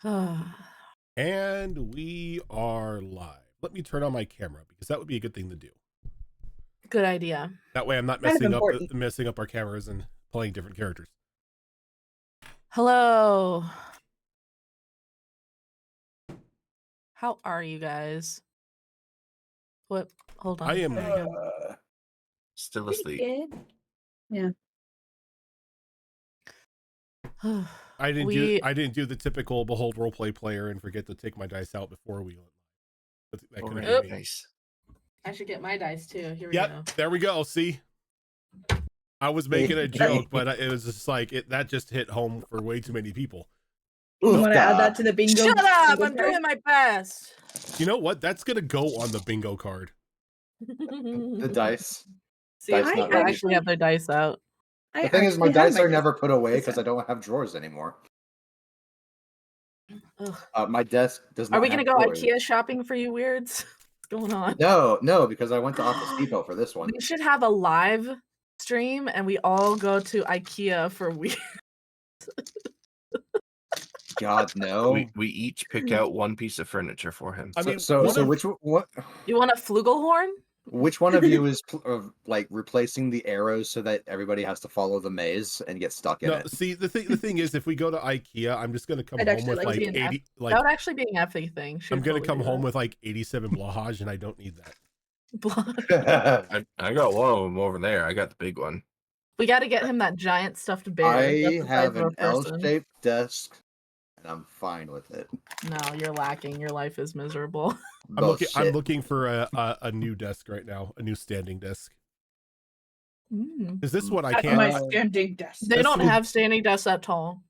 And we are live. Let me turn on my camera because that would be a good thing to do. Good idea. That way I'm not Kind of messing up our cameras and playing different characters. Hello. How are you guys? What? Hold on. I am still asleep. Yeah. I didn't do the typical behold roleplay player and forget to take my dice out before we went. That could have been me. Nice. I should get my dice too. Here we Yep, go. there we go. See, I was making a joke, but it was just like that just hit home for way too many people. You want to add that to the bingo? Shut up! bingo I'm card? doing my best. You know what? That's gonna go on the bingo card. The dice. See, Dice I not ready. actually have their dice out. The thing is, my actually have dice are my never put away What's because that? I don't have drawers anymore. Ugh. My desk does not. Are we gonna have go drawers. IKEA shopping for you weirds? What's going on? No, because I went to Office Depot for this one. We should have a live stream and we all go to IKEA for weird. God no. We each pick out one piece of furniture for him. I mean, so You want a flugelhorn? which one of you is like replacing the arrows so that everybody has to follow the maze and get stuck in no, it? see the thing is, if we go to IKEA, I'm just gonna come I'd home actually with like to like be an 80. Like That would actually be an effing thing. I'm gonna come home with like 87 blahage, and I don't need that. I got one of them over there. I got the big one. We got to get him that giant stuffed bear. I That's the have size of an a person. L-shaped desk, and I'm fine with it. No, you're lacking. Your life is miserable. I'm looking for a new desk right now, a new standing desk. Is this what I That's can't? my standing desk. They don't have standing desks that tall.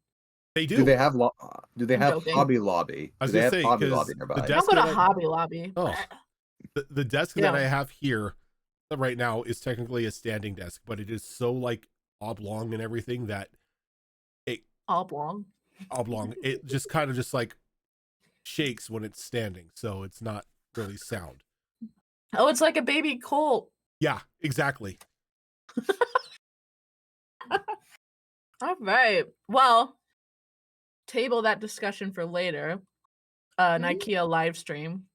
They do. Do they have joking. Hobby Lobby? I was Do they gonna have say, Hobby 'cause Lobby the nearby? Don't desk go to that I- Hobby Lobby. Oh, the desk Yeah. that I have here right now is technically a standing desk, but it is so like oblong and everything that Oblong. it just kind of just like shakes when it's standing, so it's not really sound. Oh, it's like a baby colt. Yeah, exactly. All right. Well, table that discussion for later. An IKEA live stream.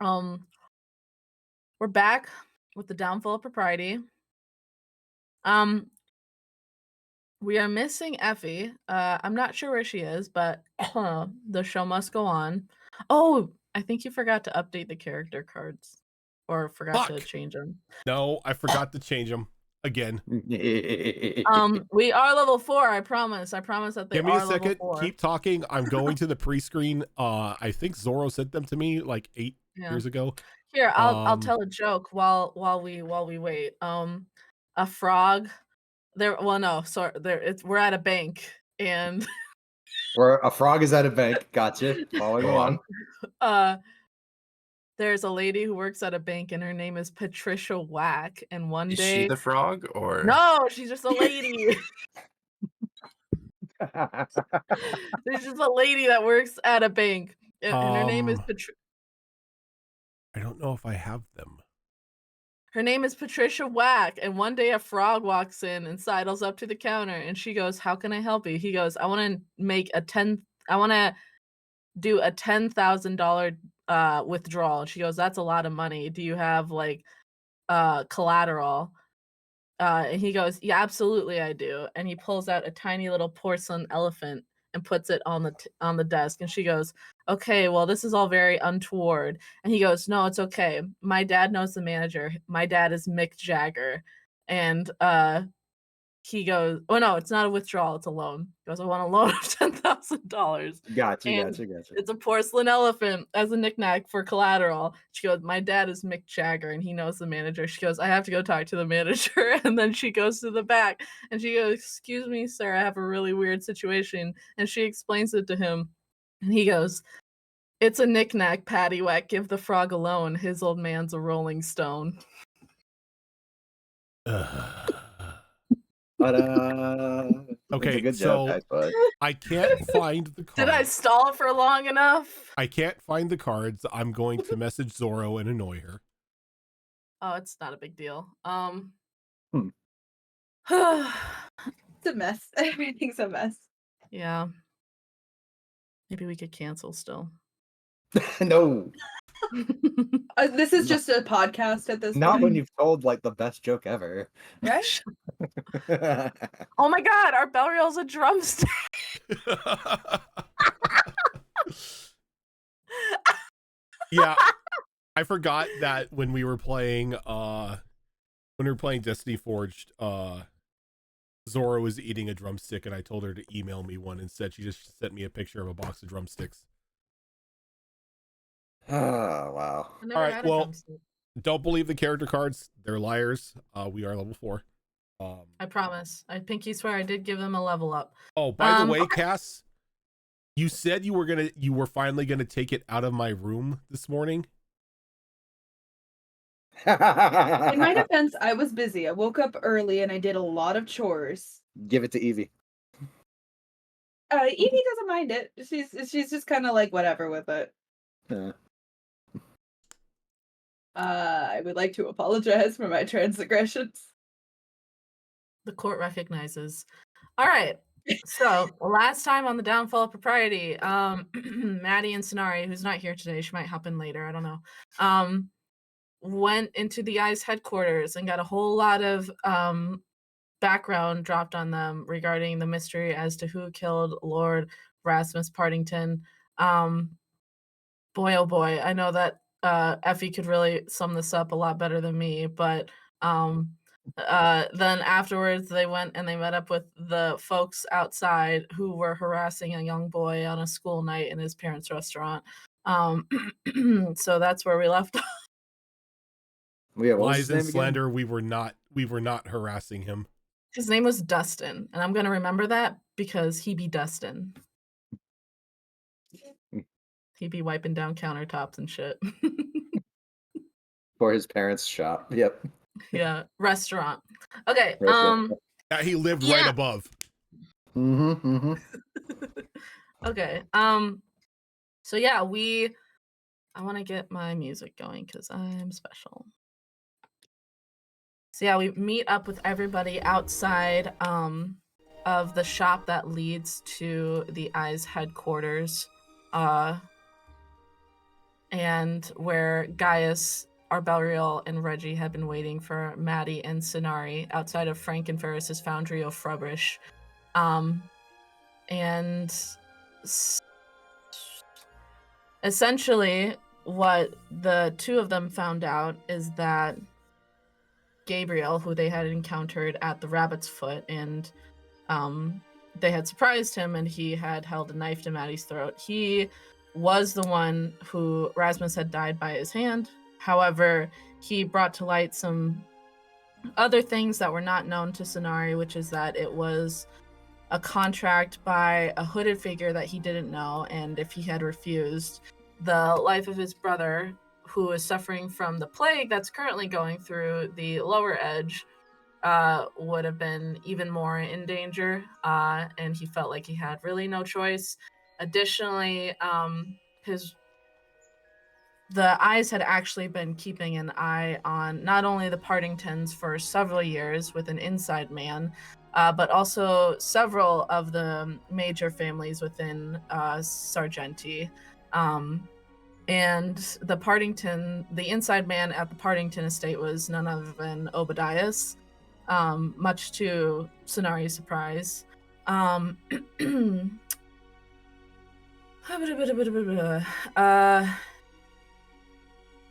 We're back with the downfall of propriety. We are missing Effie. I'm not sure where she is, but the show must go on. Oh, I think you forgot to update the character cards, or forgot to Fuck. change them. No, I forgot to change them again. We are level 4. I promise. I promise that they Give me a are level second. 4. Keep talking. I'm going to the pre-screen. I think Zorro sent them to me like 8 Yeah. years ago. Here, I'll tell a joke while we wait. A frog. We're at a bank and Where a frog is at a bank. Gotcha. Following on. there's a lady who works at a bank and her name is Patricia Whack. And one Is day she the frog or No, she's just a lady. There's just a lady that works at a bank. And her name is I don't know if I have them. Her name is Patricia Whack, and one day a frog walks in and sidles up to the counter, and she goes, "How can I help you?" He goes, "I want to do a $10,000 withdrawal." And she goes, "That's a lot of money. Do you have like collateral?" And he goes, "Yeah, absolutely, I do." And he pulls out a tiny little porcelain elephant and puts it on the desk. And she goes, "Okay, well, this is all very untoward." And he goes, "No, it's okay. My dad knows the manager. My dad is Mick Jagger." And he goes, "Oh no, it's not a withdrawal, it's a loan." He goes, "I want a loan of $10,000." Gotcha. It's a porcelain elephant as a knickknack for collateral. She goes, "My dad is Mick Jagger and he knows the manager." She goes, "I have to go talk to the manager." And then she goes to the back and she goes, "Excuse me, sir, I have a really weird situation." And she explains it to him. And he goes, "It's a knickknack, paddywhack. Give the frog a loan. His old man's a rolling stone." Okay, good so job, bud. I can't find the cards. Did I stall for long enough? I can't find the cards. I'm going to message Zorro and annoy her. Oh, it's not a big deal. It's a mess. Everything's a mess. Yeah. Maybe we could cancel still. No, This is just a podcast at this not point. when you've told like the best joke ever. Right? Oh my god, our bell reel's a drumstick. Yeah, I forgot that when we were playing Destiny Forged, Zora was eating a drumstick, and I told her to email me one. Instead, she just sent me a picture of a box of drumsticks. Oh wow. I never All right, had a well, drumstick. don't believe the character cards; they're liars. We are level 4. I promise. I pinky swear I did give them a level up. Oh, by the way, okay. Cass, you said you were finally gonna take it out of my room this morning. In my defense, I was busy. I woke up early and I did a lot of chores. Give it to Evie. Evie doesn't mind it. She's just kind of like whatever with it. Yeah. I would like to apologize for my transgressions. The court recognizes. All right. So last time on the downfall of propriety, Maddie and Sonari, who's not here today, she might hop in later. I don't know. Went into the Eye's headquarters and got a whole lot of background dropped on them regarding the mystery as to who killed Lord Rasmus Partington. Boy, oh boy, I know that Effie could really sum this up a lot better than me, but then afterwards they went and they met up with the folks outside who were harassing a young boy on a school night in his parents' restaurant. So that's where we left off. Yeah, what was Lies his and name again? slander. We were not harassing him. His name was Dustin, and I'm gonna remember that because he be Dustin. He be wiping down countertops and shit. For his parents' shop. Yep. Yeah, restaurant. Okay, Restaurant. Yeah, he lived right Yeah. above. Okay, so yeah, I want to get my music going because I'm special. So yeah, we meet up with everybody outside of the shop that leads to the Eye's headquarters, and where Gaius, Arbelriel, and Reggie had been waiting for Maddie and Sonari outside of Frank and Ferris's foundry of Frubbish. And essentially what the two of them found out is that Gabriel, who they had encountered at the Rabbit's Foot, and they had surprised him and he had held a knife to Maddie's throat. He was the one who Rasmus had died by his hand. However, he brought to light some other things that were not known to Sonari, which is that it was a contract by a hooded figure that he didn't know, and if he had refused, the life of his brother, who is suffering from the plague that's currently going through the lower edge, would have been even more in danger, and he felt like he had really no choice. Additionally, the Eyes had actually been keeping an eye on not only the Partingtons for several years with an inside man, but also several of the major families within Sargenty. And the inside man at the Partington estate was none other than Obadiah's, much to Sonari's surprise.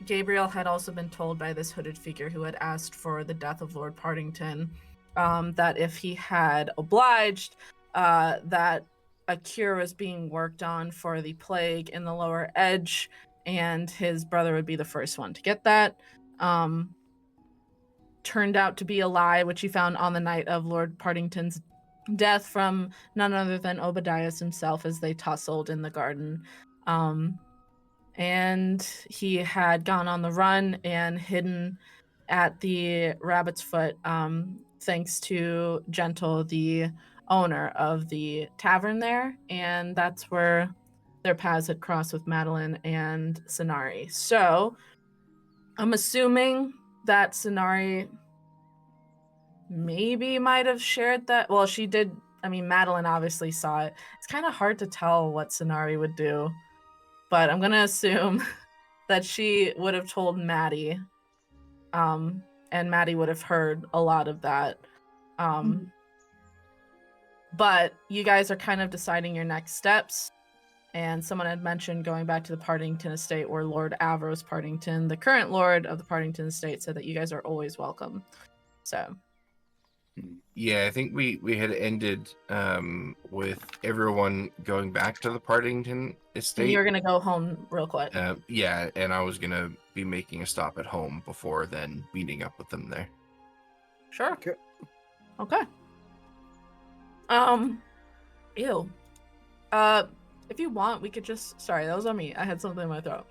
Gabriel had also been told by this hooded figure who had asked for the death of Lord Partington that if he had obliged, that a cure was being worked on for the plague in the lower edge, and his brother would be the first one to get that. Turned out to be a lie, which he found on the night of Lord Partington's death from none other than Obadiah himself as they tussled in the garden. And he had gone on the run and hidden at the Rabbit's Foot, thanks to Gentle, the owner of the tavern there, and that's where their paths had crossed with Madeline and Sonari. So I'm assuming that Sonari maybe might have shared that. Well, she did I mean, Madeline obviously saw it. It's kind of hard to tell what Sonari would do, but I'm gonna assume that she would have told Maddie, and Maddie would have heard a lot of that. But you guys are kind of deciding your next steps, and someone had mentioned going back to the Partington estate where Lord Avros Partington, the current lord of the Partington estate, said that you guys are always welcome. So yeah, I think we had ended with everyone going back to the Partington estate. and you're gonna go home real quick. Yeah, and I was gonna be making a stop at home before then meeting up with them there. Sure. Okay. Ew. If you want, we could just. Sorry, that was on me. I had something in my throat.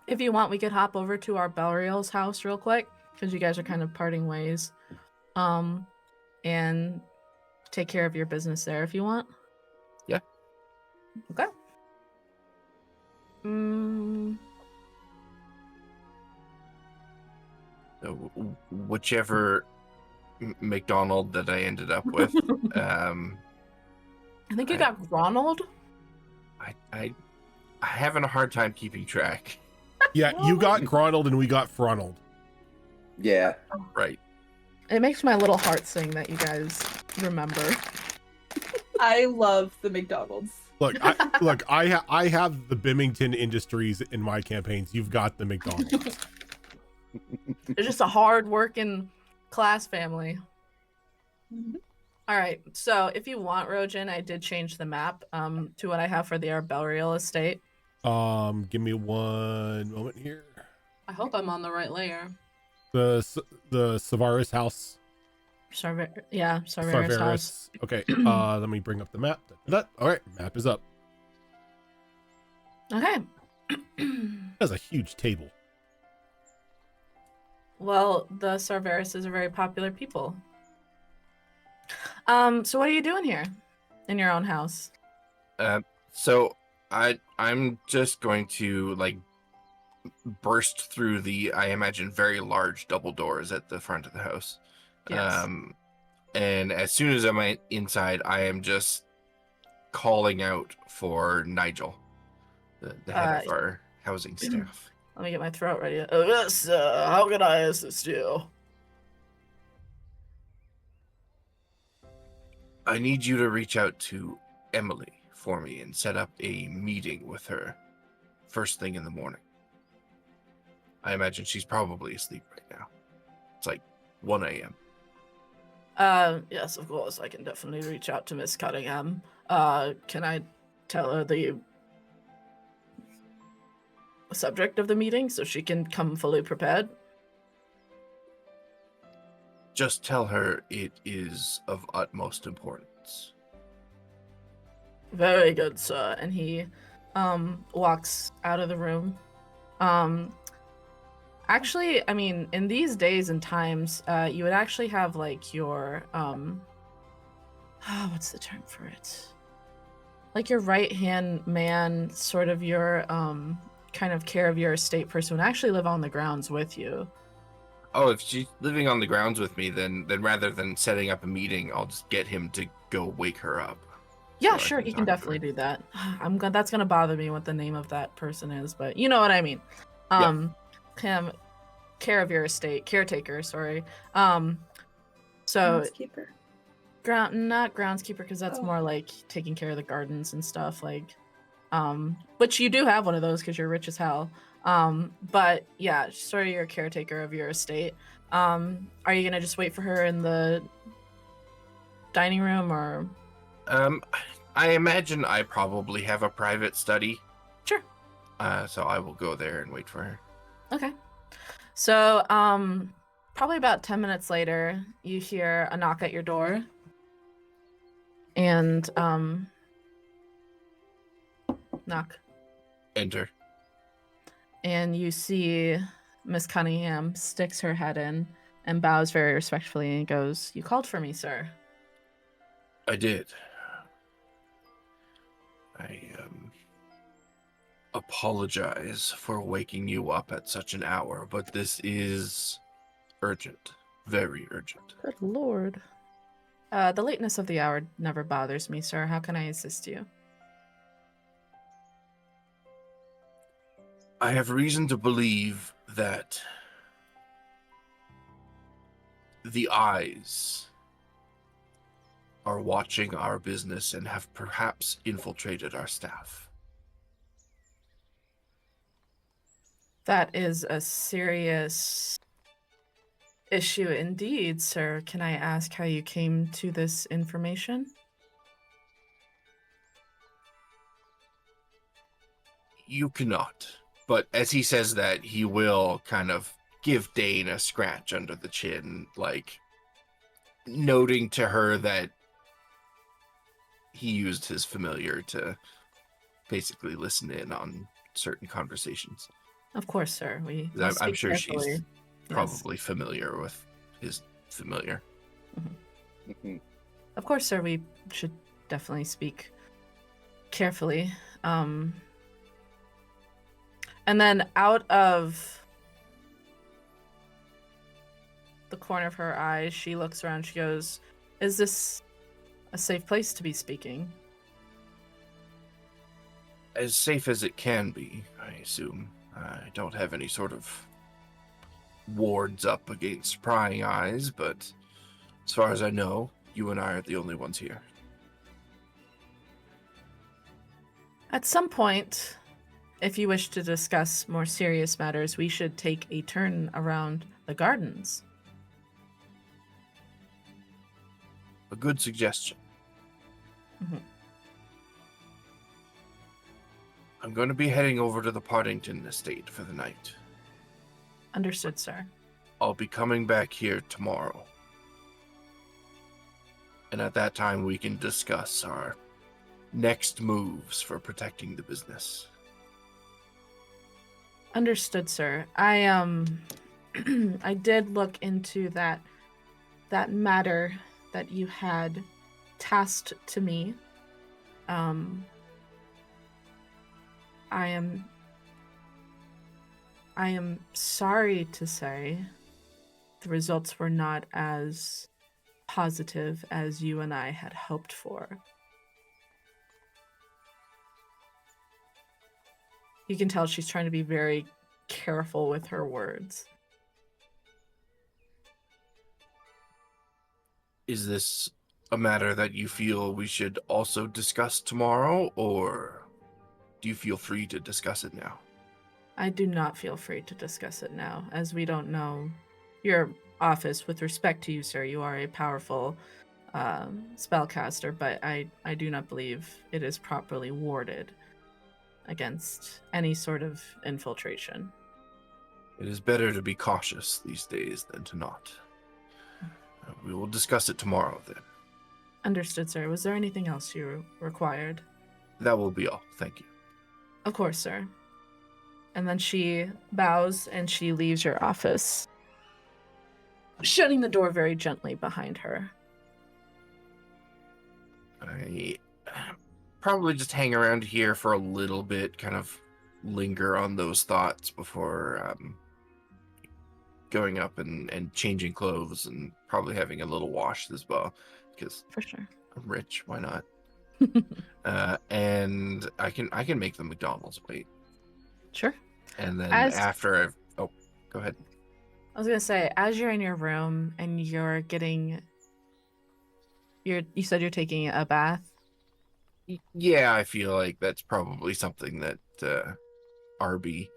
If you want, we could hop over to our Belriel's house real quick because you guys are kind of parting ways, and take care of your business there if you want. Yeah. Okay. Whichever McDonald that I ended up with, I think you got Ronald. I having a hard time keeping track. Yeah, you got Gronald and we got Fronald. Yeah. Right. It makes my little heart sing that you guys remember. I love the McDonald's. Look, I have the Bimington Industries in my campaigns. You've got the McDonald's. It's just a hard-working class family. All right, so if you want, Rojan, I did change the map to what I have for the Arbelriel estate. Give me one moment here. I hope I'm on the right layer. The Savaris house. Sargery's house. Okay, let me bring up the map. All right, map is up. Okay. That's a huge table. Well, the Sargery's are very popular people. So what are you doing here in your own house? So I'm just going to like burst through the, I imagine, very large double doors at the front of the house. Yes. And as soon as I'm inside, I am just calling out for Nigel, the head of our housing staff. Let me get my throat ready. Oh, yes, how can I assist you? I need you to reach out to Emily for me and set up a meeting with her first thing in the morning. I imagine she's probably asleep right now. It's like 1 a.m. Yes, of course. I can definitely reach out to Miss Cunningham. Can I tell her the subject of the meeting so she can come fully prepared? Just tell her it is of utmost importance. Very good, sir. And he walks out of the room. Actually, I mean, in these days and times, you would actually have like your what's the term for it? Like your right-hand man, sort of your kind of care of your estate person would actually live on the grounds with you. Oh, if she's living on the grounds with me, then rather than setting up a meeting, I'll just get him to go wake her up. Yeah, so sure, you can talk to her. definitely do that. That's gonna bother me what the name of that person is, but you know what I mean. Him, care of your estate, caretaker. Sorry. So Groundskeeper. not groundskeeper because that's more like taking care of the gardens and stuff. Like, which you do have one of those because you're rich as hell. But yeah, sort of your caretaker of your estate. Are you gonna just wait for her in the dining room or? I imagine I probably have a private study. Sure. So I will go there and wait for her. Okay. So, probably about 10 minutes later, you hear a knock at your door. And, knock. Enter. And you see Miss Cunningham sticks her head in and bows very respectfully and goes, "You called for me, sir." I did. apologize for waking you up at such an hour, but this is urgent. Very urgent. Good lord. The lateness of the hour never bothers me, sir. How can I assist you? I have reason to believe that the eyes are watching our business and have perhaps infiltrated our staff. That is a serious issue indeed, sir. Can I ask how you came to this information? You cannot. But as he says that, he will kind of give Dane a scratch under the chin, like noting to her that he used his familiar to basically listen in on certain conversations. Of course, sir. I'm sure carefully. she's probably familiar with his familiar. Mhm. Of course, sir. We should definitely speak carefully. And then out of the corner of her eye, she looks around. She goes, "Is this a safe place to be speaking?" As safe as it can be, I assume. I don't have any sort of wards up against prying eyes, but as far as I know, you and I are the only ones here. At some point, if you wish to discuss more serious matters, we should take a turn around the gardens. A good suggestion. Mhm. I'm going to be heading over to the Partington estate for the night. Understood, sir. I'll be coming back here tomorrow. And at that time, we can discuss our next moves for protecting the business. Understood, sir. I I did look into that matter that you had tasked to me. I am sorry to say the results were not as positive as you and I had hoped for. You can tell she's trying to be very careful with her words. Is this a matter that you feel we should also discuss tomorrow, or do you feel free to discuss it now? I do not feel free to discuss it now, as we don't know your office. With respect to you, sir, you are a powerful spellcaster, but I do not believe it is properly warded against any sort of infiltration. It is better to be cautious these days than to not. We will discuss it tomorrow, then. Understood, sir. Was there anything else you required? That will be all. Thank you. Of course, sir. And then she bows and she leaves your office, shutting the door very gently behind her. I probably just hang around here for a little bit, kind of linger on those thoughts before going up and changing clothes and probably having a little wash as well, because For sure. I'm rich. Why not? And I can make the McDonald's wait. Sure. And then As- go ahead. I was gonna say, as you're in your room and you said you're taking a bath. Yeah, I feel like that's probably something that Arby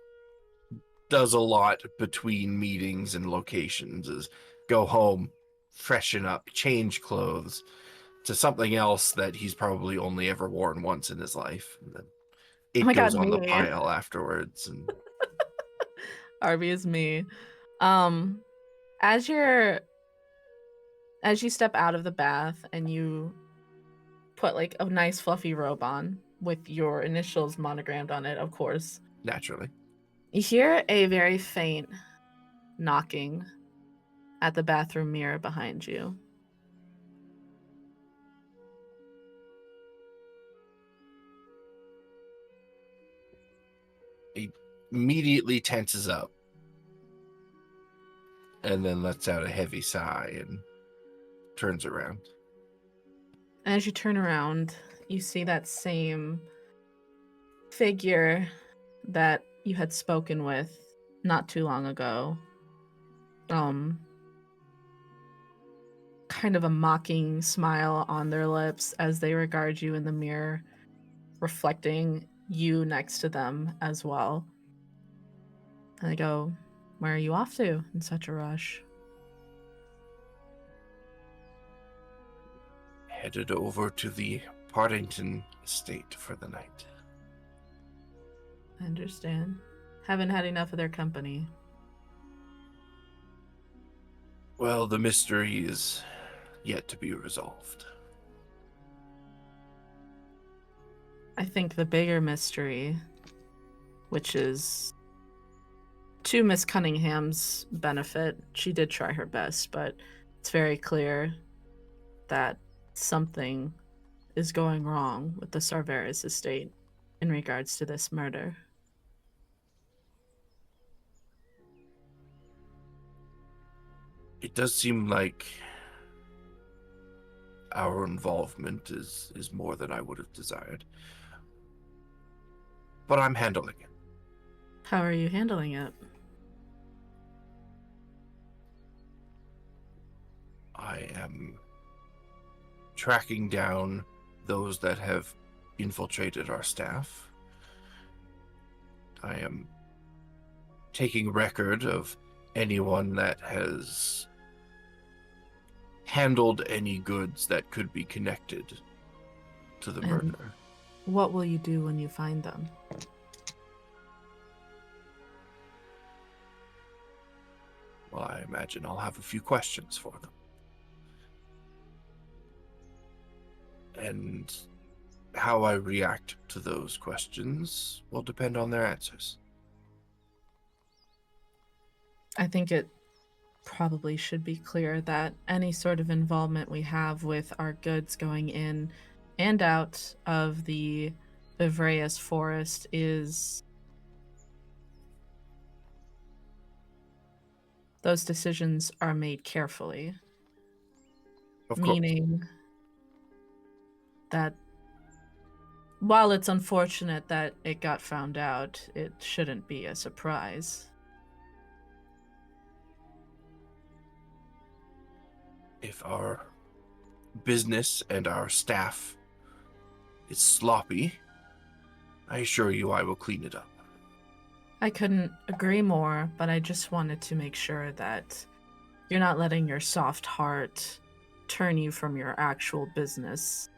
does a lot between meetings and locations, is go home, freshen up, change clothes to something else that he's probably only ever worn once in his life. And then it Oh my goes God, on the me. pile afterwards. And Arby is me. As you step out of the bath and you put like a nice fluffy robe on with your initials monogrammed on it, of course, naturally, you hear a very faint knocking at the bathroom mirror behind you. He immediately tenses up and then lets out a heavy sigh and turns around. As you turn around, you see that same figure that you had spoken with not too long ago. Kind of a mocking smile on their lips as they regard you in the mirror, reflecting you next to them as well. And they go, "Where are you off to in such a rush?" Headed over to the Partington estate for the night. I understand. Haven't had enough of their company. Well, the mystery is yet to be resolved. I think the bigger mystery, which is to Miss Cunningham's benefit, she did try her best, but it's very clear that something is going wrong with the Sarveris estate in regards to this murder. It does seem like our involvement is more than I would have desired. But I'm handling it. How are you handling it? I am tracking down those that have infiltrated our staff. I am taking record of anyone that has handled any goods that could be connected to the murder. What will you do when you find them? Well, I imagine I'll have a few questions for them. And how I react to those questions will depend on their answers. I think it probably should be clear that any sort of involvement we have with our goods going in and out of the Ivraeus forest is... those decisions are made carefully. Of course. Meaning that while it's unfortunate that it got found out, it shouldn't be a surprise. If our business and our staff is sloppy, I assure you I will clean it up. I couldn't agree more, but I just wanted to make sure that you're not letting your soft heart turn you from your actual business.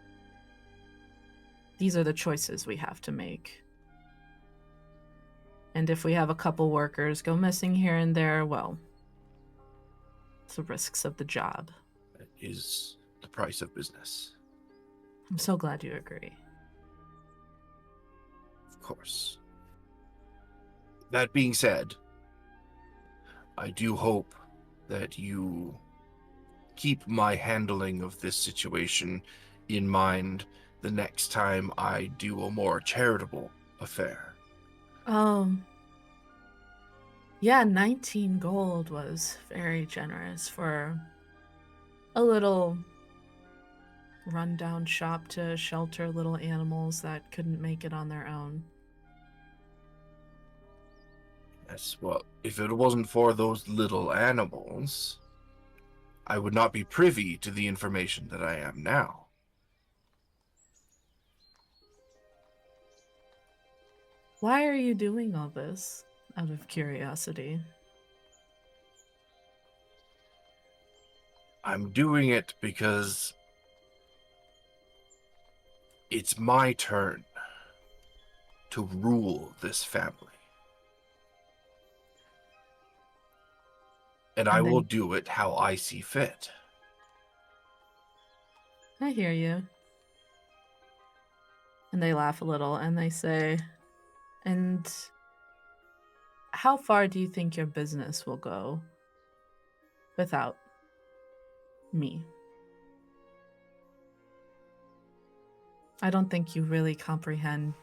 These are the choices we have to make. And if we have a couple workers go missing here and there, well, it's the risks of the job. That is the price of business. I'm so glad you agree. Of course. That being said, I do hope that you keep my handling of this situation in mind the next time I do a more charitable affair. Yeah, 19 gold was very generous for a little rundown shop to shelter little animals that couldn't make it on their own. Yes, well, if it wasn't for those little animals, I would not be privy to the information that I am now. Why are you doing all this, out of curiosity? I'm doing it because it's my turn to rule this family. And I will do it how I see fit. I hear you. And they laugh a little and they say, "And how far do you think your business will go without me?" I don't think you really comprehend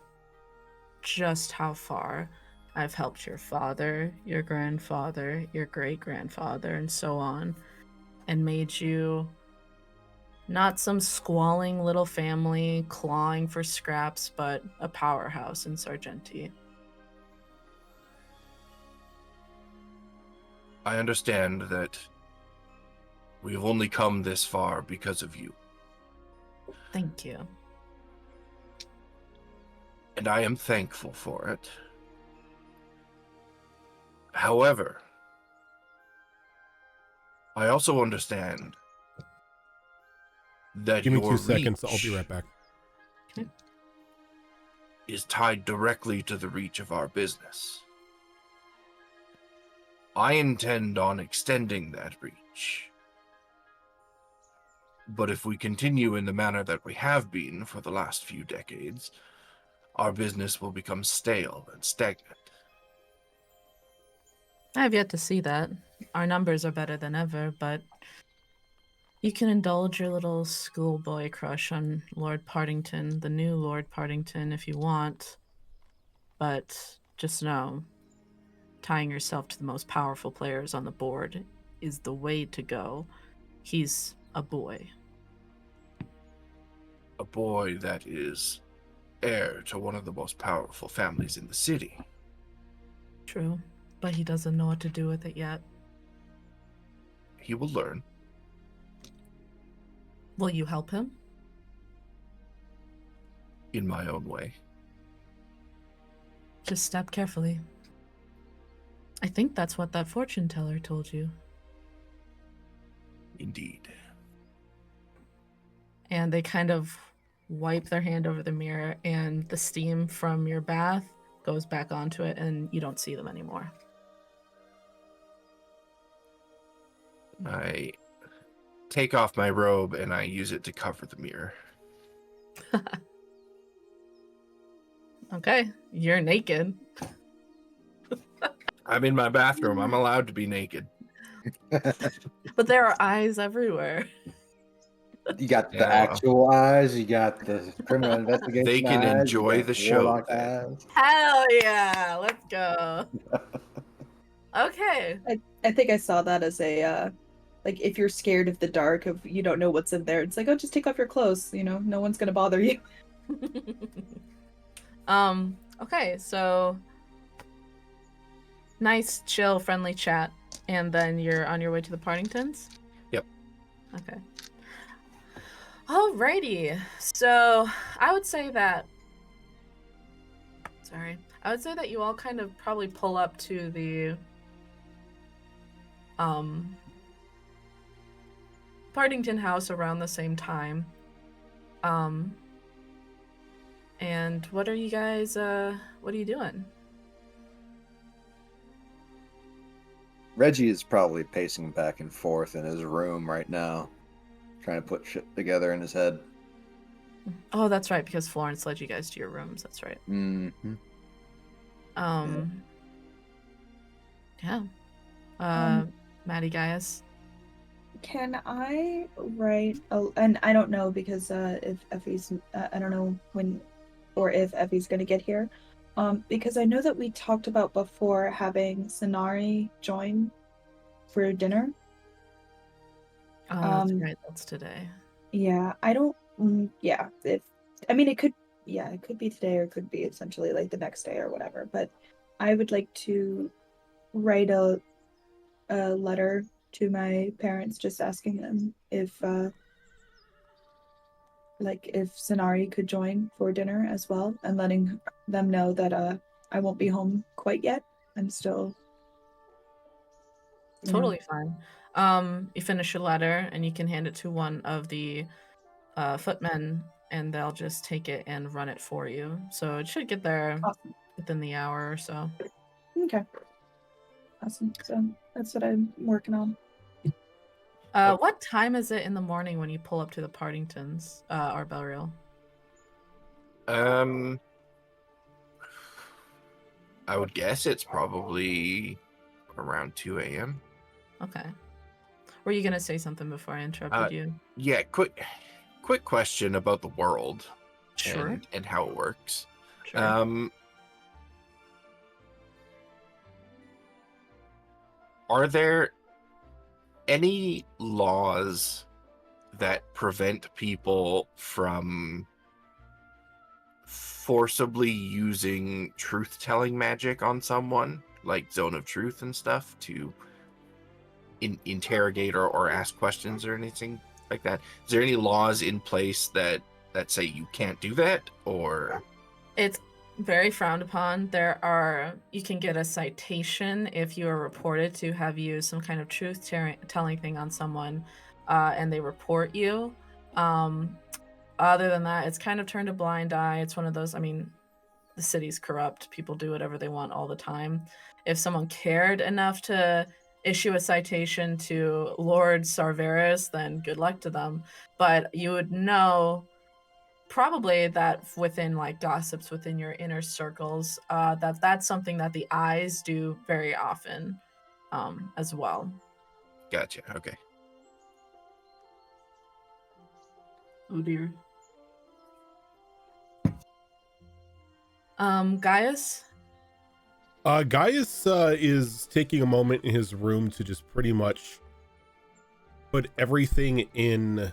just how far I've helped your father, your grandfather, your great-grandfather, and so on, and made you not some squalling little family clawing for scraps, but a powerhouse in Sargenty. I understand that we've only come this far because of you. Thank you. And I am thankful for it. However, I also understand that Give me your 2 seconds. I'll reach be right back. Okay. is tied directly to the reach of our business. I intend on extending that reach. But if we continue in the manner that we have been for the last few decades, our business will become stale and stagnant. I have yet to see that. Our numbers are better than ever, but you can indulge your little schoolboy crush on Lord Partington, the new Lord Partington, if you want. But just know, tying yourself to the most powerful players on the board is the way to go. He's a boy. A boy that is heir to one of the most powerful families in the city. True, but he doesn't know what to do with it yet. He will learn. Will you help him? In my own way. Just step carefully. I think that's what that fortune teller told you. Indeed. And they kind of wipe their hand over the mirror, and the steam from your bath goes back onto it, and you don't see them anymore. I take off my robe and I use it to cover the mirror. Okay, you're naked. I'm in my bathroom. I'm allowed to be naked. But there are eyes everywhere. You got the Yeah. actual eyes. You got the criminal investigation. They can eyes, enjoy you got the show warlock then. eyes. Hell yeah, let's go. Okay. I think I saw that as a like if you're scared of the dark, of you don't know what's in there, it's like, oh, just take off your clothes, no one's gonna bother you. Okay, so nice, chill, friendly chat, and then you're on your way to the Partingtons? Yep. Okay. Alrighty, so I would say that you all kind of probably pull up to the Partington house around the same time. And what are you guys what are you doing? Reggie is probably pacing back and forth in his room right now, trying to put shit together in his head. Oh, that's right, because Florence led you guys to your rooms. That's right. Mm-hmm. Yeah. Maddie Gaius. Can I write and I don't know because if Effie's I don't know when or if Effie's gonna get here. Because I know that we talked about before having Sonari join for dinner. Oh, that's right. That's today. Yeah, I don't. Yeah, it could. Yeah, it could be today, or it could be essentially like the next day or whatever. But I would like to write a letter to my parents, just asking them if Sonari could join for dinner as well, and letting them know that I won't be home quite yet. I'm still totally fine. You finish your letter and you can hand it to one of the footmen, and they'll just take it and run it for you. So it should get there within the hour or so. Okay. Awesome. So that's what I'm working on. What time is it in the morning when you pull up to the Partingtons, Arbelriel? I would guess it's probably around 2 a.m. Okay. Were you gonna say something before I interrupted you? Yeah, quick question about the world. Sure. And how it works. Sure. Are there any laws that prevent people from forcibly using truth-telling magic on someone, like Zone of Truth and stuff, to interrogate or ask questions or anything like that? Is there any laws in place that say you can't do that, or? It's very frowned upon. You can get a citation if you are reported to have used some kind of truth-telling thing on someone, and they report you. Other than that, it's kind of turned a blind eye. It's one of those, I mean, the city's corrupt. People do whatever they want all the time. If someone cared enough to issue a citation to Lord Sarveris, then good luck to them. But you would know probably that within like gossips within your inner circles, that's something that the eyes do very often, as well. Gotcha. Okay. Oh dear. Gaius? Gaius is taking a moment in his room to just pretty much put everything in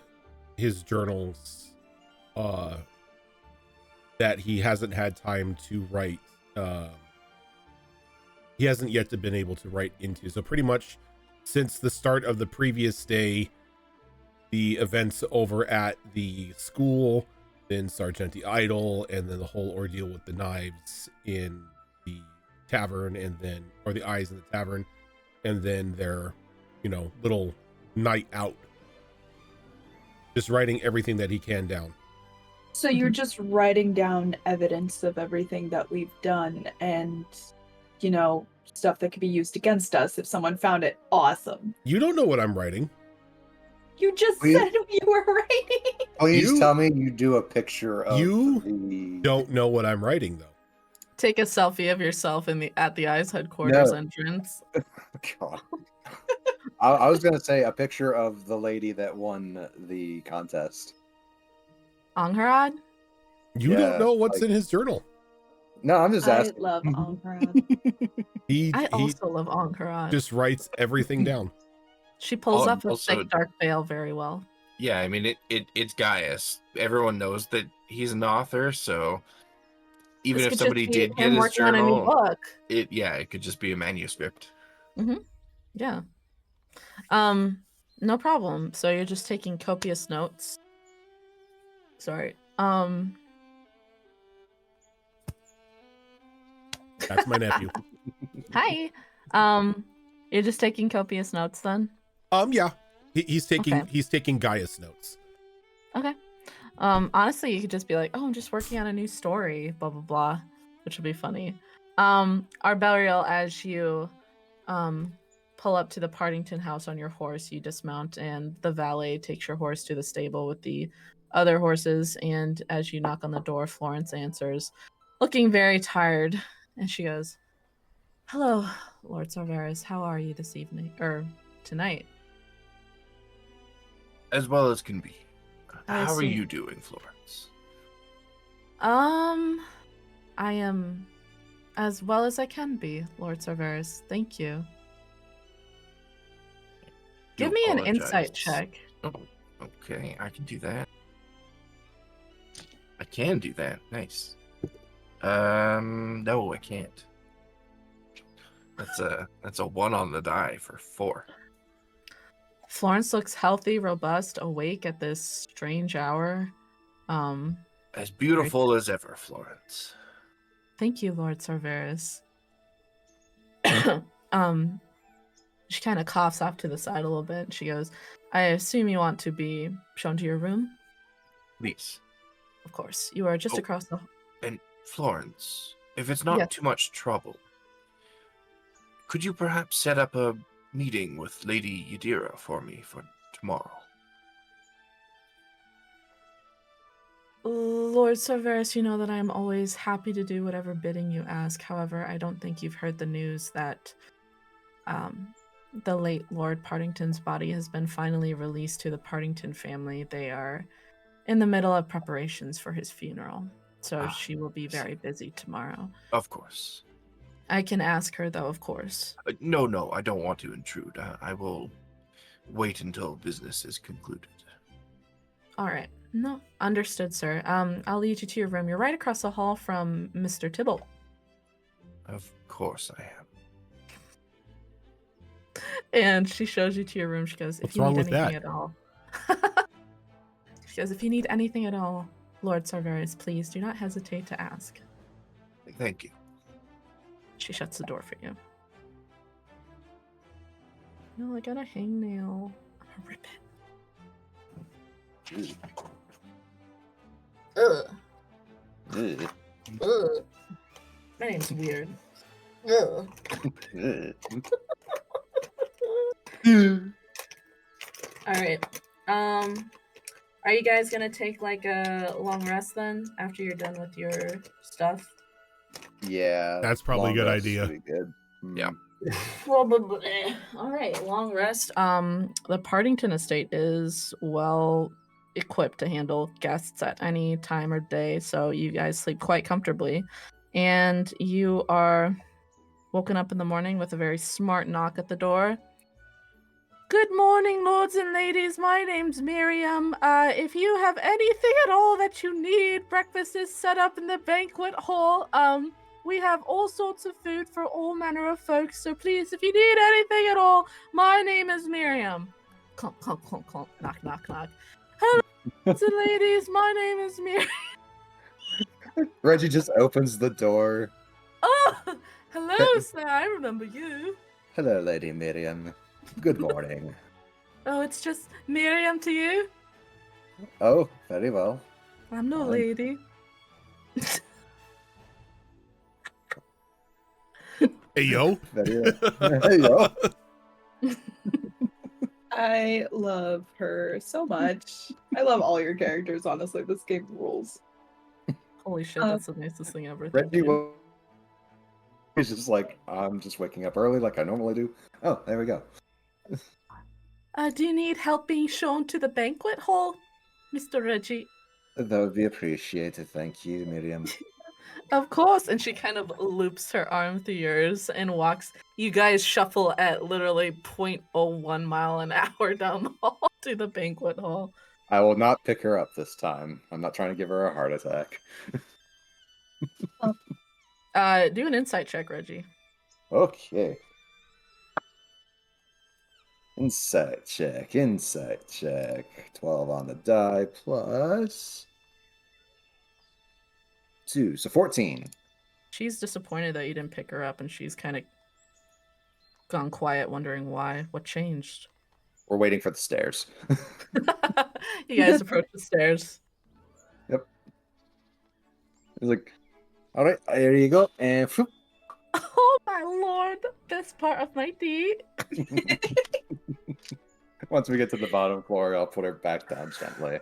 his journals that he hasn't had time to write. He hasn't yet been able to write into. So pretty much since the start of the previous day, the events over at the school, then Sargenty Idol, and then the whole ordeal with the knives in the tavern, and then, or the eyes in the tavern, and then their, little night out. Just writing everything that he can down. So you're just writing down evidence of everything that we've done and, stuff that could be used against us if someone found it. Awesome. You don't know what I'm writing. You just said you were writing. Please tell me you do a picture of don't know what I'm writing, though. Take a selfie of yourself at the Eyes headquarters entrance. God. I was going to say a picture of the lady that won the contest. Angharad? You don't know what's in his journal. No, I'm just asking. I love Angharad. I also love Angharad. Just writes everything down. She pulls up a thick dark veil very well. Yeah, I mean, it's Gaius. Everyone knows that he's an author, so even if somebody did get his journal, it could just be a manuscript. Mm-hmm. Yeah. No problem. So you're just taking copious notes. Sorry. That's my nephew. Hi. You're just taking copious notes then? Yeah. He's taking Gaius notes. Okay. Honestly, you could just be like, "Oh, I'm just working on a new story, blah blah blah," which would be funny. Arbeliel, as you pull up to the Partington house on your horse, you dismount, and the valet takes your horse to the stable with the other horses. And as you knock on the door, Florence answers, looking very tired, and she goes, "Hello, Lord Sarveris. How are you this evening or tonight?" As well as can be. I How are see. you doing, Florence? I am as well as I can be, Lord Sarveris. Thank you. Give me an insight check. Oh, okay, I can do that. I can do that. Nice. No, I can't. That's a 1 on the die for 4. Florence looks healthy, robust, awake at this strange hour. As beautiful as ever, Florence. Thank you, Lord Sarveris. She kind of coughs off to the side a little bit. She goes, "I assume you want to be shown to your room?" Please. Of course. You are just across the... And Florence, if it's not too much trouble, could you perhaps set up a meeting with Lady Yadira for me for tomorrow? Lord Sarveris, you know that I am always happy to do whatever bidding you ask. However, I don't think you've heard the news that the late Lord Partington's body has been finally released to the Partington family. They are in the middle of preparations for his funeral, so she will be very busy tomorrow. Of course. I can ask her, though, of course. No, I don't want to intrude. I will wait until business is concluded. All right. No, understood, sir. I'll lead you to your room. You're right across the hall from Mr. Tibble. Of course I am. And she shows you to your room. She goes, if What's you wrong need with anything that? at all. She goes, if you need anything at all, Lord Sargeras, please do not hesitate to ask. Thank you. She shuts the door for you. No, I got a hangnail. I'm gonna rip it. Ugh. Ugh. Ugh. My name's weird. Ugh. All right. Are you guys gonna take like a long rest then after you're done with your stuff? Yeah. That's probably a long good rest idea. would be good. Yeah. Probably. All right, long rest. The Partington estate is well equipped to handle guests at any time or day, so you guys sleep quite comfortably. And you are woken up in the morning with a very smart knock at the door. Good morning, lords and ladies. My name's Miriam. If you have anything at all that you need, breakfast is set up in the banquet hall. We have all sorts of food for all manner of folks. So please, if you need anything at all, my name is Miriam. Clunk, clunk, clunk, clunk. Knock, knock, knock. Hello, lords and ladies. My name is Miriam. Reggie just opens the door. Oh, hello, sir. I remember you. Hello, Lady Miriam. Good morning. Oh, it's just Miriam to you? Oh, very well. I'm no Fine. lady. Hey, yo. Very well. Hey, yo. I love her so much. I love all your characters, honestly. This game rules. Holy shit, that's the nicest thing ever. Thank Reggie you. was just like, I'm just waking up early like I normally do. Oh, there we go. Do you need help being shown to the banquet hall, Mr. Reggie? That would be appreciated. Thank you, Miriam. Of course. And she kind of loops her arm through yours and walks. You guys shuffle at literally 0.01 mile an hour down the hall to the banquet hall. I will not pick her up this time. I'm not trying to give her a heart attack. Do an insight check, Reggie. Okay. Insight check. 12 on the die plus 2, so 14. She's disappointed that you didn't pick her up, and she's kind of gone quiet, wondering why. What changed? We're waiting for the stairs. You guys approach the stairs. Yep. He's like, all right, here you go. And whoop. Oh my lord, best part of my day. Once we get to the bottom floor, I'll put her back down gently.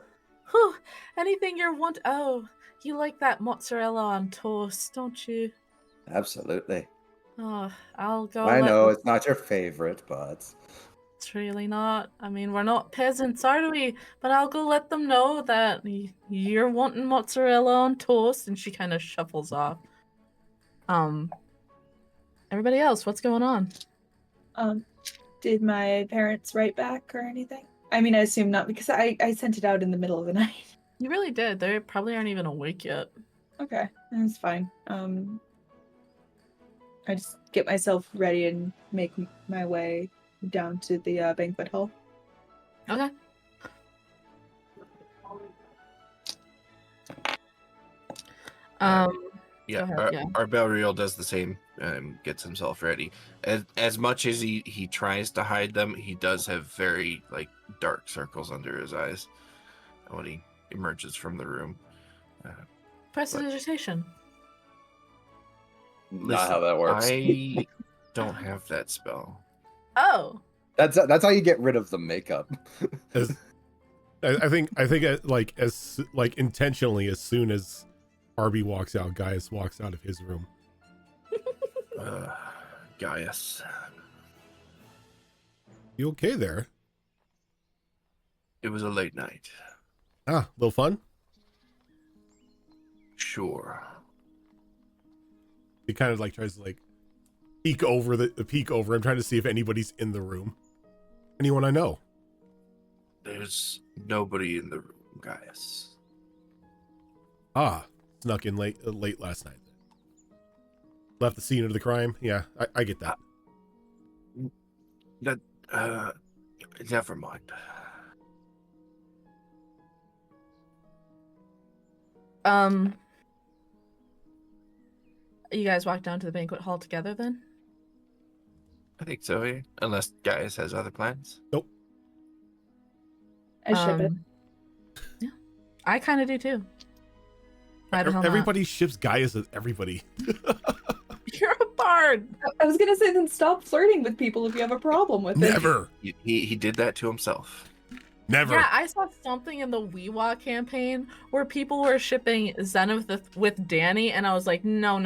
Whew, anything you want. Oh, you like that mozzarella on toast, don't you? Absolutely. Oh, I'll go. I know it's not your favorite, but It's really not. I mean, we're not peasants, are we? But I'll go let them know that you're wanting mozzarella on toast. And she kind of shuffles off. Everybody else, what's going on? Did my parents write back or anything? I mean, I assume not because I sent it out in the middle of the night. You really did. They probably aren't even awake yet. Okay, that's fine. I just get myself ready and make my way down to the banquet hall. Okay. Yeah, Go ahead, yeah. Our Belriel does the same. Gets himself ready. As much as he tries to hide them, he does have very dark circles under his eyes when he emerges from the room. Prestidigitation. not how that works. I don't have that spell. Oh. That's how you get rid of the makeup. I think as intentionally, as soon as Arby walks out, Gaius walks out of his room. Gaius. You okay there? It was a late night. Ah, a little fun? Sure. He kind of tries to peek over. I'm trying to see if anybody's in the room. Anyone I know? There's nobody in the room, guys. Ah, snuck in late last night. Left the scene of the crime. Yeah, I get that. Never mind. You guys walk down to the banquet hall together then? I think so, yeah. Unless Gaius has other plans. Nope. I ship it. Yeah, I kind of do too. Why the hell not? Everybody ships Gaius with everybody. You're a bard. I was gonna say, then stop flirting with people if you have a problem with it. Never. He did that to himself. Never. Yeah, I saw something in the WeWa campaign where people were shipping Zenith with Danny, and I was like, no.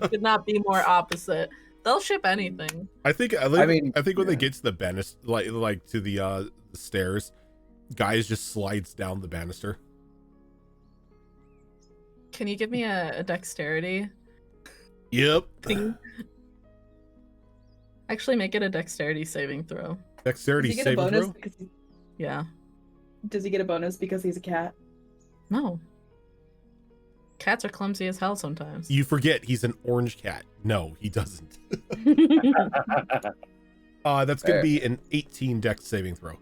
Could not be more opposite. They'll ship anything. I think when they get to the banister, like to the stairs, Gaius just slides down the banister. Can you give me a dexterity Yep. thing? Actually, make it a dexterity saving throw. Dexterity saving throw? Yeah. Does he get a bonus because he's a cat? No. Cats are clumsy as hell sometimes. You forget he's an orange cat. No, he doesn't. That's going to be an 18 dex saving throw.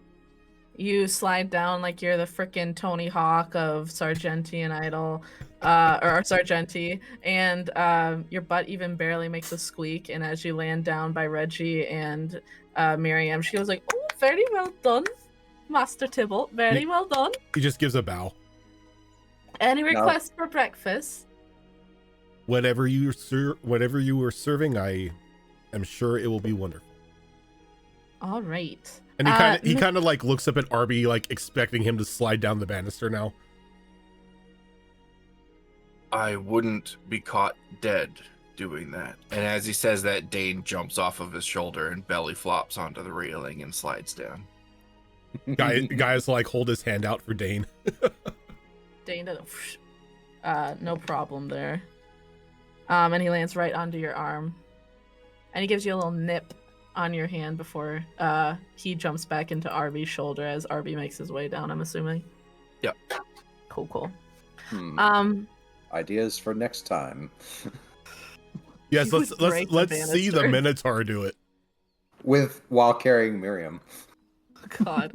You slide down like you're the frickin' Tony Hawk of Sargenty and Idol, or Sargenty, and your butt even barely makes a squeak. And as you land down by Reggie and Miriam, she goes like, "Oh, very well done, Master Tybalt. Very well done." He just gives a bow. Any requests for breakfast? Whatever you are serving, I am sure it will be wonderful. All right. And he kind of like looks up at Arby, like expecting him to slide down the banister now. I wouldn't be caught dead doing that. And as he says that, Dane jumps off of his shoulder and belly flops onto the railing and slides down. Guys like hold his hand out for Dane. Dane doesn't. No problem there. And he lands right onto your arm, and he gives you a little nip on your hand before he jumps back into Arby's shoulder as Arby makes his way down, I'm assuming. Yep. Cool. Ideas for next time. Yes, let's see the Minotaur do it. While carrying Miriam. God.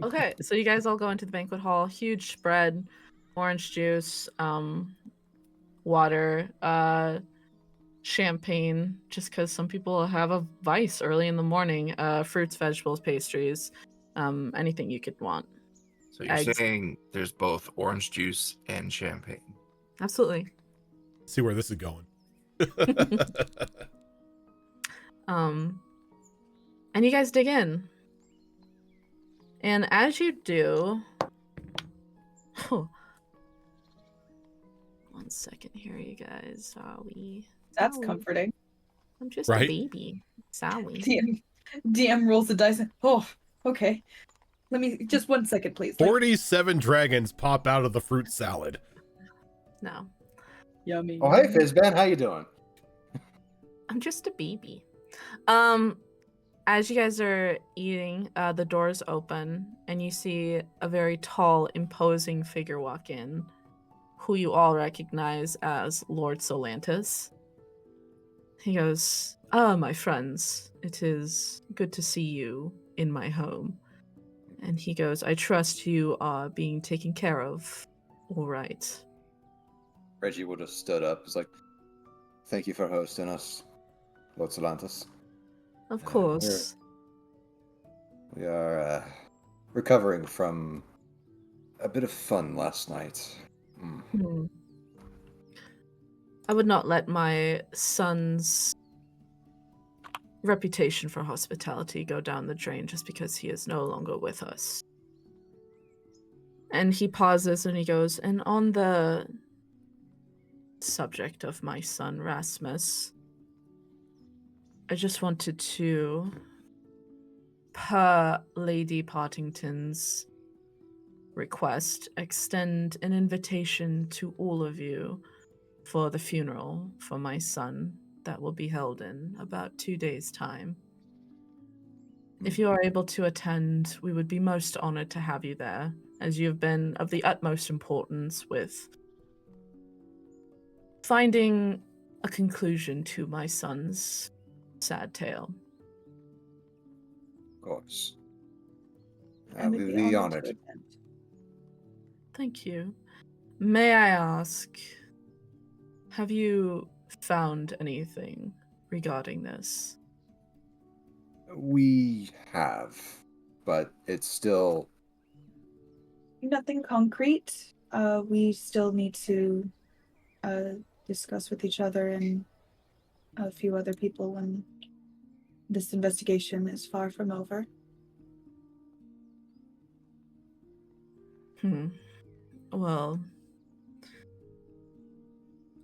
Okay, so you guys all go into the banquet hall. Huge spread, orange juice, water, champagne, just because some people have a vice early in the morning. Fruits, vegetables, pastries, anything you could want. So you're saying there's both orange juice and champagne? Absolutely. See where this is going. And you guys dig in. And as you do, one second here, you guys. That's comforting. I'm just a baby. Sally. DM rolls the dice. Oh, okay. Let me just 1 second, please. 47 dragons pop out of the fruit salad. No. Yummy. Oh, hey, Fizban, how you doing? I'm just a baby. As you guys are eating, the doors open and you see a very tall, imposing figure walk in, who you all recognize as Lord Solantis. He goes, my friends, it is good to see you in my home. And he goes, I trust you are being taken care of. All right. Reggie would have stood up. He's like, thank you for hosting us, Lord Solantis. Of course. We are recovering from a bit of fun last night. I would not let my son's reputation for hospitality go down the drain just because he is no longer with us. And he pauses and he goes, and on the subject of my son Rasmus, I just wanted to, per Lady Partington's request, extend an invitation to all of you for the funeral for my son that will be held in about 2 days' time. If you are able to attend, we would be most honored to have you there, as you have been of the utmost importance with finding a conclusion to my son's sad tale. Of course. I would We'd be be honored honored. to attend. Thank you. May I ask, have you found anything regarding this? We have, but it's still. Nothing concrete. We still need to discuss with each other and a few other people when this investigation is far from over. Well,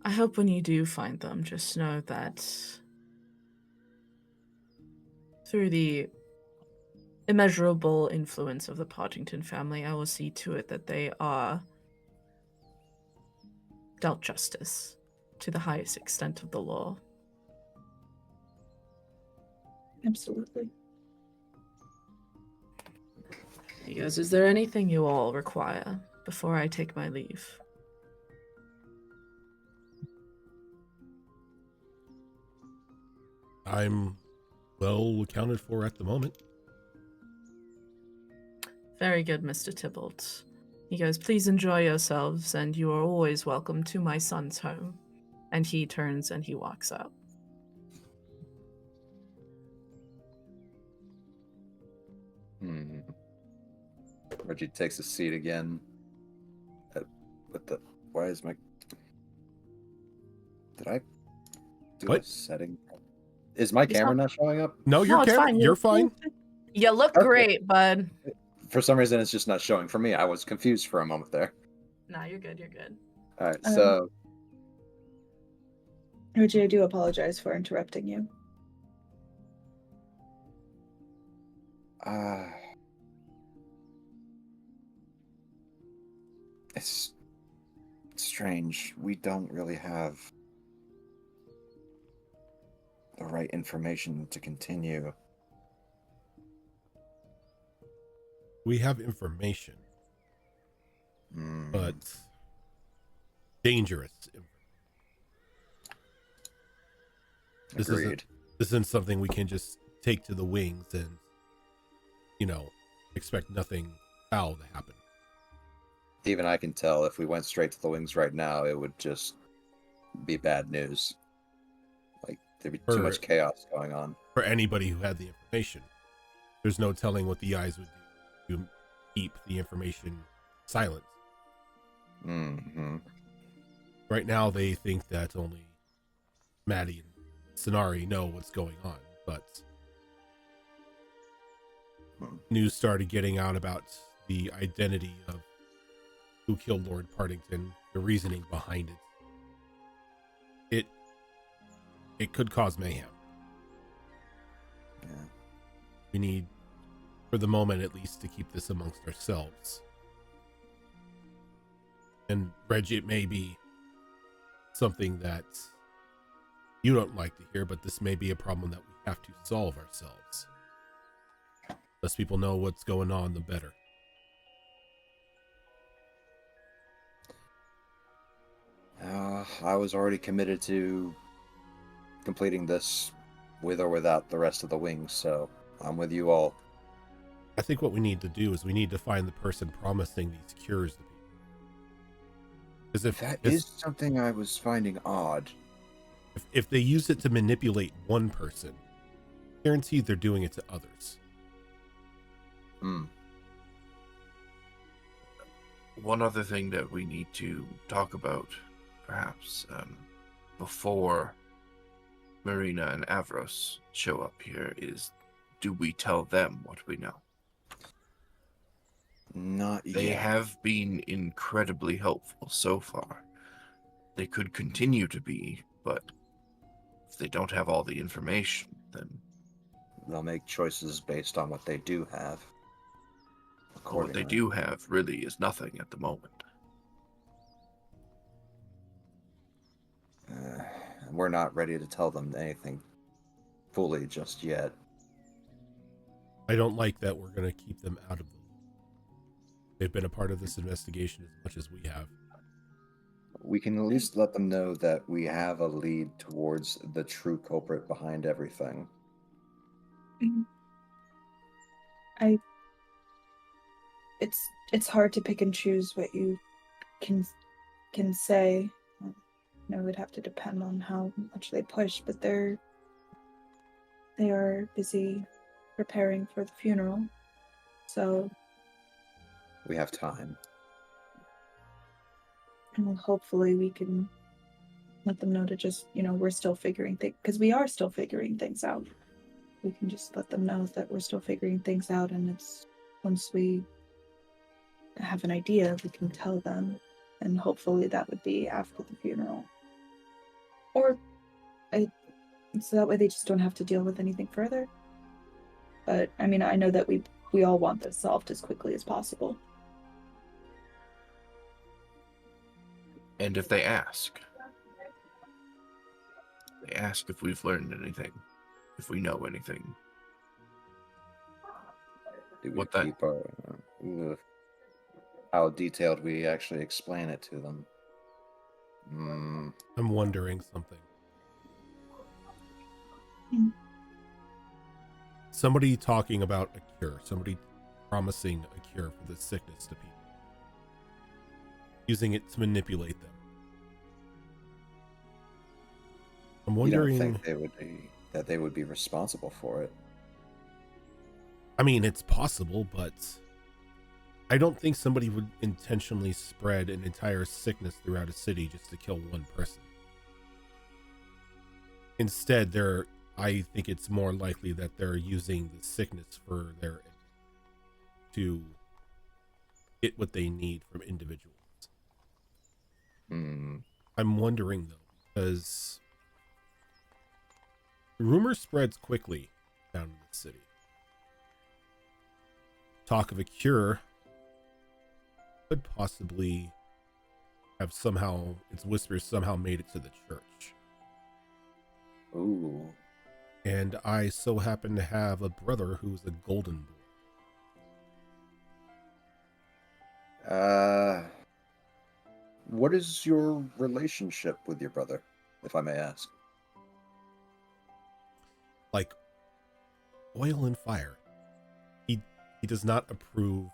I hope when you do find them, just know that through the immeasurable influence of the Partington family, I will see to it that they are dealt justice to the highest extent of the law. Absolutely. He goes, is there anything you all require before I take my leave? I'm well accounted for at the moment. Very good, Mr. Tybalt. He goes, please enjoy yourselves, and you are always welcome to my son's home. And he turns and he walks out. Reggie takes a seat again. What the? Why is my? Did I do What? a setting? Is my camera not showing up? No, No, it's fine. You're fine. You look Okay. great, bud. For some reason, it's just not showing for me. I was confused for a moment there. Nah, you're good. You're good. All right, so Reggie, I do apologize for interrupting you. It's strange. We don't really have the right information to continue. We have information, but dangerous. Agreed. This isn't something we can just take to the wings and, expect nothing foul to happen. Even I can tell if we went straight to the wings right now, it would just be bad news. Like, there'd be too much chaos going on. For anybody who had the information, there's no telling what the eyes would do to keep the information silent. Mm-hmm. Right now, they think that only Maddie and Sonari know what's going on, but news started getting out about the identity of who killed Lord Partington, the reasoning behind it. It could cause mayhem. Yeah. We need, for the moment at least, to keep this amongst ourselves. And Reggie, it may be something that you don't like to hear, but this may be a problem that we have to solve ourselves. Less people know what's going on, the better. I was already committed to completing this with or without the rest of the wings, so I'm with you all. I think what we need to do is we need to find the person promising these cures to people. Because if That is something I was finding odd. If they use it to manipulate one person, guaranteed they're doing it to others. One other thing that we need to talk about, perhaps, before Marina and Avros show up here is, do we tell them what we know? Not yet. They have been incredibly helpful so far. They could continue to be, but if they don't have all the information, then they'll make choices based on what they do have. what they do have really is nothing at the moment. and we're not ready to tell them anything fully just yet. I don't like that we're going to keep them out of the loop. They've been a part of this investigation as much as we have. We can at least let them know that we have a lead towards the true culprit behind everything. It's hard to pick and choose what you can say. It would have to depend on how much they push, but they are busy preparing for the funeral, so We have time. and hopefully we can let them know to just, we're still figuring things, because we are still figuring things out. We can just let them know that we're still figuring things out, and it's once we have an idea, we can tell them, and hopefully that would be after the funeral. Or so that way they just don't have to deal with anything further. But I mean, I know that we all want this solved as quickly as possible. And if they ask if we've learned anything, if we know anything. How detailed we actually explain it to them. I'm wondering something. Somebody talking about a cure, somebody promising a cure for this sickness to people, using it to manipulate them. I'm wondering. You don't think they would be responsible for it? I mean, it's possible, but I don't think somebody would intentionally spread an entire sickness throughout a city just to kill one person. Instead, I think it's more likely that they're using the sickness for to get what they need from individuals. I'm wondering though, because rumor spreads quickly down in the city. Talk of a cure could possibly have its whispers somehow made it to the church. Ooh. And I so happen to have a brother who's a golden boy. What is your relationship with your brother, if I may ask? Like oil and fire. He does not approve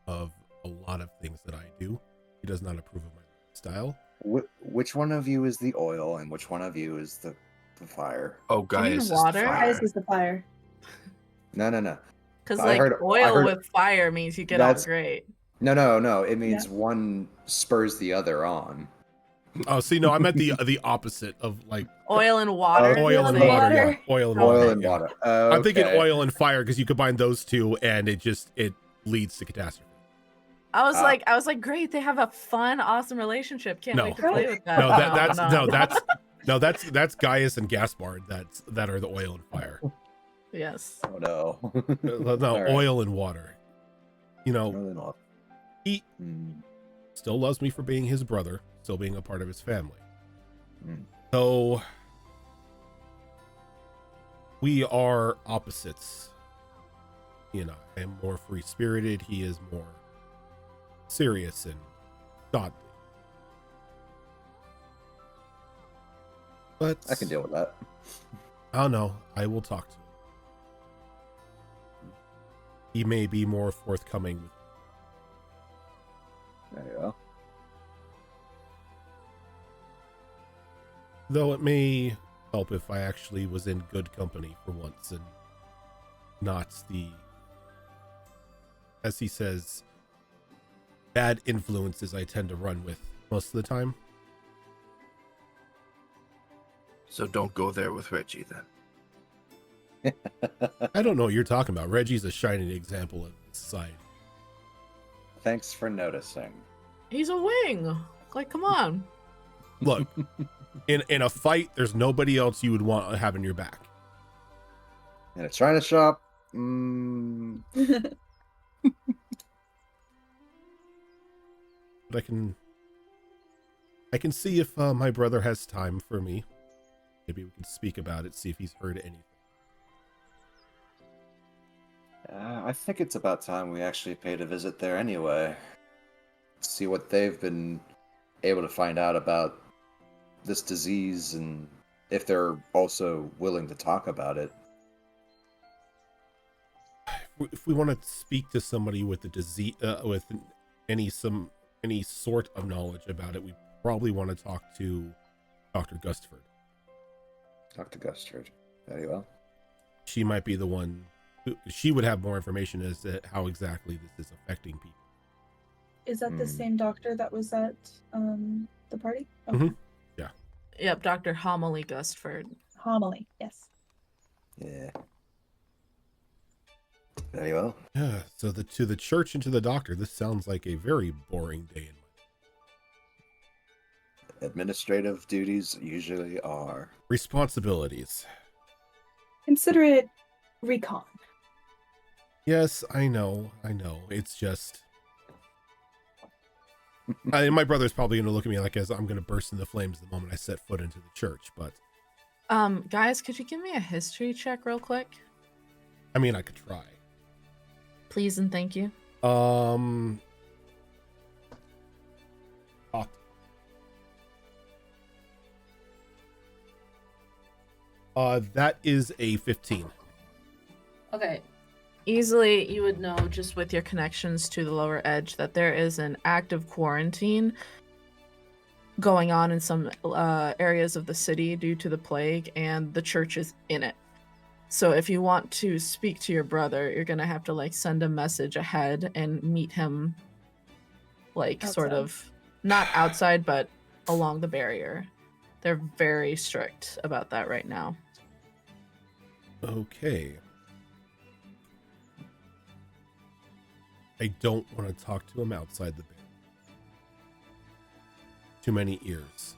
of a lot of things that I do. He does not approve of my lifestyle. Which one of you is the oil and which one of you is the fire? Oh, Gaius is the water? fire. Gaius is the fire. No. Because I heard with fire means you get all great. No. It means one spurs the other on. Oh, see, no, I meant the opposite of like oil and water. Oil and water, yeah. Oil and water. Okay. I'm thinking oil and fire because you combine those two and it leads to catastrophe. I was like, great, they have a fun, awesome relationship. Can't wait to play with that. That's Gaius and Gaspard that are the oil and fire. Yes. Oh no. No, right. Oil and water. He still loves me for being his brother, still being a part of his family. So we are opposites. I am more free-spirited. He is more serious and godly. But I can deal with that. I don't know. I will talk to him. He may be more forthcoming with me. There you go. Though it may help if I actually was in good company for once and not the, as he says, bad influences I tend to run with most of the time. So don't go there with Reggie then. I don't know what you're talking about. Reggie's a shining example of society. Thanks for noticing. He's a wing. Like, come on. Look, in a fight, there's nobody else you would want having your back. In a china shop, But I can see if my brother has time for me. Maybe we can speak about it, see if he's heard anything. I think it's about time we actually paid a visit there anyway. See what they've been able to find out about this disease and if they're also willing to talk about it. If we want to speak to somebody with the disease, with any sort of knowledge about it, we probably want to talk to Dr. Gustford. Dr. Gustford. Very well. She might be the one. She would have more information as to how exactly this is affecting people. Is that the same doctor that was at the party? Okay. Mhm. Yeah. Yep, Dr. Homily Gustford. Homily, yes. Yeah. Very well. Yeah. So to the church and to the doctor, this sounds like a very boring day in my Administrative duties usually are. responsibilities. Consider it recon. Yes, I know. It's just my brother's probably going to look at me like as I'm going to burst into flames the moment I set foot into the church, but Guys, could you give me a history check real quick? I mean, I could try. Please and thank you. Oh, that is a 15. Okay. Easily, you would know just with your connections to the lower edge that there is an active quarantine going on in some areas of the city due to the plague, and the church is in it. So if you want to speak to your brother, you're gonna have to like send a message ahead and meet him, like sort Outside. of not outside, but along the barrier. They're very strict about that right now. Okay. I don't want to talk to him outside the barrier. Too many ears.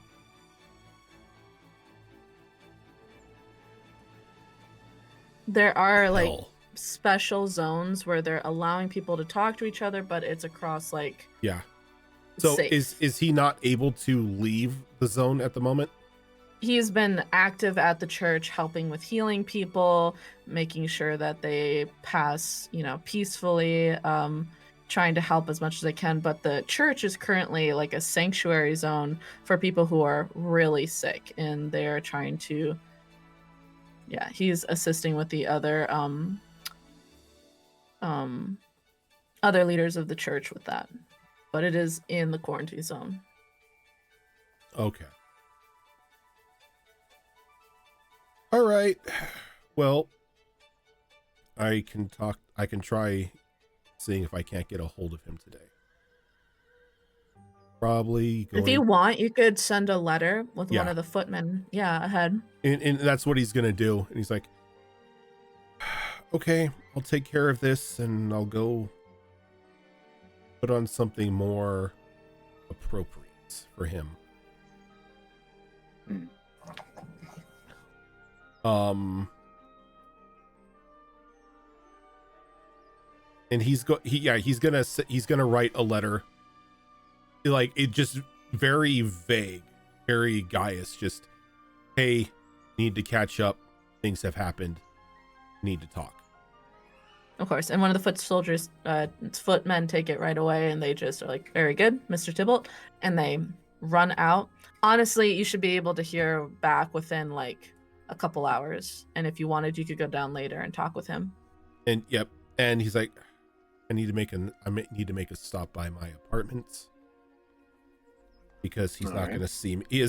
There are like Hell. special zones where they're allowing people to talk to each other, but it's across like Yeah. So safe. is he not able to leave the zone at the moment? He's been active at the church, helping with healing people, making sure that they pass, peacefully, trying to help as much as they can. But the church is currently like a sanctuary zone for people who are really sick, and they're trying to. Yeah, he's assisting with the other other leaders of the church with that, but it is in the quarantine zone. Okay. All right. Well, I can try seeing if I can't get a hold of him today. Probably going... If you want, you could send a letter with one Yeah. of the footmen. Yeah, ahead. And that's what he's going to do. And he's like, okay, I'll take care of this and I'll go put on something more appropriate for him. And he's gonna write a letter. Like, it just very vague, very Gaius, just, hey, need to catch up, things have happened, need to talk. Of course. And one of the footmen take it right away, and they just are like, very good, Mr. Tybalt. And they run out. Honestly, you should be able to hear back within like a couple hours. And if you wanted, you could go down later and talk with him. And yep. And he's like, I need to make a stop by my apartment because he's not going to see me. He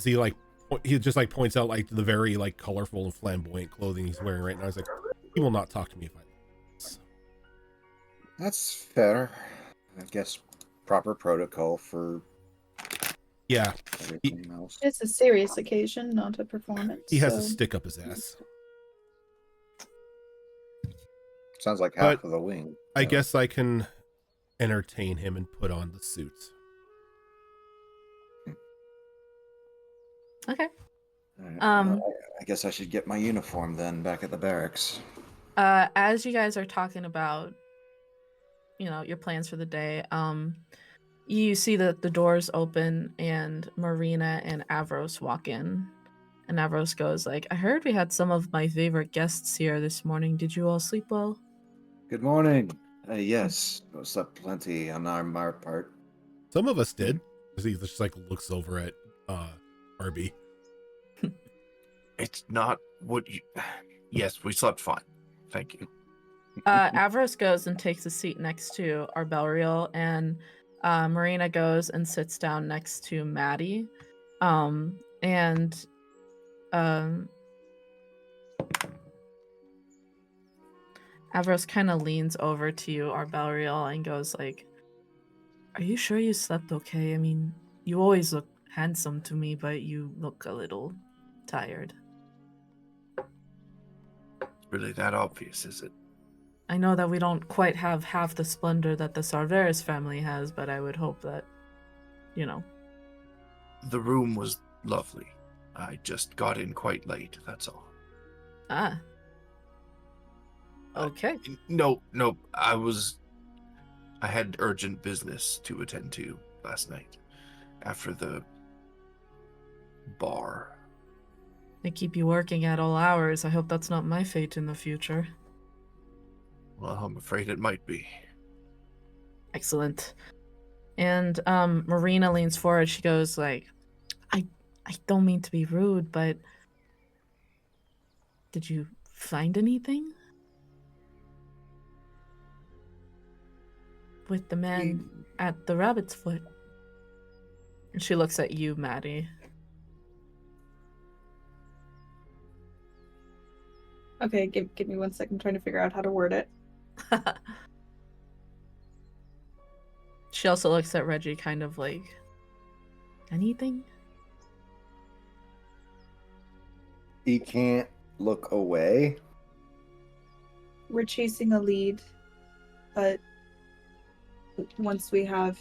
just like points out like the very like colorful and flamboyant clothing he's wearing right now. He's like, he will not talk to me if I. That's fair. I guess proper protocol for everything else. It's a serious occasion, not a performance. He has so... a stick up his ass. Sounds like half of the wing. I guess I can entertain him and put on the suit. Okay. Right, well, I guess I should get my uniform then back at the barracks. As you guys are talking about, your plans for the day, you see that the doors open and Marina and Avros walk in. And Avros goes like, I heard we had some of my favorite guests here this morning. Did you all sleep well? Good morning. Yes, I slept plenty on our part. Some of us did. He just like looks over at Arby. It's not what you. Yes, we slept fine. Thank you. Avros goes and takes a seat next to Arbelriel, and Marina goes and sits down next to Maddie. And Avros kind of leans over to you, Arbelriel, and goes like, are you sure you slept okay? I mean, you always look handsome to me, but you look a little tired. Really that obvious, is it? I know that we don't quite have half the splendor that the Sarveris family has, but I would hope that, you know. The room was lovely. I just got in quite late, that's all. Ah. Okay. No, I had urgent business to attend to last night after the bar. They keep you working at all hours. I hope that's not my fate in the future. Well, I'm afraid it might be. Excellent. And Marina leans forward. She goes like, I don't mean to be rude, but did you find anything? With the man at the rabbit's foot. And she looks at you, Maddie. Okay, give me 1 second. I'm trying to figure out how to word it. She also looks at Reggie kind of like, anything? He can't look away. We're chasing a lead, but once we have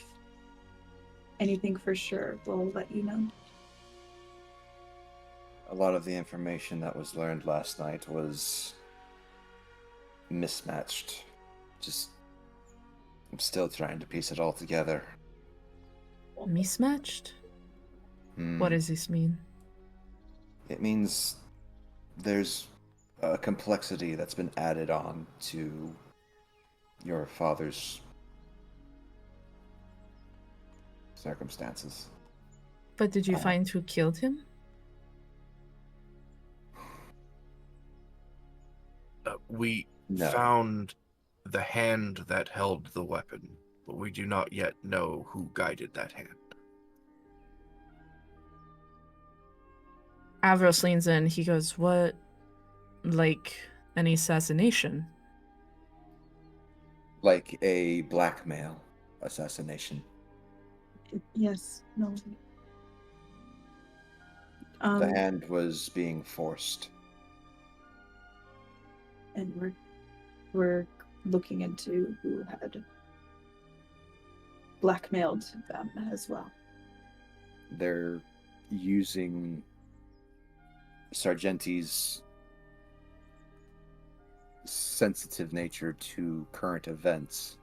anything for sure, we'll let you know. A lot of the information that was learned last night was mismatched. I'm still trying to piece it all together. Mismatched? What does this mean? It means there's a complexity that's been added on to your father's circumstances. But did you find who killed him? We No. found the hand that held the weapon, but we do not yet know who guided that hand. Avros leans in. He goes, what? Like an assassination? Like a blackmail assassination. Yes, no. The hand was being forced. And we're looking into who had blackmailed them as well. They're using Sargenty's sensitive nature to current events.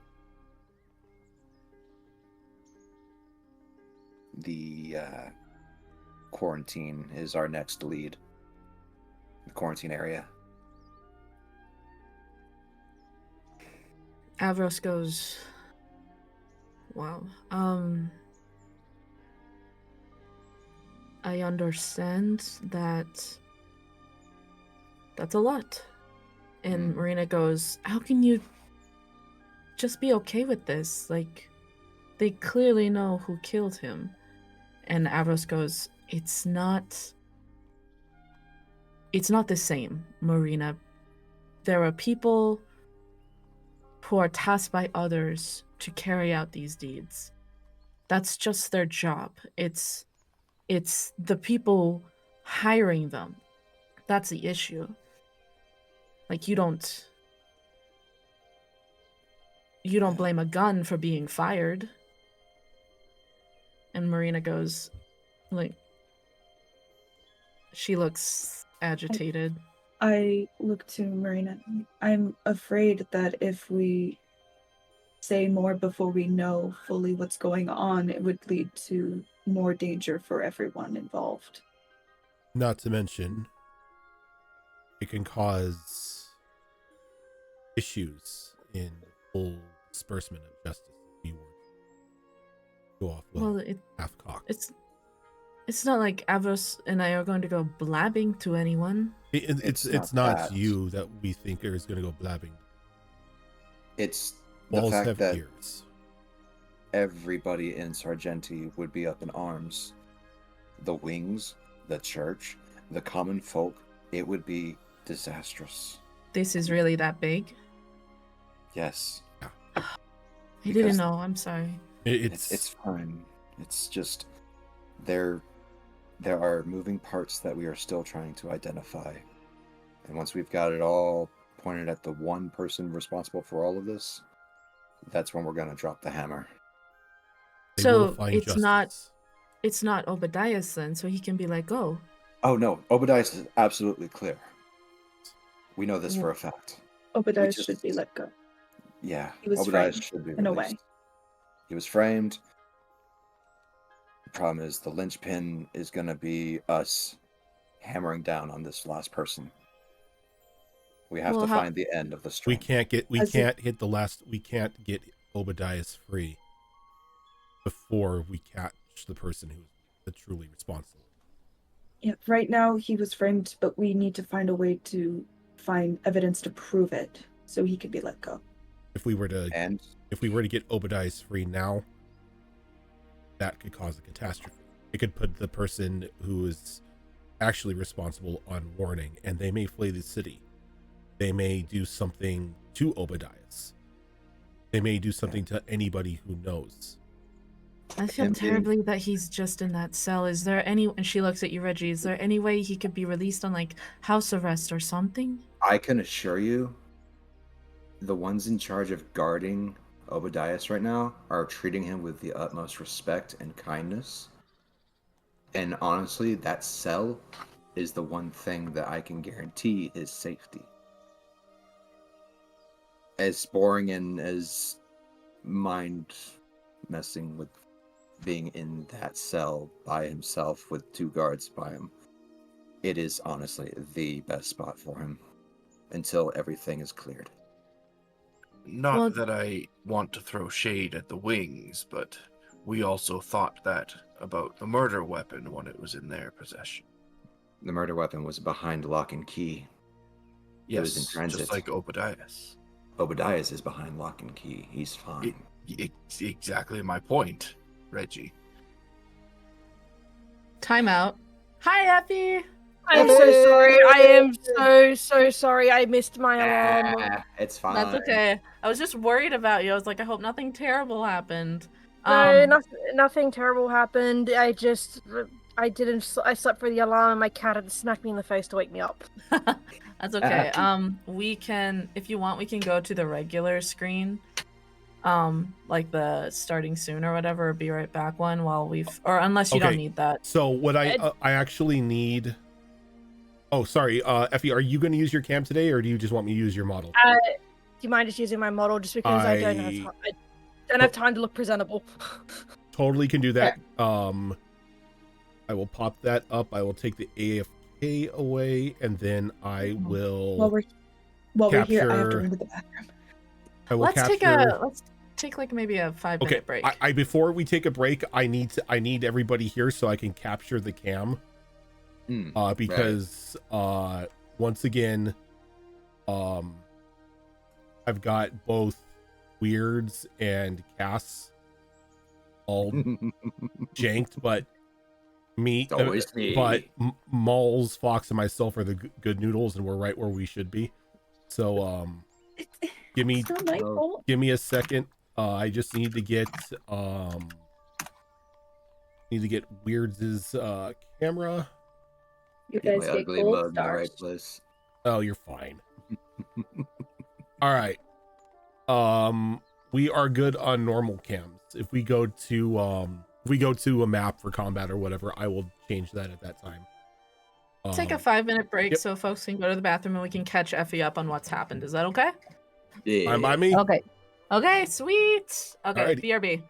The quarantine is our next lead. The quarantine area. Avros goes, wow. I understand that that's a lot. And Marina goes, how can you just be okay with this? Like, they clearly know who killed him. And Avros goes, it's not the same, Marina. There are people who are tasked by others to carry out these deeds. That's just their job. It's the people hiring them. That's the issue. Like, you don't blame a gun for being fired. And Marina goes, like, she looks agitated. I look to Marina. I'm afraid that if we say more before we know fully what's going on, it would lead to more danger for everyone involved. Not to mention, it can cause issues in full disbursement of justice if we were to go off Well, half-cocked. it's not like Avos and I are going to go blabbing to anyone. It's not you that we think is going to go blabbing. It's the Walls fact have that ears. everybody in Sargenty would be up in arms. The wings, the church, the common folk, it would be disastrous. This is really that big? Yes. I Because didn't know. I'm sorry. It's fine. It's just there are moving parts that we are still trying to identify. And once we've got it all pointed at the one person responsible for all of this, that's when we're going to drop the hammer. They So will find it's justice. it's not Obadiah's then, so he can be like, go. Oh no, Obadiah is absolutely clear. We know this for a fact. Obadiah should be let go. Yeah, He was Obadiah framed, should be in a released. way. He was framed. The problem is the linchpin is going to be us hammering down on this last person. We have Well, to how- find the end of the We string. can't get Obadiah's free before we catch the person who's the truly responsible. Yeah, right now he was framed, but we need to find a way to find evidence to prove it so he could be let go. If we were to And get Obadiah's free now, that could cause a catastrophe. It could put the person who is actually responsible on warning, and they may flee the city. They may do something to Obadiah's. They may do something to anybody who knows. I feel Him being- terribly that he's just in that cell. Is there any, and she looks at you, Reggie, is there any way he could be released on like house arrest or something? I can assure you, the ones in charge of guarding Obadiah right now are treating him with the utmost respect and kindness. And honestly, that cell is the one thing that I can guarantee is safety. As boring and as mind messing with being in that cell by himself with 2 guards by him, it is honestly the best spot for him until everything is cleared. Not Well- that I want to throw shade at the wings, but we also thought that about the murder weapon when it was in their possession. The murder weapon was behind lock and key. It was in Yes, transit. just like Obadiah's. Obadiah's is behind lock and key. He's fine. It's exactly my point, Reggie. Time out. Hi, Effie. I'm so sorry. I am so sorry. I missed my alarm. It's fine. That's okay. I was just worried about you. I was like, I hope nothing terrible happened. No, nothing terrible happened. I slept through the alarm and my cat had smacked me in the face to wake me up. That's okay. We can, if you want, we can go to the regular screen. Like the starting soon or whatever, or be right back one while or unless you don't Okay. need that. So what I actually need. Oh, sorry, Effie, are you going to use your cam today, or do you just want me to use your model? Do you mind just using my model just because I don't have time to look presentable? Totally can do that. I will pop that up. I will take the AFK away, and then I will. While we're here, I have to capture- run to the bathroom. I will Let's take like maybe a 5-minute break. I before we take a break, I need everybody here so I can capture the cam. Because once again, I've got both Weirds and Cass all janked, but It's always me. but Malls, Fox, and myself are the good noodles, and we're right where we should be. So give me It's not my fault. give me a second. I just need to get Weirds' camera. You Get guys my get ugly gold mug in the stars. right place. Oh, you're fine. All right. We are good on normal cams. If we go to a map for combat or whatever, I will change that at that time. Take a 5-minute break Yep. so folks can go to the bathroom and we can catch Effie up on what's happened. Is that okay? Yeah. Fine by me. Okay. Okay, sweet. Okay, Alrighty. BRB.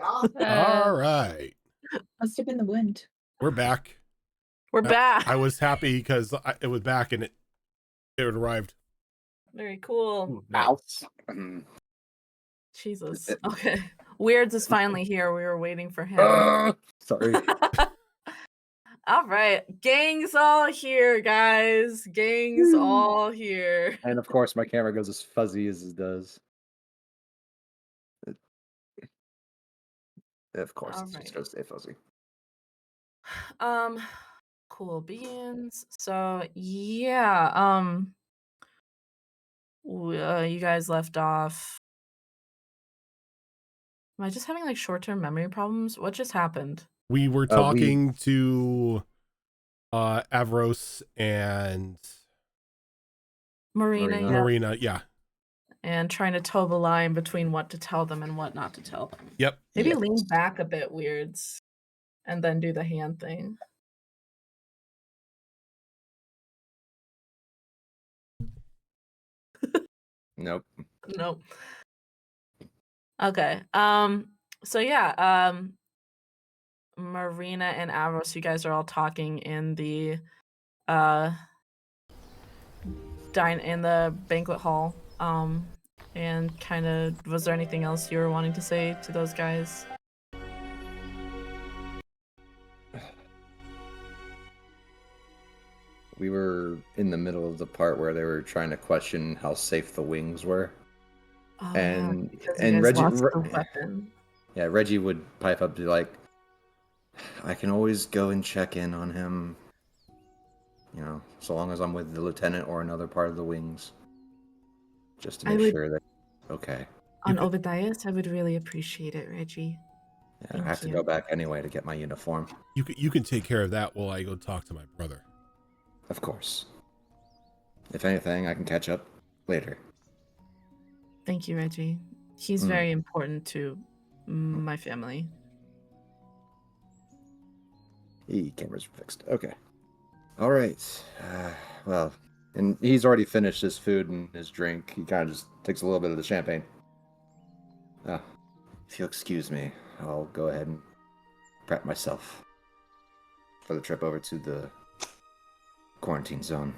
All right. Must have been the wind. We're back. We're back. I was happy because it was back and it arrived. Very cool. Ooh, nice. Jesus. Okay. Weirds is finally here. We were waiting for him. Sorry. All right. Gang's all here, guys. Gang's all here. And of course, my camera goes as fuzzy as it does. Of course, it's just going to stay fuzzy. Cool beans. So yeah, you guys left off. Am I just having like short-term memory problems? What just happened? We were talking to Avros and Marina, yeah. And trying to toe the line between what to tell them and what not to tell them. Yep. Maybe lean back a bit, Weirds, and then do the hand thing. Nope. Nope. Okay. So yeah, Marina and Avros, you guys are all talking in the in the banquet hall. And kind of, was there anything else you were wanting to say to those guys? We were in the middle of the part where they were trying to question how safe the wings were. Oh, and yeah, and Reggie, lost the weapon. Yeah, Reggie would pipe up to like, I can always go and check in on him, you know, so long as I'm with the lieutenant or another part of the wings, just to make sure that okay. On Obadiah's, I would really appreciate it, Reggie. Yeah, I have to go back anyway to get my uniform. You can take care of that while I go talk to my brother. Of course. If anything, I can catch up later. Thank you, Reggie. He's very important to my family. Camera's fixed. Okay. All right. Well, and he's already finished his food and his drink. He kind of just takes a little bit of the champagne. If you'll excuse me, I'll go ahead and prep myself for the trip over to the quarantine zone.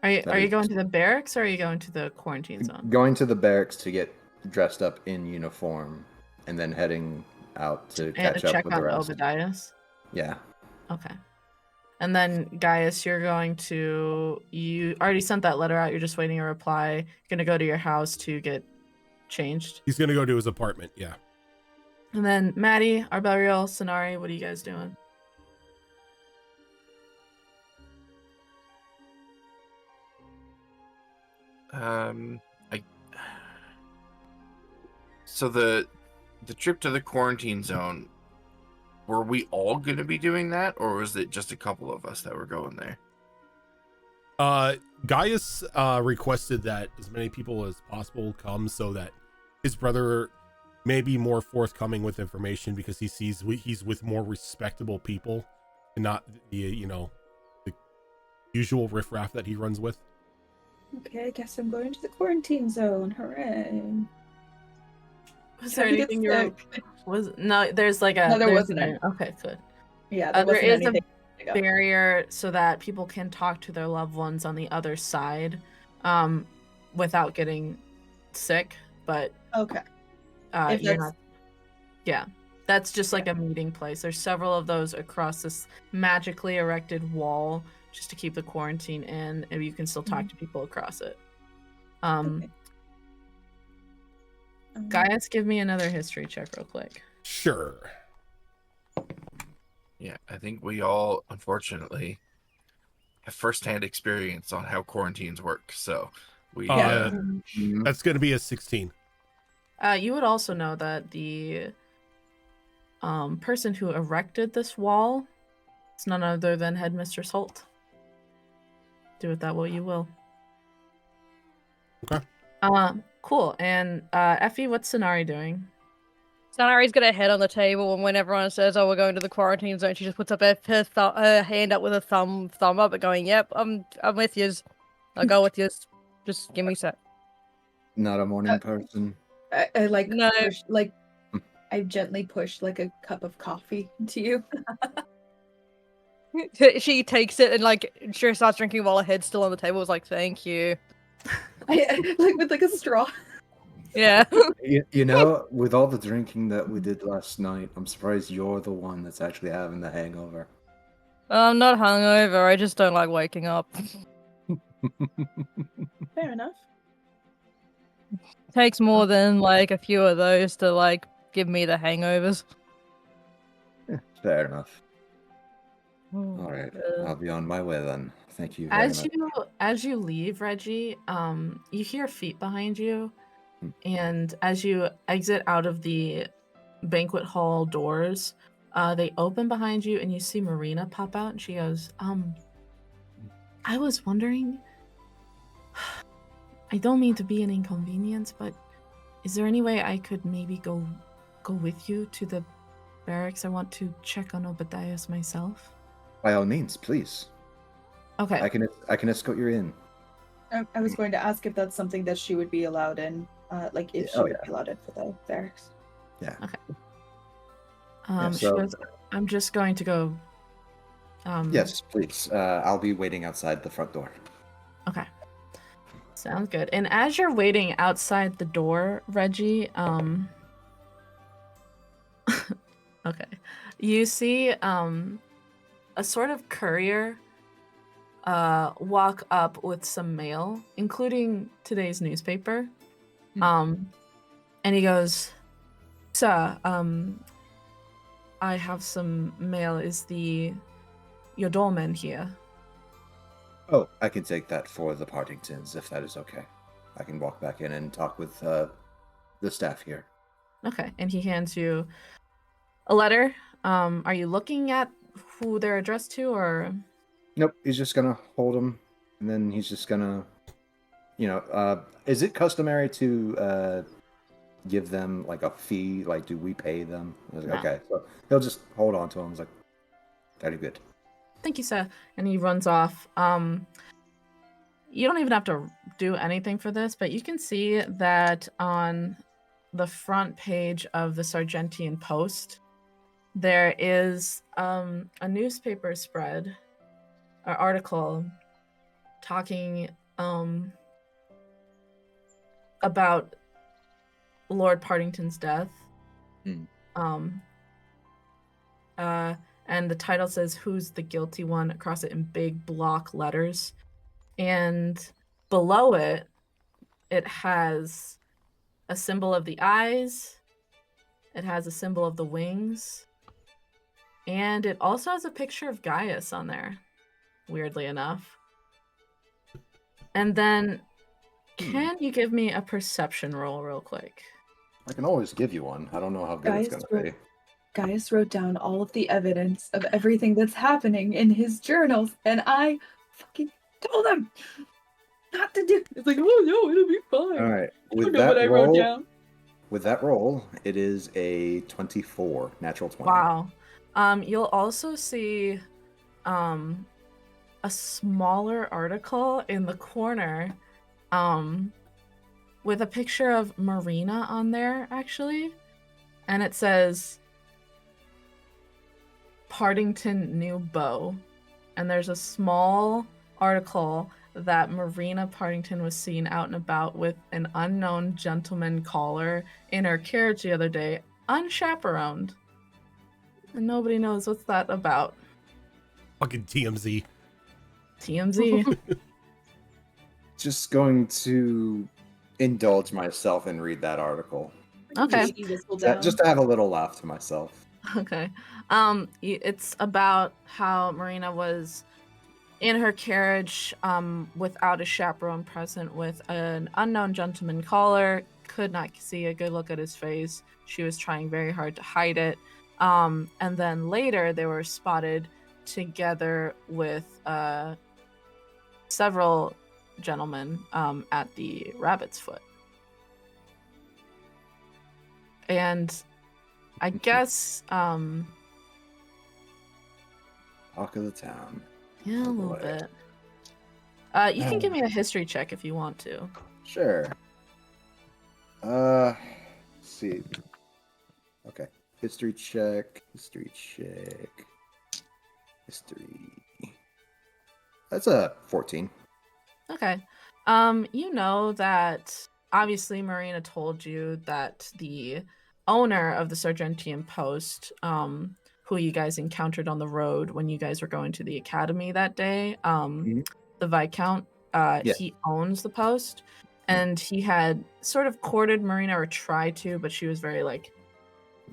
Are you going to the barracks or are you going to the quarantine zone? Going to the barracks to get dressed up in uniform and then heading out to catch up with the rest. Obadiah's? Yeah. Okay. And then Gaius, you already sent that letter out, you're just waiting a reply. You're gonna go to your house to get changed. He's gonna go to his apartment, yeah. And then Maddie, Arbeliel, Sonari, what are you guys doing? So the trip to the quarantine zone, were we all going to be doing that, or was it just a couple of us that were going there? Gaius requested that as many people as possible come so that his brother may be more forthcoming with information because he sees he's with more respectable people and not the the usual riffraff that he runs with. Okay, I guess I'm going to the quarantine zone. Hooray. Was there anything there's like a... No, there wasn't any. Okay, good. Yeah, there is a barrier so that people can talk to their loved ones on the other side without getting sick, but... Okay. That's just like a meeting place. There's several of those across this magically erected wall just to keep the quarantine in, and you can still talk to people across it. Okay. Gaius, give me another history check real quick. Sure. Yeah, I think we all, unfortunately, have firsthand experience on how quarantines work. So we... That's going to be a 16. You would also know that the person who erected this wall is none other than Headmistress Holt. Do with that what you will. Okay. Cool. And Effie, what's Sonari doing? Sonari's got her head on the table, and when everyone says, "Oh, we're going to the quarantine zone," she just puts up her hand up with a thumb up, and going, "Yep, I'm with yous. I'll go with yous. Just give me a sec." Not a morning person. I like No. push, like I gently push like a cup of coffee to you. She takes it and like she starts drinking while her head's still on the table. Is like, thank you. Like with like a straw. Yeah. You know, with all the drinking that we did last night, I'm surprised you're the one that's actually having the hangover. I'm not hungover. I just don't like waking up. Fair enough. Takes more than like a few of those to like give me the hangovers. Fair enough. Oh, All right, God. I'll be on my way then. Thank you very much. As you leave, Reggie, you hear feet behind you, Hmm. and as you exit out of the banquet hall doors, they open behind you, and you see Marina pop out, and she goes, I was wondering, I don't mean to be an inconvenience, but is there any way I could maybe go with you to the barracks? I want to check on Obadiah's myself. By all means, please. Okay. I can escort you in. I was going to ask if that's something that she would be allowed in, like if she would be allowed in for the barracks. Yeah. Okay. She goes, I'm just going to go. Yes, please. I'll be waiting outside the front door. Okay. Sounds good. And as you're waiting outside the door, Reggie, okay, you see a sort of courier walk up with some mail, including today's newspaper. And he goes, Sir, I have some mail. Is your doorman here? Oh, I can take that for the Partingtons, if that is okay. I can walk back in and talk with the staff here. Okay, and he hands you a letter. Are you looking at who they're addressed to, or? Nope, he's just gonna hold them, and then he's just gonna, is it customary to give them like a fee? Like, do we pay them? I was like, No. okay, so he'll just hold on to them. He's like, very good. Thank you, sir. And he runs off. You don't even have to do anything for this, but you can see that on the front page of the Sargentian Post, there is a newspaper spread or article talking about Lord Partington's death. And the title says, "Who's the guilty one?" across it in big block letters. And below it, it has a symbol of the eyes. It has a symbol of the wings. And it also has a picture of Gaius on there, weirdly enough. And then, can you give me a perception roll real quick? I can always give you one. I don't know how good it's gonna be. Gaius wrote down all of the evidence of everything that's happening in his journals, and I fucking told him not to do. It's like, oh no, it'll be fine. All right, I don't know what I wrote down. With that roll, it is a 24, natural 20. Wow. You'll also see a smaller article in the corner with a picture of Marina on there, actually. And it says, Partington new beau. And there's a small article that Marina Partington was seen out and about with an unknown gentleman caller in her carriage the other day, unchaperoned. And nobody knows what's that about. Fucking TMZ. TMZ. Just going to indulge myself and read that article. Okay. Just to have a little laugh to myself. Okay. It's about how Marina was in her carriage without a chaperone present with an unknown gentleman caller. Could not see a good look at his face. She was trying very hard to hide it. And then later they were spotted together with several gentlemen at the Rabbit's Foot. And I guess Talk of the town. yeah, a little bit. You can give me a history check if you want to. Sure. see. Okay. History check. History. That's a 14. Okay. You know that obviously Marina told you that the owner of the Sargentian post, who you guys encountered on the road when you guys were going to the academy that day, the Viscount, Yeah. he owns the post, and he had sort of courted Marina, or tried to, but she was very like,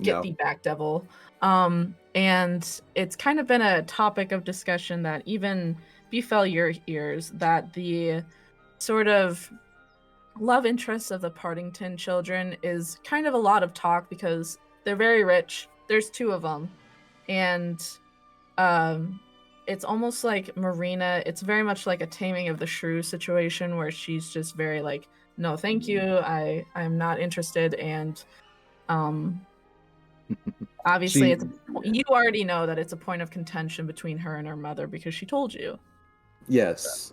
get No. thee back, devil. And it's kind of been a topic of discussion that even befell your ears, that the sort of love interests of the Partington children is kind of a lot of talk because they're very rich. There's 2 of them. And it's almost like Marina, it's very much like a taming of the shrew situation where she's just very like, no, thank you. I'm not interested. And obviously you already know that it's a point of contention between her and her mother because she told you. Yes.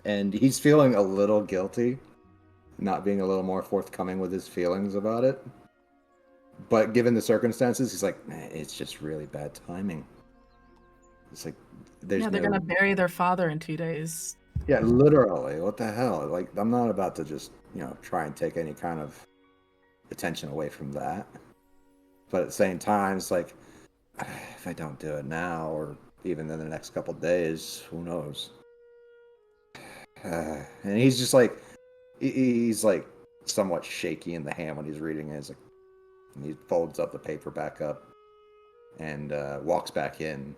And he's feeling a little guilty, not being a little more forthcoming with his feelings about it. But given the circumstances, he's like, man, it's just really bad timing. It's like, they're gonna bury their father in 2 days. Yeah, literally. What the hell? Like, I'm not about to just, try and take any kind of attention away from that. But at the same time, it's like, if I don't do it now, or even in the next couple days, who knows? And he's just like, he's like somewhat shaky in the hand when he's reading it. He's like, and he folds up the paper back up and walks back in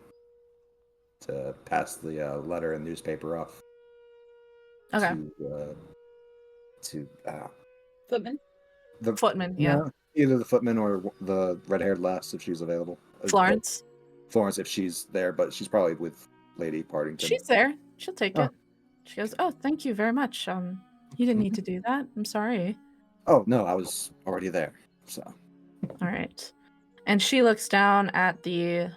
to pass the letter and newspaper off. Okay. To Footman? the Footman, yeah. Either the footman or the red-haired lass if she's available. Florence. Florence if she's there, but she's probably with Lady Partington. She's there. She'll take it. She goes, "Oh, thank you very much. You didn't need to do that. I'm sorry." Oh no, I was already there. So. All right. And she looks down at the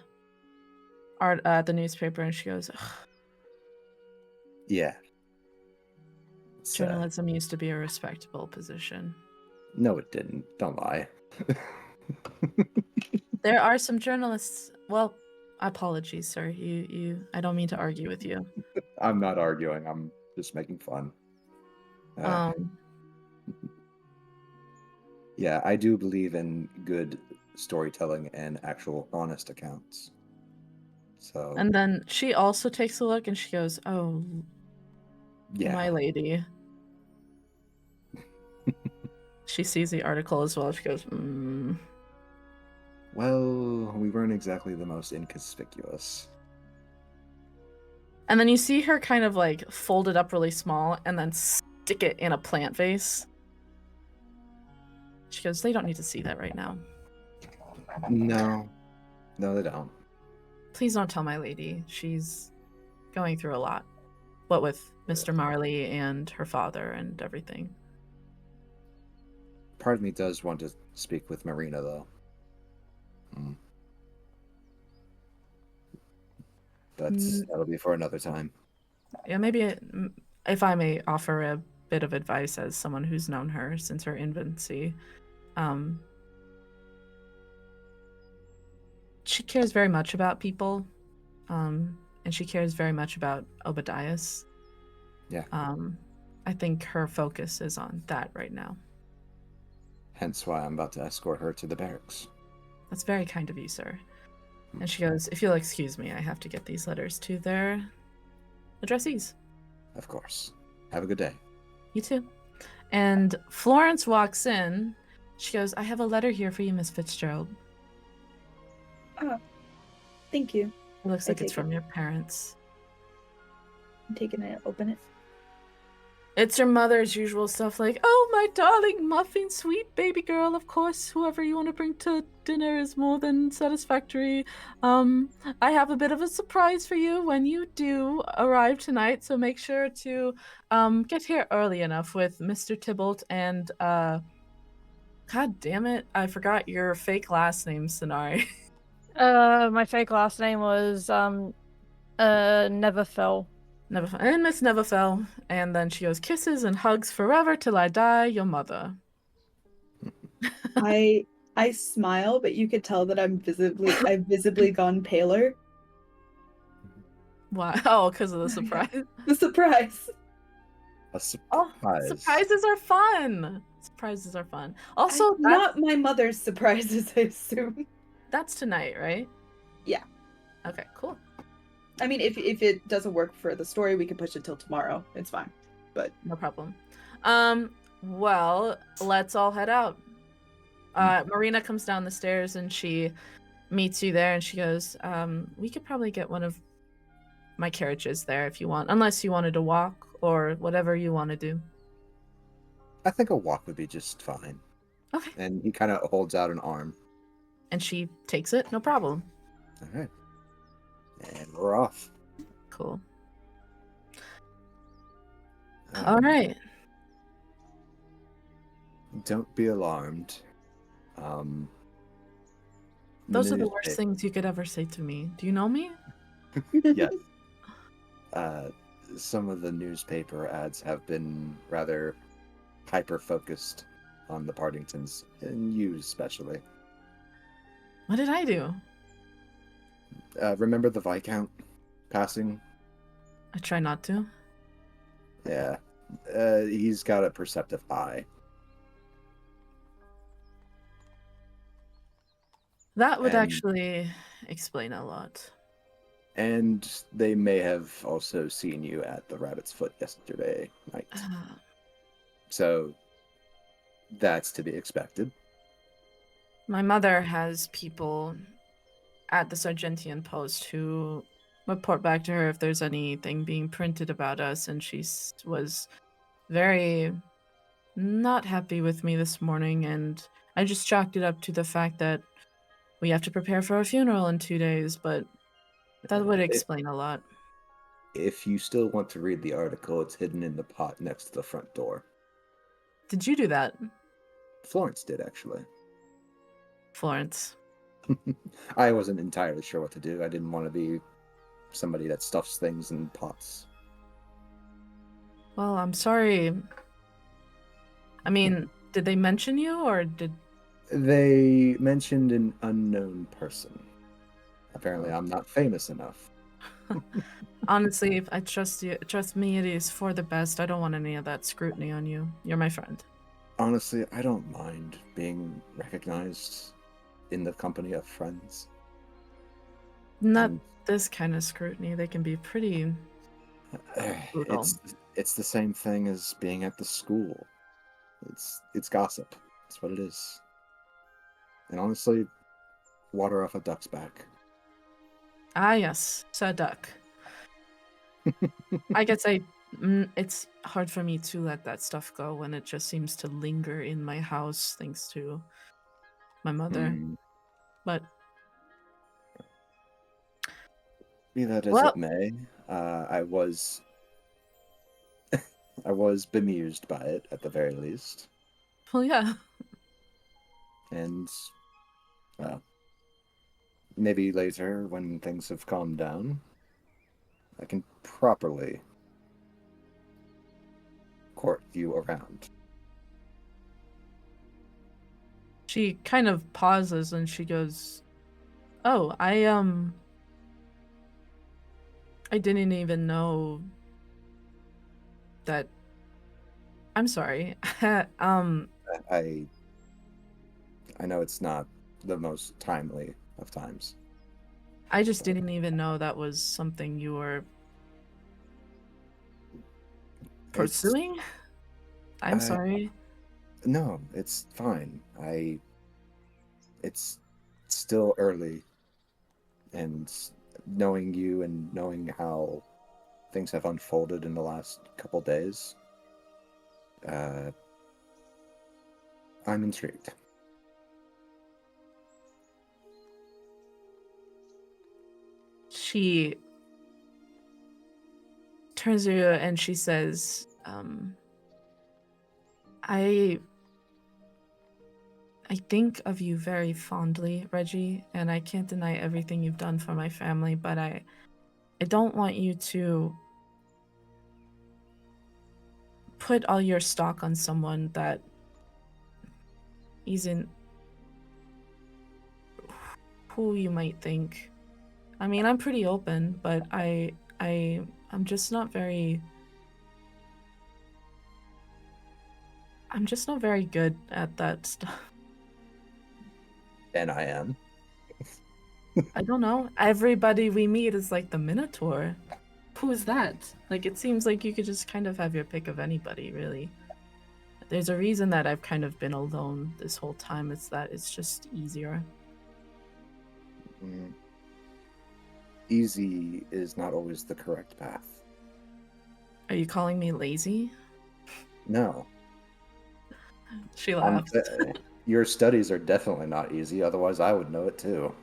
the newspaper, and she goes, "Ugh, Yeah. journalism used to be a respectable position." No, it didn't. Don't lie. There are some journalists. Well, apologies, sir. I don't mean to argue with you. I'm not arguing. I'm just making fun. Yeah, I do believe in good storytelling and actual honest accounts. So. And then she also takes a look, and she goes, "Oh, yeah, my lady." She sees the article as well. She goes, Well, we weren't exactly the most inconspicuous. And then you see her kind of like fold it up really small and then stick it in a plant vase. She goes, "They don't need to see that right now." No, they don't. Please don't tell my lady. She's going through a lot. What with Mr. Marley and her father and everything. Part of me does want to speak with Marina, though. That'll be for another time. Yeah, maybe if I may offer a bit of advice as someone who's known her since her infancy. She cares very much about people, and she cares very much about Obadiah's. Yeah. I think her focus is on that right now. Hence why I'm about to escort her to the barracks. That's very kind of you, sir. And she goes, "If you'll excuse me, I have to get these letters to their addressees." Of course. Have a good day. You too. And Florence walks in. She goes, "I have a letter here for you, Miss Fitzgerald." Oh, thank you. It looks like it's from your parents. I'm taking it. Open it. It's her mother's usual stuff like, "Oh, my darling muffin, sweet baby girl, of course, whoever you want to bring to dinner is more than satisfactory. I have a bit of a surprise for you when you do arrive tonight, so make sure to get here early enough with Mr. Tybalt and, God damn it, I forgot your fake last name, Sonari." My fake last name was Neverfell. And Miss Neverfell. And then she goes, kisses and hugs forever till I die, your mother. I smile, but you could tell that I've visibly gone paler. Why? Oh, because of the surprise. The surprise. A surprise. Oh, surprises are fun. Surprises are fun. Also, not my mother's surprises, I assume. That's tonight, right? Yeah. Okay, cool. I mean, if it doesn't work for the story, we can push it till tomorrow. It's fine. But no problem. Well, let's all head out. Marina comes down the stairs and she meets you there and she goes, we could probably get one of my carriages there if you want, unless you wanted to walk or whatever you want to do. I think a walk would be just fine. Okay. And he kind of holds out an arm. And she takes it, no problem. All right. And we're off. Cool. All right. Don't be alarmed. Those are the worst things you could ever say to me. Do you know me? Yes. Some of the newspaper ads have been rather hyper-focused on the Partingtons, and you especially. What did I do? Remember the Viscount passing? I try not to. Yeah. He's got a perceptive eye. That would actually explain a lot. And they may have also seen you at the Rabbit's Foot yesterday night. So that's to be expected. My mother has people at the Sargentian post who report back to her if there's anything being printed about us, and she was very not happy with me this morning, and I just chalked it up to the fact that we have to prepare for a funeral in 2 days, but that would explain a lot. If you still want to read the article, it's hidden in the pot next to the front door. Did you do that? Florence did, actually. Florence. I wasn't entirely sure what to do. I didn't want to be somebody that stuffs things in pots. Well, I'm sorry. I mean, did they mention you, or did... They mentioned an unknown person. Apparently, I'm not famous enough. Honestly, I trust you. Trust me, it is for the best. I don't want any of that scrutiny on you. You're my friend. Honestly, I don't mind being recognized in the company of friends. Not this kind of scrutiny. They can be pretty brutal. It's the same thing as being at the school. It's gossip. That's what it is. And honestly, water off a duck's back. Ah, yes, Sir Duck. I could say it's hard for me to let that stuff go when it just seems to linger in my house thanks to my mother. But be that as it may, I was bemused by it at the very least. Well, yeah. And well, maybe later when things have calmed down, I can properly court you around. She kind of pauses and she goes, "Oh, I didn't even know that. I'm sorry. I know it's not the most timely of times. I just didn't even know that was something you were pursuing. I'm sorry. No, it's fine. It's still early, and knowing you and knowing how things have unfolded in the last couple days, I'm intrigued. She turns to you and she says, I think of you very fondly, Reggie, and I can't deny everything you've done for my family, but I don't want you to put all your stock on someone that isn't who you might think. I mean, I'm pretty open, but I'm just not very good at that stuff. And I am. I don't know. Everybody we meet is like the Minotaur. Who is that? Like, it seems like you could just kind of have your pick of anybody, really. There's a reason that I've kind of been alone this whole time. It's that it's just easier. Easy is not always the correct path. Are you calling me lazy? No. She laughed. Your studies are definitely not easy, otherwise I would know it too.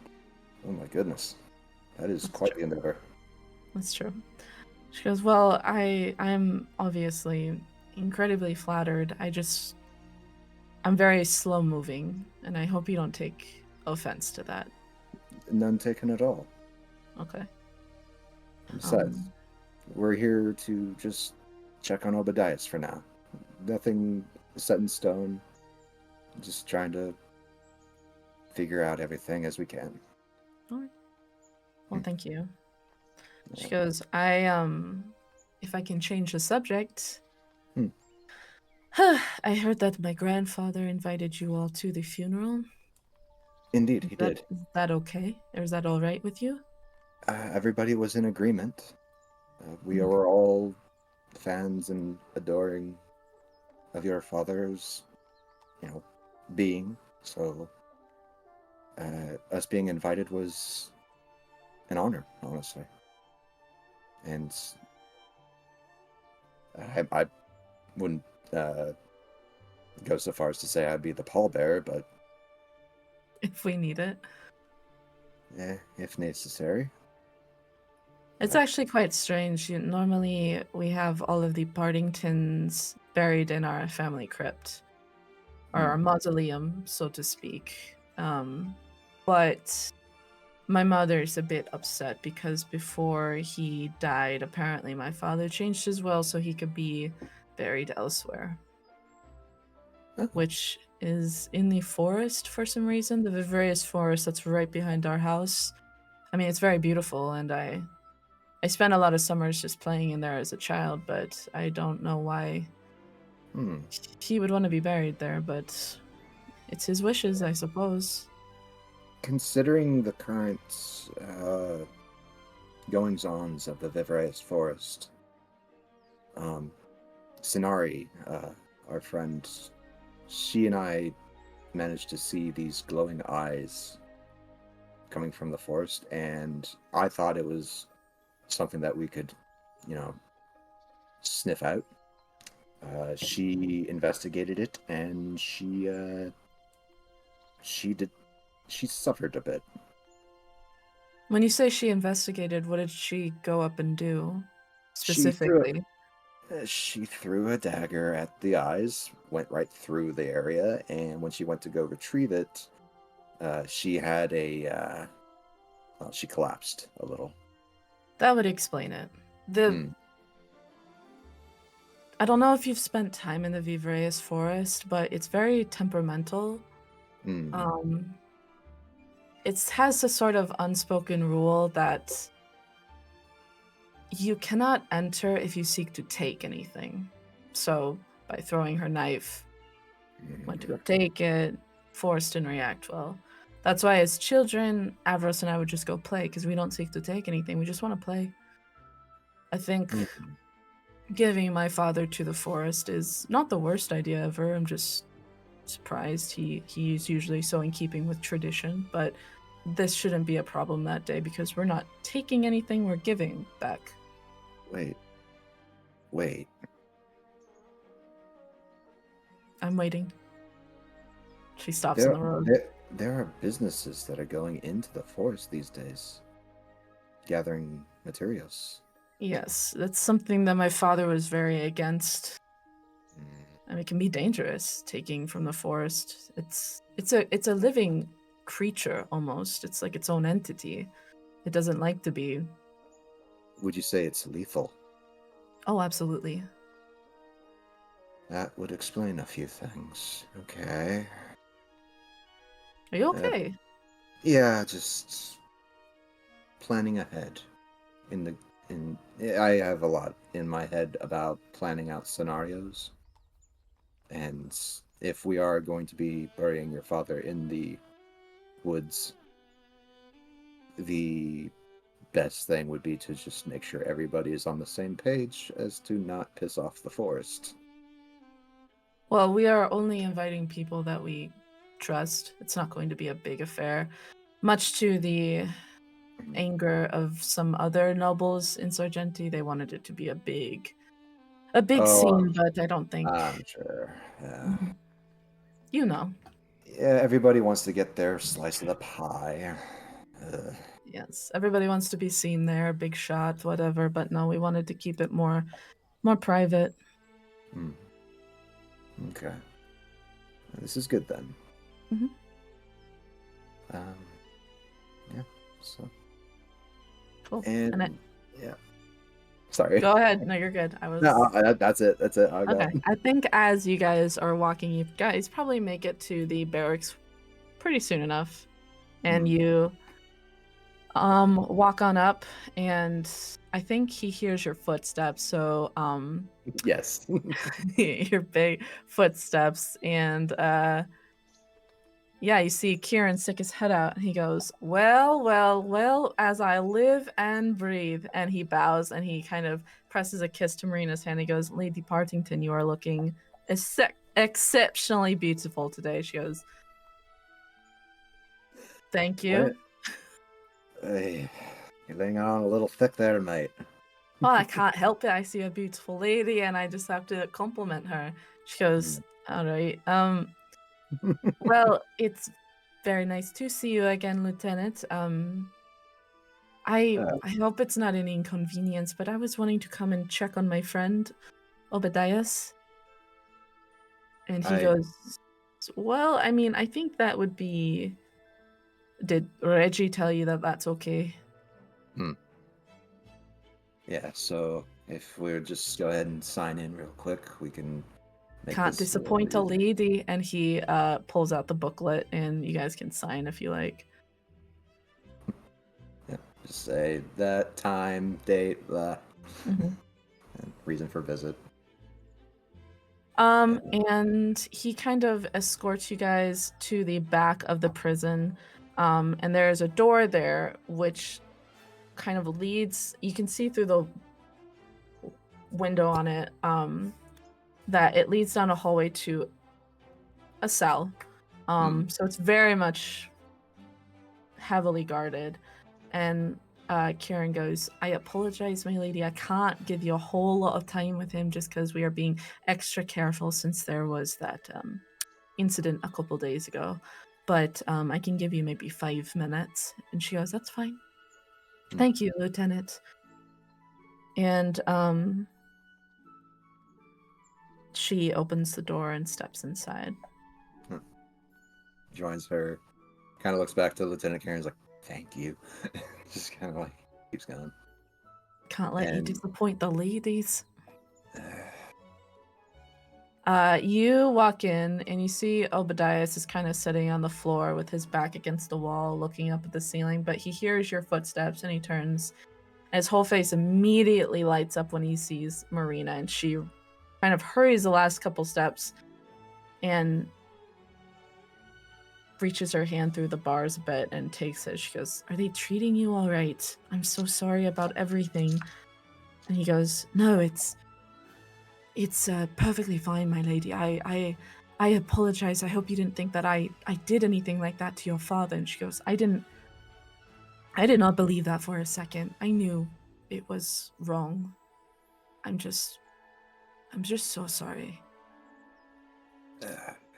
Oh my goodness. That is quite the endeavor. That's true. She goes, well, I'm obviously incredibly flattered. I'm very slow moving, and I hope you don't take offense to that. None taken at all. Okay. Besides, we're here to just check on Obadiah's for now. Nothing set in stone. Just trying to figure out everything as we can. All right. Well, thank you. She goes, if I can change the subject. I heard that my grandfather invited you all to the funeral. Indeed, he did. Is that okay? Or is that all right with you? Everybody was in agreement. We were all fans and adoring of your father's, being. So, us being invited was an honor, honestly. And I wouldn't go so far as to say I'd be the pallbearer, but If we need it. if necessary. It's actually quite strange. Normally, we have all of the Partingtons buried in our family crypt, or our mausoleum, so to speak. But my mother's a bit upset because before he died, apparently my father changed his will so he could be buried elsewhere, which is in the forest for some reason, the Vivarius forest that's right behind our house. I mean, it's very beautiful, and I spent a lot of summers just playing in there as a child, but I don't know why he would want to be buried there, but it's his wishes, I suppose. Considering the current goings-ons of the Vivarius forest, Sinari, our friend, she and I managed to see these glowing eyes coming from the forest, and I thought it was something that we could, sniff out. She investigated it, and she suffered a bit. When you say she investigated, what did she go up and do specifically? She threw a dagger at the eyes, went right through the area, and when she went to go retrieve it, she had she collapsed a little. That would explain it. I don't know if you've spent time in the Vivarius forest, but it's very temperamental. It has a sort of unspoken rule that you cannot enter if you seek to take anything. So by throwing her knife, went to go take it, Forrest didn't react well. That's why as children, Avros and I would just go play because we don't seek to take anything. We just want to play. I think giving my father to the forest is not the worst idea ever. I'm just surprised. He's usually so in keeping with tradition, but this shouldn't be a problem that day because we're not taking anything, we're giving back. Wait. I'm waiting. She stops on the road. There are businesses that are going into the forest these days, gathering materials. Yes, that's something that my father was very against. And it can be dangerous taking from the forest. It's a living creature almost. It's like its own entity. It doesn't like to be. Would you say it's lethal? Oh, absolutely. That would explain a few things. Okay. Are you Uh, okay? Yeah, just planning ahead. I have a lot in my head about planning out scenarios. And if we are going to be burying your father in the woods, the best thing would be to just make sure everybody is on the same page as to not piss off the forest. Well, we are only inviting people that we trust. It's not going to be a big affair, much to the anger of some other nobles in Sargenty. They wanted it to be a big Oh, scene, but I don't think I'm sure. Yeah. you know. Yeah, everybody wants to get their slice of the pie. Yes, everybody wants to be seen there, big shot, whatever. But no, we wanted to keep it more private. Okay. This is good then. Mhm. Yeah. So. Cool. And yeah. Sorry. Go ahead. No, you're good. I was. No, that's it. That's it. I'll Okay. go. I think as you guys are walking, you guys probably make it to the barracks pretty soon enough, and you walk on up, and I think he hears your footsteps. So Yes. your big footsteps, and yeah, you see Kieran stick his head out, and he goes, well, well, well, as I live and breathe. And he bows, and he kind of presses a kiss to Marina's hand. He goes, Lady Partington, you are looking exceptionally beautiful today. She goes, thank you. Hey, you're laying on a little thick there, mate. Well, I can't help it. I see a beautiful lady, and I just have to compliment her. She goes, all right. Well, it's very nice to see you again, Lieutenant. I hope it's not an inconvenience, but I was wanting to come and check on my friend, Obadias. And he goes, well, I mean, I think that would be... Did Reggie tell you that that's okay? Yeah, so if we just go ahead and sign in real quick, we can make Can't this disappoint a lady. And he pulls out the booklet, and you guys can sign if you like. Yeah, just say that time, date, blah, and reason for visit. And he kind of escorts you guys to the back of the prison. And there's a door there which kind of leads, you can see through the window on it, that it leads down a hallway to a cell. So it's very much heavily guarded. And Karen goes, I apologize, my lady. I can't give you a whole lot of time with him just because we are being extra careful since there was that incident a couple days ago. But I can give you maybe 5 minutes. And she goes, that's fine. Thank you, Lieutenant. And she opens the door and steps inside. Joins her, kind of looks back to Lieutenant Karen's like, thank you. Just kind of like keeps going. Can't let you disappoint the ladies. Uh, You walk in and you see Obadias is kind of sitting on the floor with his back against the wall, looking up at the ceiling, but he hears your footsteps and he turns. And his whole face immediately lights up when he sees Marina, and she kind of hurries the last couple steps and reaches her hand through the bars a bit and takes it. She goes, are they treating you all right? I'm so sorry about everything. And he goes, no, it's perfectly fine, my lady. I apologize. I hope you didn't think that I did anything like that to your father. And she goes, I did not believe that for a second. I knew it was wrong. I'm just so sorry.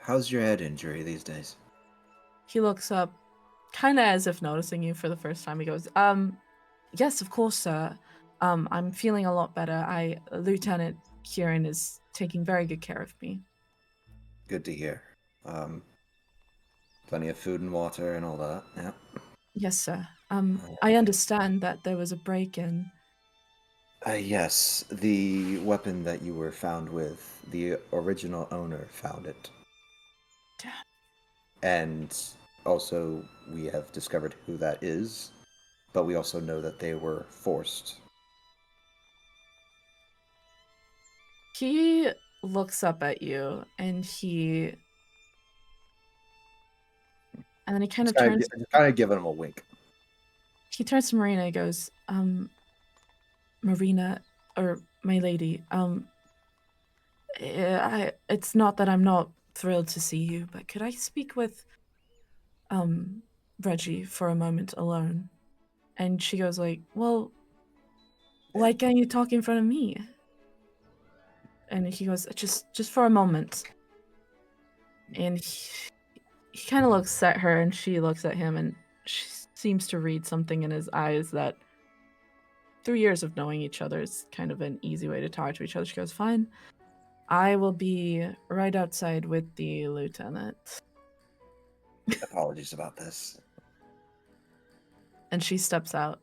How's your head injury these days? He looks up, kind of as if noticing you for the first time. He goes, yes, of course, sir. I'm feeling a lot better. Lieutenant Kieran is taking very good care of me. Good to hear. Plenty of food and water and all that. Yeah. Yes, sir. I understand that there was a break-in. Yes, the weapon that you were found with, the original owner found it. Damn. And also, we have discovered who that is, but we also know that they were forced. He looks up at you and then he kind of turns Just kind of giving them a wink. to Marina and goes, Marina, or my lady, it's not that I'm not thrilled to see you, but could I speak with Reggie for a moment alone? And she goes like, well, why can't you talk in front of me? And he goes, just for a moment. And he kind of looks at her and she looks at him and she seems to read something in his eyes that through years of knowing each other is kind of an easy way to talk to each other. She goes, fine. I will be right outside with the lieutenant. Apologies about this. And she steps out.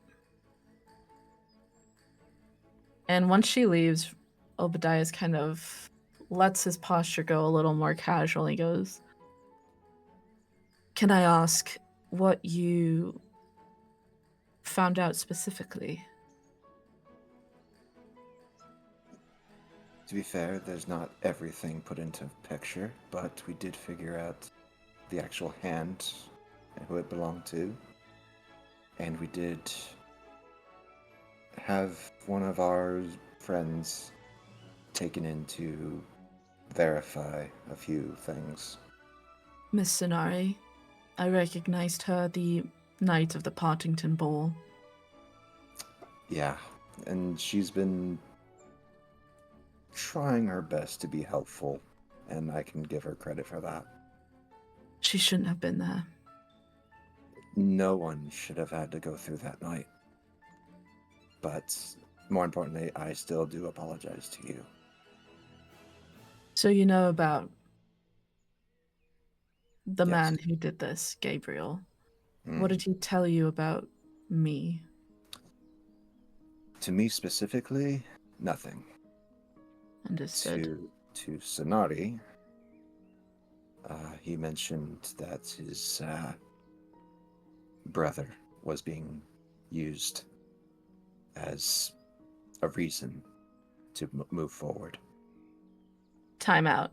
And once she leaves, Obadiah's kind of lets his posture go a little more casual. He goes, can I ask what you found out specifically? To be fair, there's not everything put into picture, but we did figure out the actual hand and who it belonged to. And we did have one of our friends taken in to verify a few things. Miss Sonari. I recognized her the night of the Partington Ball. Yeah, and she's been trying her best to be helpful, and I can give her credit for that. She shouldn't have been there. No one should have had to go through that night. But more importantly, I still do apologize to you. So you know about the Yes. man who did this, Gabriel. What did he tell you about me? To me specifically, nothing. Understood. To Sonari, he mentioned that his brother was being used as a reason to move forward. Time out.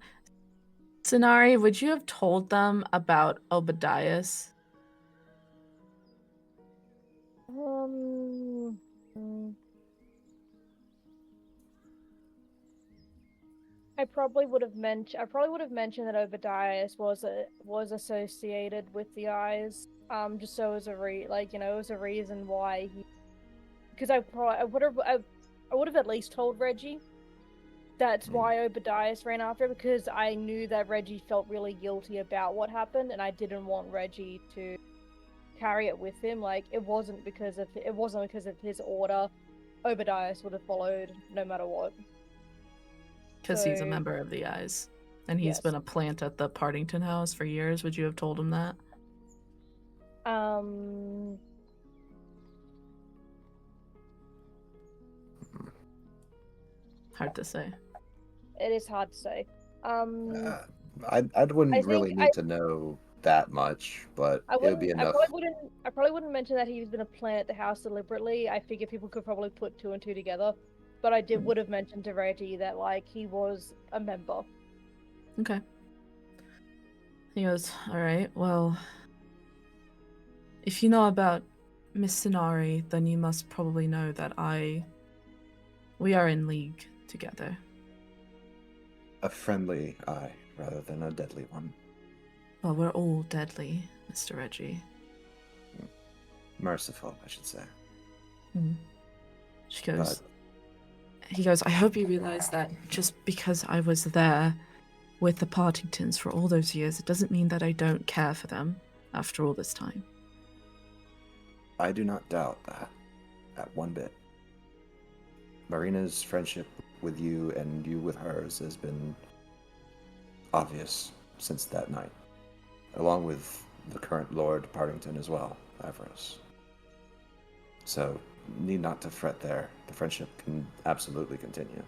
Sonari, would you have told them about Obadiah's? I probably would have mentioned that Obadiah's was associated with the eyes. Just so as a as a reason why he. Because I would have at least told Reggie. That's why Obadiah's ran after, because I knew that Reggie felt really guilty about what happened, and I didn't want Reggie to carry it with him. Like, it wasn't because of his order. Obadiah's would have followed no matter what. Because he's a member of the Eyes. And he's been a plant at the Partington house for years. Would you have told him that? Hard to say. It is hard to say. I wouldn't really need to know that much, but it would be enough. I probably wouldn't mention that he's been a plant at the house deliberately. I figure people could probably put two and two together. But I would have mentioned to Reggie that, like, he was a member. Okay. He goes, alright, well, if you know about Miss Sonari, then you must probably know that we are in league together. A friendly eye rather than a deadly one. Well, we're all deadly, Mr. Reggie. Merciful, I should say. He goes, I hope you realize that just because I was there with the Partingtons for all those years, it doesn't mean that I don't care for them after all this time. I do not doubt that, at one bit. Marina's friendship with you and you with hers has been obvious since that night, along with the current Lord Partington as well, Avarice. So need not to fret there. The friendship can absolutely continue.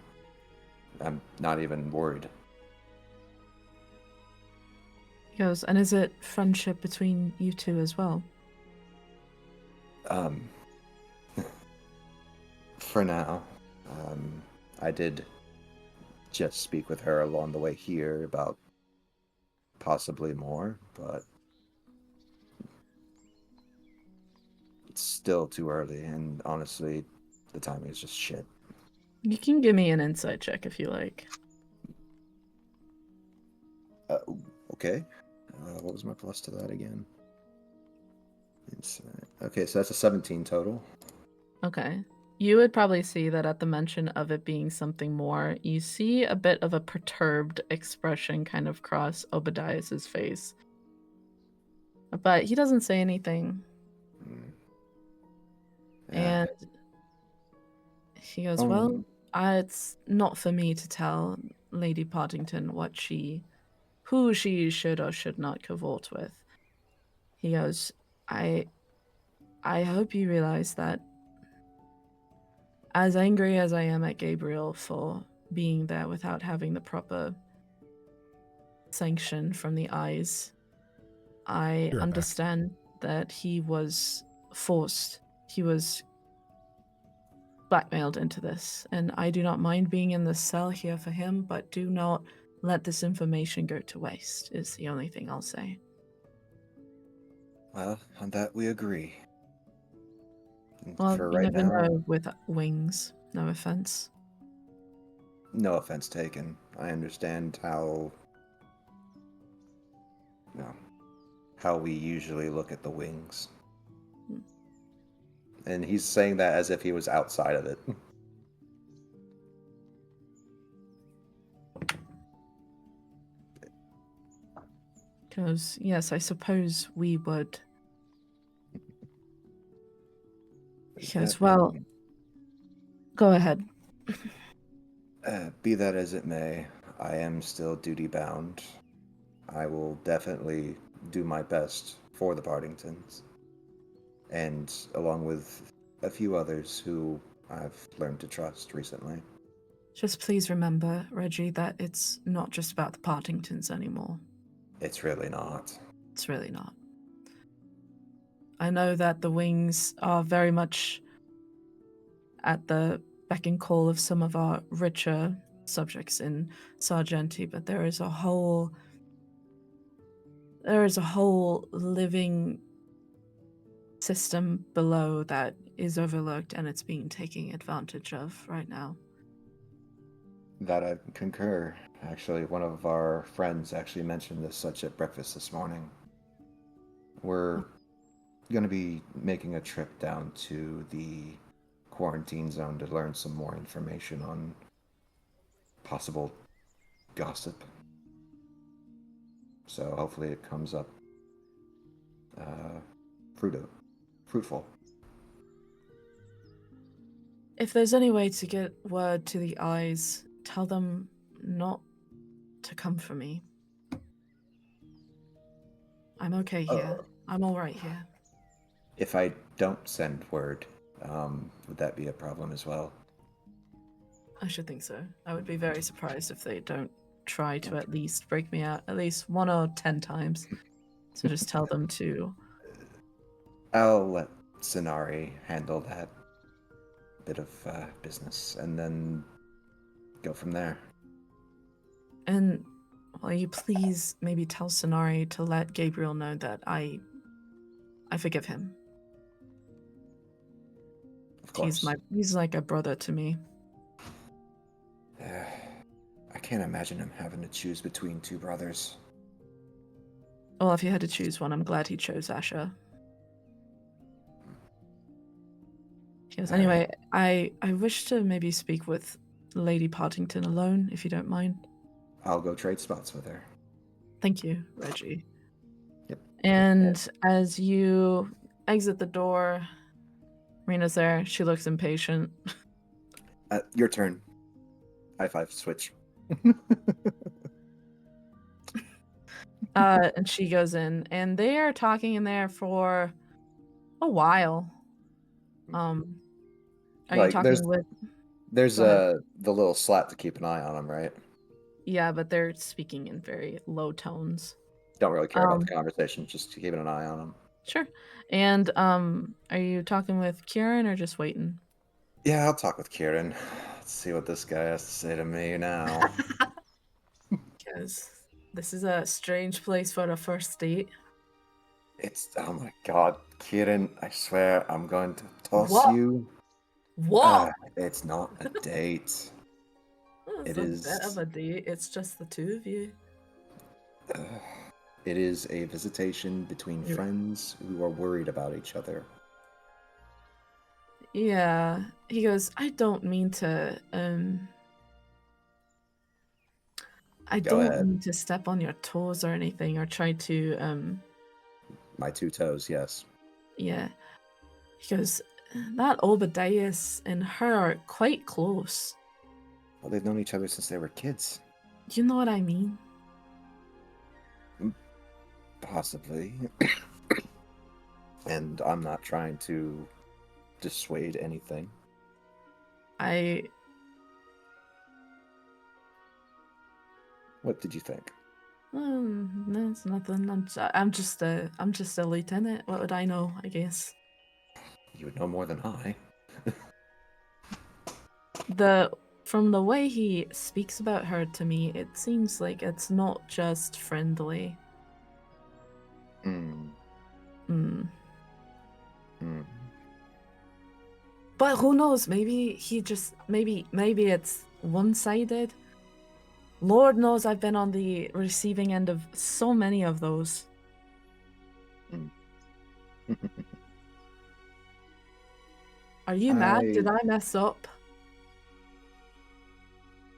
I'm not even worried. He goes, and is it friendship between you two as well? For now, I did just speak with her along the way here about possibly more, but it's still too early, and honestly, the timing is just shit. You can give me an insight check if you like. Okay. What was my plus to that again? Okay, so that's a 17 total. Okay. You would probably see that at the mention of it being something more, you see a bit of a perturbed expression kind of cross Obadiah's face. But he doesn't say anything. Yeah. And he goes, well, it's not for me to tell Lady Partington who she should or should not cavort with. He goes, I hope you realize that as angry as I am at Gabriel for being there without having the proper sanction from the eyes, I You're understand that he was blackmailed into this, and I do not mind being in the cell here for him, but do not let this information go to waste, is the only thing I'll say. Well, on that we agree. Well, For you right never now, know with wings, no offense. no offense taken. I understand how we usually look at the wings. And he's saying that as if he was outside of it. Because, yes, I suppose we would. Because, well, go ahead. Be that as it may, I am still duty bound. I will definitely do my best for the Partingtons. And along with a few others who I've learned to trust recently. Just please remember, Reggie, that it's not just about the Partingtons anymore. It's really not. It's really not. I know that the wings are very much at the beck and call of some of our richer subjects in Sargenty, but there is a whole living system below that is overlooked, and it's being taken advantage of right now. That I concur. Actually, one of our friends actually mentioned this such at breakfast this morning. We're going to be making a trip down to the quarantine zone to learn some more information on possible gossip. So hopefully it comes up fruitful. If there's any way to get word to the eyes, tell them not to come for me. I'm okay here. I'm all right here. If I don't send word, would that be a problem as well? I should think so. I would be very surprised if they don't try to at least break me out at least 1 or 10 times. So just tell them to. I'll let Sonari handle that bit of business and then go from there. And will you please maybe tell Sonari to let Gabriel know that I forgive him. Of course. He's like a brother to me. I can't imagine him having to choose between two brothers. Well, if he had to choose one, I'm glad he chose Asher. Yes, anyway, I wish to maybe speak with Lady Partington alone, if you don't mind. I'll go trade spots with her. Thank you, Reggie. Yep. And as you exit the door, Rena's there. She looks impatient. Your turn. High five, switch. And she goes in, and they are talking in there for a while. Are you talking with? There's Go ahead. the little slat to keep an eye on him, right? Yeah, but they're speaking in very low tones. Don't really care about the Um, conversation, just keeping an eye on him. sure. And are you talking with Kieran or just waiting? Yeah, I'll talk with Kieran. Let's see what this guy has to say to me now. Because this is a strange place for a first date. Oh my god, Kieran, I swear I'm going to toss What? you. What? It's not a date. It's It a is. bit of a date. It's just the two of you. It is a visitation between You're- friends who are worried about each other. Yeah. He goes, I don't mean to I Go don't ahead. mean to step on your toes or anything or try to My two toes, yes. yeah. He goes, that Obadiah's and her are quite close. Well, they've known each other since they were kids. You know what I mean? Possibly. And I'm not trying to dissuade anything. What did you think? That's nothing. I'm just a lieutenant. What would I know? I guess You would know more than I. from the way he speaks about her to me, it seems like it's not just friendly. Hmm. Hmm. Hmm. But who knows? Maybe maybe it's one-sided. Lord knows I've been on the receiving end of so many of those. Are you mad? Did I mess up?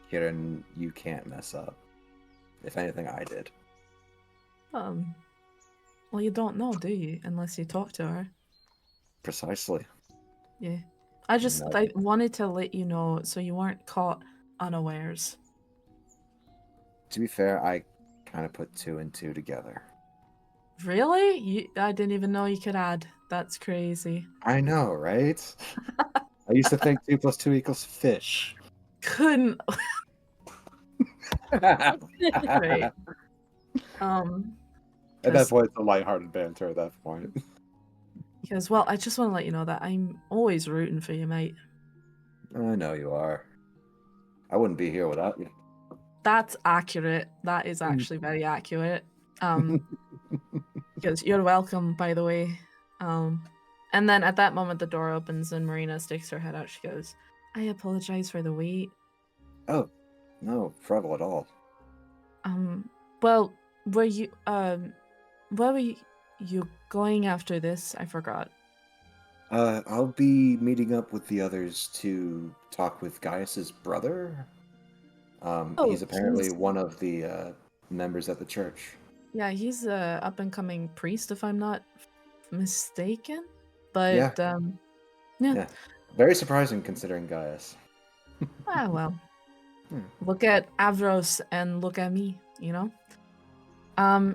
Kieran, you can't mess up. If anything, I did. Well, you don't know, do you? Unless you talk to her. Precisely. Yeah. No. I wanted to let you know so you weren't caught unawares. To be fair, I kind of put two and two together. Really? I didn't even know you could add. That's crazy. I know, right? I used to think 2 + 2 = fish. Couldn't. Right. At that point, it's a lighthearted banter at that point. Because, well, I just want to let you know that I'm always rooting for you, mate. I know you are. I wouldn't be here without you. That's accurate. That is actually very accurate. Because you're welcome, by the way. And then at that moment, the door opens and Marina sticks her head out. She goes, I apologize for the wait. Oh, no trouble at all. Well, where were you going after this? I forgot. I'll be meeting up with the others to talk with Gaius's brother. He's apparently one of the members at the church. Yeah, he's a up-and-coming priest, if I'm not mistaken. But Yeah. Very surprising considering Gaius. Well. Look at Avros and look at me, you know?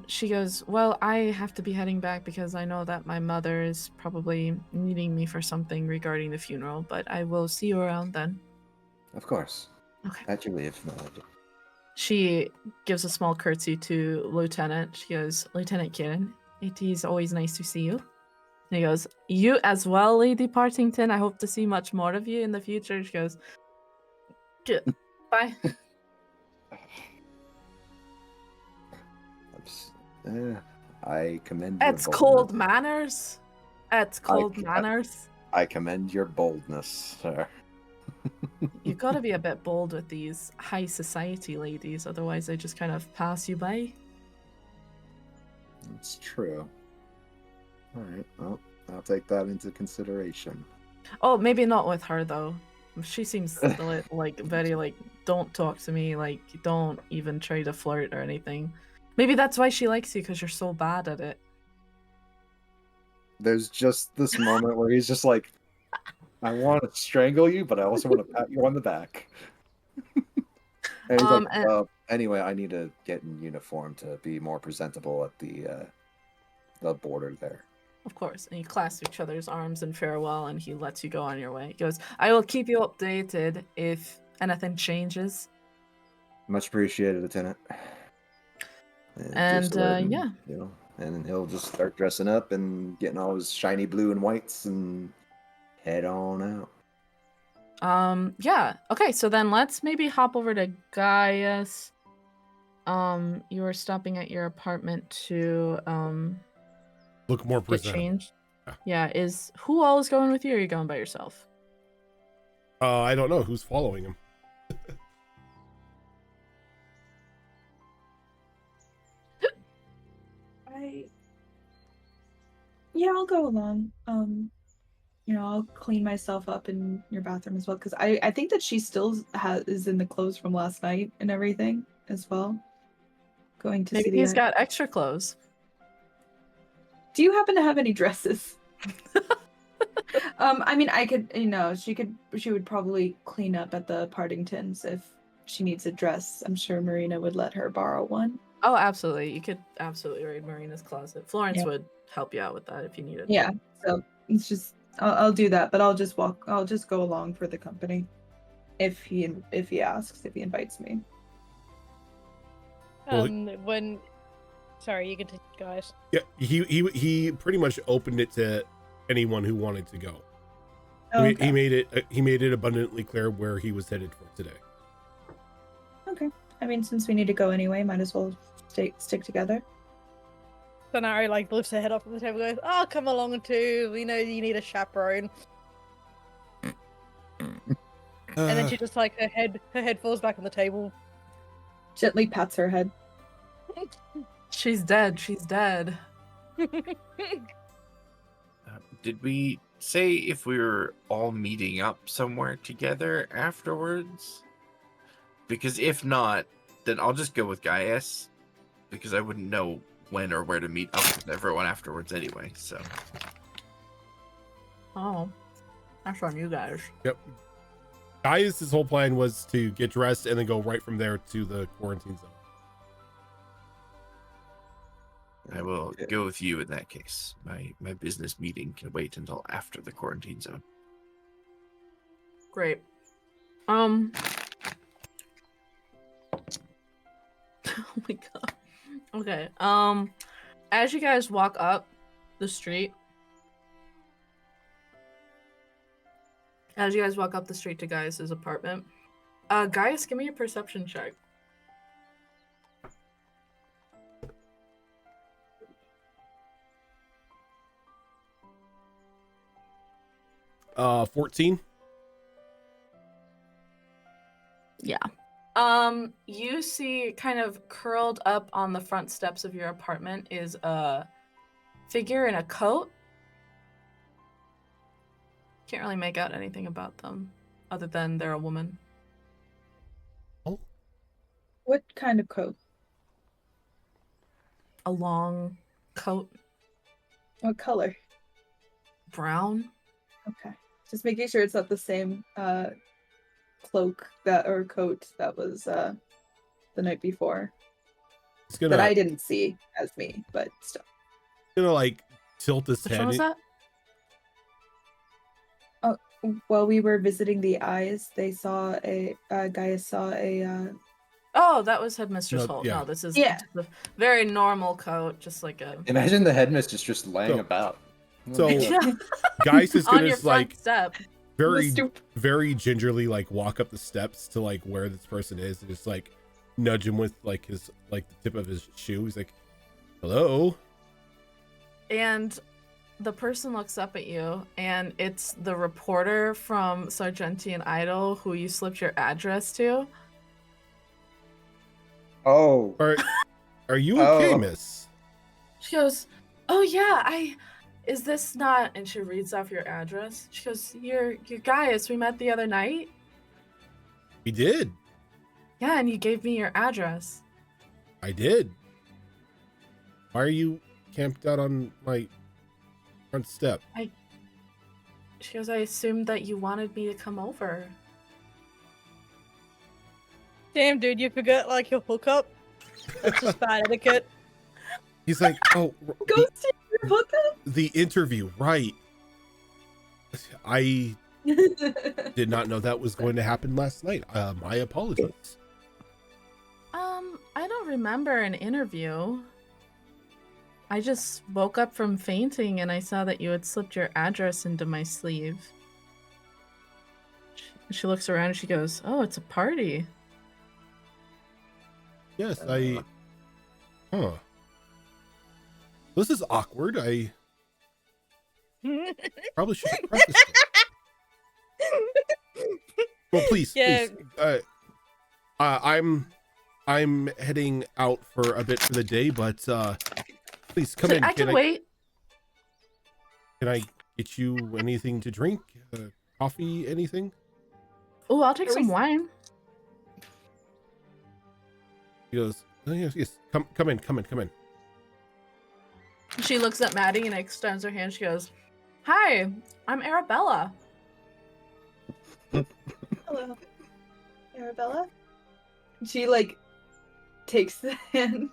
She goes, well, I have to be heading back because I know that my mother is probably needing me for something regarding the funeral, but I will see you around then. Of course. Okay. At your leave, Melody. She gives a small curtsy to Lieutenant. She goes, Lieutenant Kieran, it is always nice to see you. And he goes, you as well, Lady Partington. I hope to see much more of you in the future. She goes, bye. I commend your It's cold manners. It's cold manners. I commend your boldness, sir. You've got to be a bit bold with these high society ladies, otherwise they just kind of pass you by. It's true. All right, well, I'll take that into consideration. Oh, maybe not with her though. She seems like very like, don't talk to me, like don't even try to flirt or anything. Maybe that's why she likes you, because you're so bad at it. There's just this moment where he's just like, I want to strangle you, but I also want to pat you on the back. And he's like, anyway, I need to get in uniform to be more presentable at the border there. Of course. And you clasp each other's arms in farewell, and he lets you go on your way. He goes, I will keep you updated if anything changes. Much appreciated, Lieutenant. And, just let him, yeah. you know, and he'll just start dressing up and getting all his shiny blue and whites and head on out. Yeah. Okay, so then let's maybe hop over to Gaius. You were stopping at your apartment to, Look more get presentable. changed. Yeah. Yeah, who all is going with you, or are you going by yourself? I don't know who's following him. Yeah, I'll go along. I'll clean myself up in your bathroom as well, because I think that she still is in the clothes from last night and everything as well. Going to Maybe see the. he's got extra clothes. Do you happen to have any dresses? I mean, I could, she would probably clean up at the Partingtons if she needs a dress. I'm sure Marina would let her borrow one. Oh, absolutely. You could absolutely raid Marina's closet. Florence Yeah. would help you out with that if you needed. Yeah, so it's just, I'll do that, but I'll just go along for the company. If he asks, if he invites me. Well, Sorry, you continue, guys. Yeah, he pretty much opened it to anyone who wanted to go. Okay. He made it abundantly clear where he was headed for today. Okay. I mean, since we need to go anyway, might as well stick together. So now he lifts her head off the table and goes, I'll come along too. We know you need a chaperone. And then she just her head falls back on the table. Gently pats her head. She's dead. Did we say if we were all meeting up somewhere together afterwards? Because if not, then I'll just go with Gaius, because I wouldn't know when or where to meet up with everyone afterwards anyway, so. Oh, that's on you guys. Yep. Gaius' whole plan was to get dressed and then go right from there to the quarantine zone. I will go with you in that case. My business meeting can wait until after the quarantine zone. Great. Oh my god. Okay. As you guys walk up the street, to Gaius' apartment, Gaius, give me a perception check. 14. Yeah. You see kind of curled up on the front steps of your apartment is a figure in a coat. Can't really make out anything about them other than they're a woman. Oh. What kind of coat? A long coat. What color? Brown. Okay. Just making sure it's not the same coat that was the night before. It's gonna, that I didn't see as me, but still. Gonna tilt his Which head. one was that? Oh, while we were visiting the eyes, they saw Gaius saw a Oh, that was Headmistress No, Holt. yeah. No, this is Yeah. just a very normal coat, just like a Imagine the headmistress just laying So- about. So yeah. Gaius is on gonna your just front step. very stoop. very gingerly walk up the steps to where this person is and just nudge him with his the tip of his shoe. He's like, hello. And the person looks up at you, and it's the reporter from Sargenty and Idol who you slipped your address to. Oh. Are you okay, Oh. miss? She goes, oh yeah, is this not, and she reads off your address. She goes, you're Gaius, we met the other night? We did. Yeah, and you gave me your address. I did. Why are you camped out on my front step? She goes, I assumed that you wanted me to come over. Damn, dude, you forgot your hookup? That's just bad etiquette. He's like, oh, Go see your about The interview, right? I that? did not know that was going to happen last night. My apologies. I don't remember an interview. I just woke up from fainting and I saw that you had slipped your address into my sleeve. She looks around and she goes, "Oh, it's a party." Yes, This is awkward. I probably should have prefaced it. Well, please, Yeah. please. I'm heading out for a bit for the day, but please come So in. I can wait. Can I get you anything to drink? Coffee, anything? Oh, I'll take some wine. He goes, oh, yes. Come in. She looks at Maddie and extends her hand. She goes, "Hi, I'm Arabella." Hello, Arabella. She like takes the hand,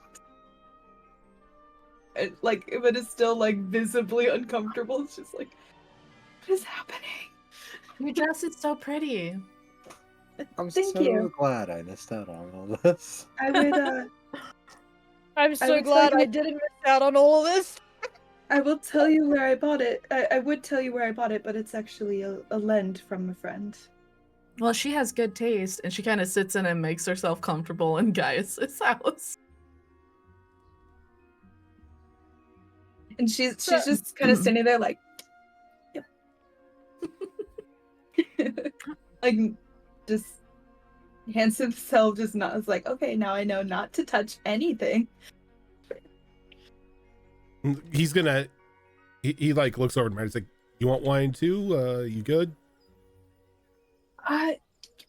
and, like, but it's still like visibly uncomfortable. It's just like, what is happening? Your dress is so pretty. I'm Thank so you. glad I missed out on all this. I would I'm I so would glad tell you- I didn't miss out on all of this. I will tell you where I bought it. I would tell you where I bought it, but it's actually a lend from a friend. Well, she has good taste, and she kind of sits in and makes herself comfortable in Gaius' house. And she's just kind of standing there like, yep. Like, just hands himself, just not, it's like, okay, now I know not to touch anything. He's gonna. He like looks over at Matt. He's like, "You want wine too? You good?"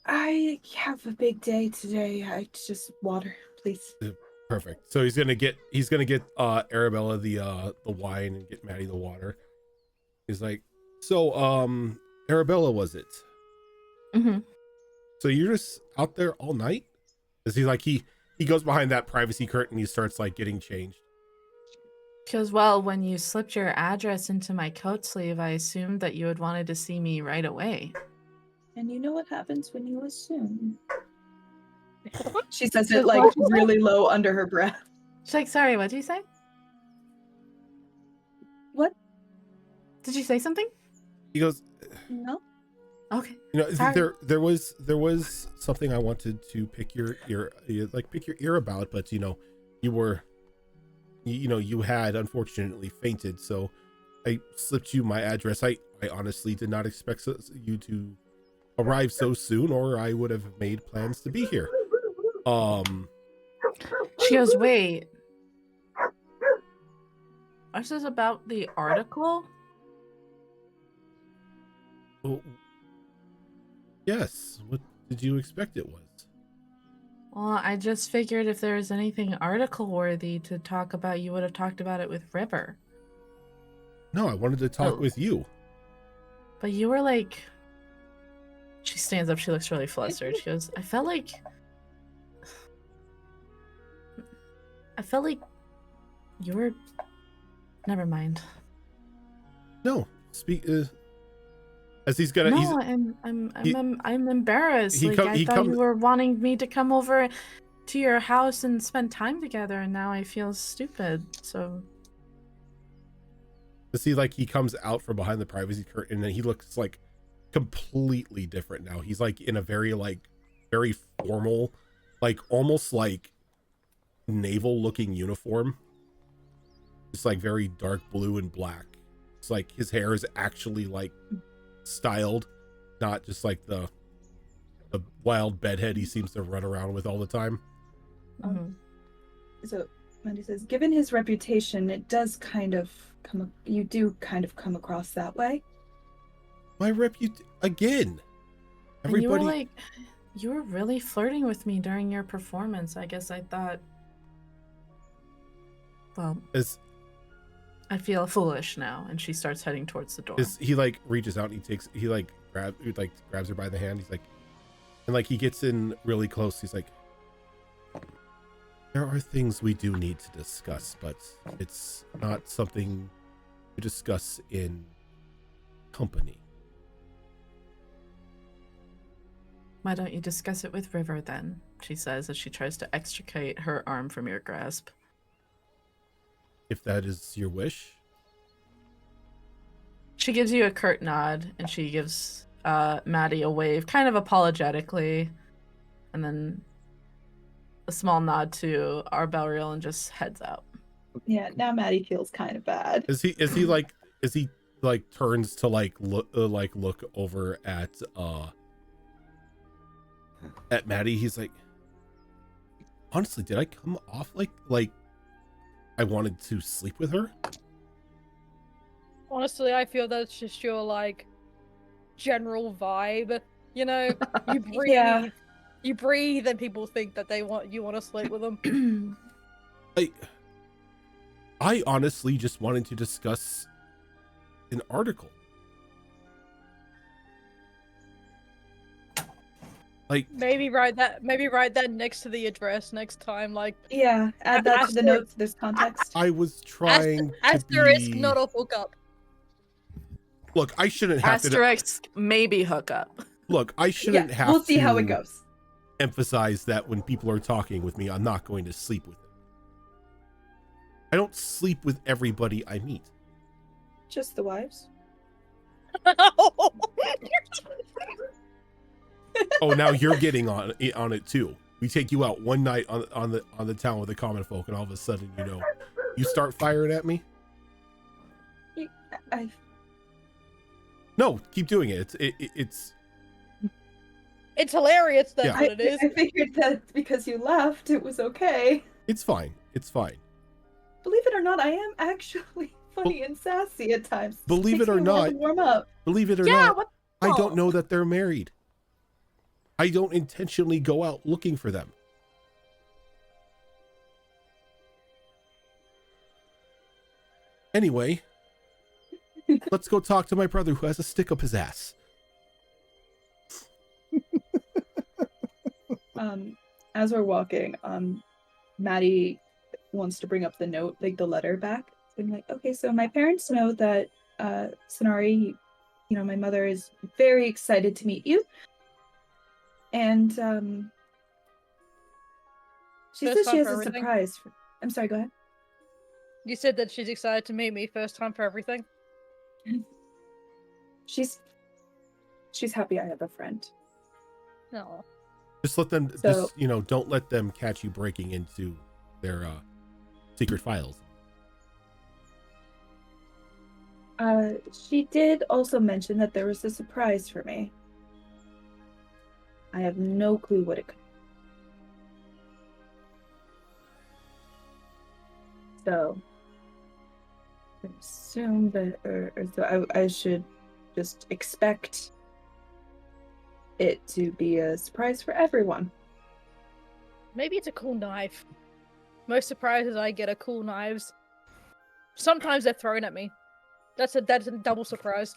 I have a big day today. I just water, please. Perfect. So he's gonna get Arabella the wine and get Maddie the water. He's like, so Arabella, was it? Mm-hmm. So you're just out there all night? Is he like he goes behind that privacy curtain, he starts like getting changed. Because, well, when you slipped your address into my coat sleeve, I assumed that you had wanted to see me right away. And you know what happens when you assume. She says it like really low under her breath. She's like, "Sorry, what did you say? What? Did you say something?" He goes, No. Okay. you know, Sorry. there was something I wanted to pick your ear about, but you know, you had unfortunately fainted, so I slipped you my address. I honestly did not expect you to arrive so soon, or I would have made plans to be here. She goes, "Wait. This is about the article?" Well, yes. What did you expect it was? Well, I just figured if there was anything article worthy to talk about, you would have talked about it with River. No, I wanted to talk Oh. with you. But you were like... She stands up, she looks really flustered. She goes, I felt like you were... Never mind. No, speak. As he's gonna. No, I'm embarrassed. he Like, come- I he thought come- you were wanting me to come over to your house and spend time together, and now I feel stupid. So he comes out from behind the privacy curtain, and he looks like completely different now. He's like in a very formal, like almost like naval looking uniform. It's like very dark blue and black. It's like his hair is actually like styled, not just like the wild bedhead he seems to run around with all the time. So Mandy says, given his reputation, it does kind of you do kind of come across that way. My again. And you were Everybody. like, you were really flirting with me during your performance. I guess I thought, well, As I feel foolish now. And she starts heading towards the door. he like reaches out and he grabs her by the hand. He's like, and like he gets in really close. He's like, there are things we do need to discuss, but it's not something discuss in company. Why don't you discuss it with River then? She says as she tries to extricate her arm from your grasp. If that is your wish. She gives you a curt nod, and she gives Maddie a wave, kind of apologetically, and then a small nod to our Belriel and just heads out. Yeah, now Maddie feels kind of bad. Is he turns to look over at Maddie? He's like, honestly, did I come off like I wanted to sleep with her? Honestly, I feel that's just your, like, general vibe. You know, you breathe, Yeah. you breathe, and people think that you want to sleep with them. I honestly just wanted to discuss an article. Like, Maybe write that next to the address next time. Like, Yeah, add that to the notes. There's context. I was trying to asterisk, be... not a hookup. Look, I shouldn't have Asterisk, maybe hookup. Look, I shouldn't have We'll see to how it goes. emphasize that when people are talking with me, I'm not going to sleep with them. I don't sleep with everybody I meet. Just the wives. Oh, now you're getting on it too. We take you out one night on the town with the common folk, and all of a sudden, you start firing at me. No, keep doing it. It's hilarious. That's Yeah. what it is. I figured that because you left, it was okay. It's fine. It's fine. Believe it or not, I am actually funny and sassy at times. Believe Takes it or me a while not, to warm up. Believe it or not, I don't know that they're married. I don't intentionally go out looking for them. Anyway, let's go talk to my brother who has a stick up his ass. As we're walking, Maddie wants to bring up the note, like the letter back. Being like, okay, so my parents know that Sonari, my mother is very excited to meet you. And she says she has a surprise. I'm sorry, go ahead. You said that she's excited to meet me, first time for everything. She's happy I have a friend. No. Just let them, don't let them catch you breaking into their secret files. She did also mention that there was a surprise for me. I have no clue what it could be. So, I assume that, I should just expect it to be a surprise for everyone. Maybe it's a cool knife. Most surprises I get are cool knives. Sometimes they're thrown at me. That's a double surprise.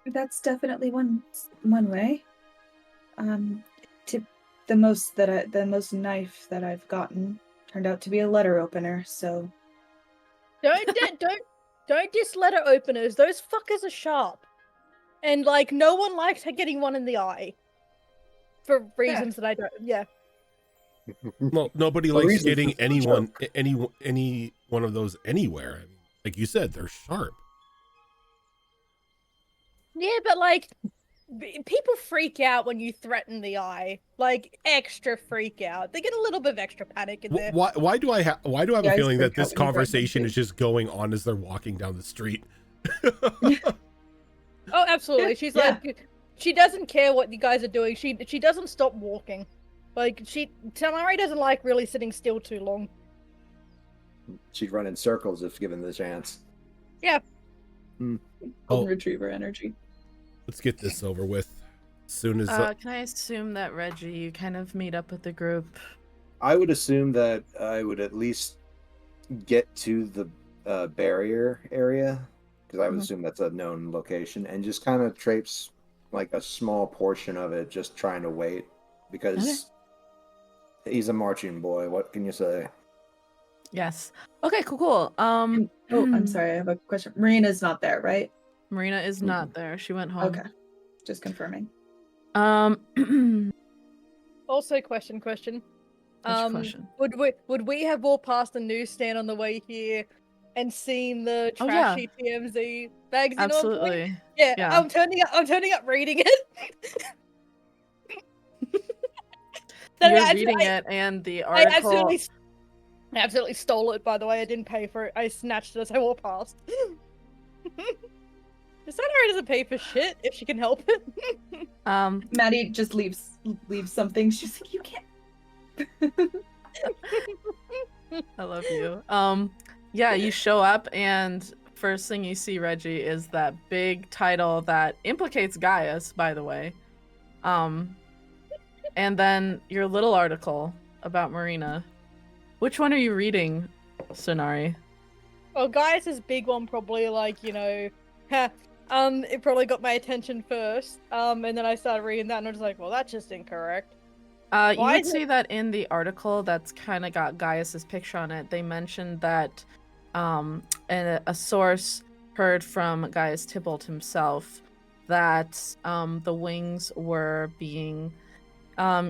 That's definitely one way. The most knife that I've gotten turned out to be a letter opener. So don't diss letter openers. Those fuckers are sharp, and no one likes getting one in the eye. For reasons that I don't. Yeah. Well, nobody likes getting any one of those anywhere. I mean, like you said, they're sharp. Yeah, but people freak out when you threaten the eye. Extra freak out. They get a little bit of extra panic in there. Why do I have a feeling that this conversation is just going on as they're walking down the street? Oh, absolutely. She's she doesn't care what you guys are doing. She doesn't stop walking. Tamari doesn't like really sitting still too long. She'd run in circles if given the chance. Yeah. Golden retriever energy. Let's get this over with. As soon as can I assume that Reggie, you kind of meet up with the group? I would assume that I would at least get to the barrier area, because I would assume that's a known location, and just kind of traipse a small portion of it, just trying to wait, because he's a marching boy. What can you say? Yes. Okay, cool. Oh, I'm sorry. I have a question. Marina's not there, right? Marina is not there. She went home. Okay. Just confirming. Also, question. What's your question? Would we have walked past the newsstand on the way here and seen the Oh, yeah. trashy TMZ magazine? Absolutely. Yeah, Yeah. I'm turning up reading it. You're reading it, and the article. I absolutely stole it. By the way, I didn't pay for it. I snatched it as I walked past. Sunray doesn't pay for shit if she can help it. Maddie just leaves something. She's like, you can't. I love you. Yeah, you show up, and first thing you see, Reggie, is that big title that implicates Gaius, by the way. And then your little article about Marina. Which one are you reading, Sonari? Well, Gaius's big one probably, like, you know, it probably got my attention first. And then I started reading that, and I was like, well, that's just incorrect. You would see that in the article that's kind of got Gaius's picture on it. They mentioned that a source heard from Gaius Tybalt himself that the wings were being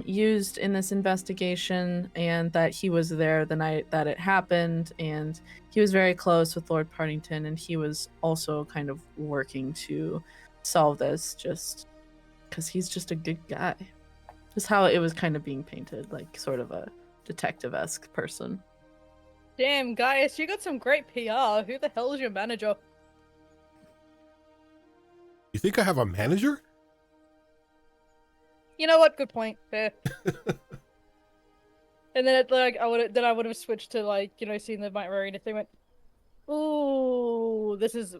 used in this investigation, and that he was there the night that it happened, and he was very close with Lord Partington, and he was also kind of working to solve this just because he's just a good guy. Just how it was kind of being painted, like sort of a detective-esque person. Damn, Gaius, you got some great PR. Who the hell is your manager? You think I have a manager? You know what? Good point. Fair. And then I would have switched to, like, you know, seeing the Marina thing. Went, ooh, this is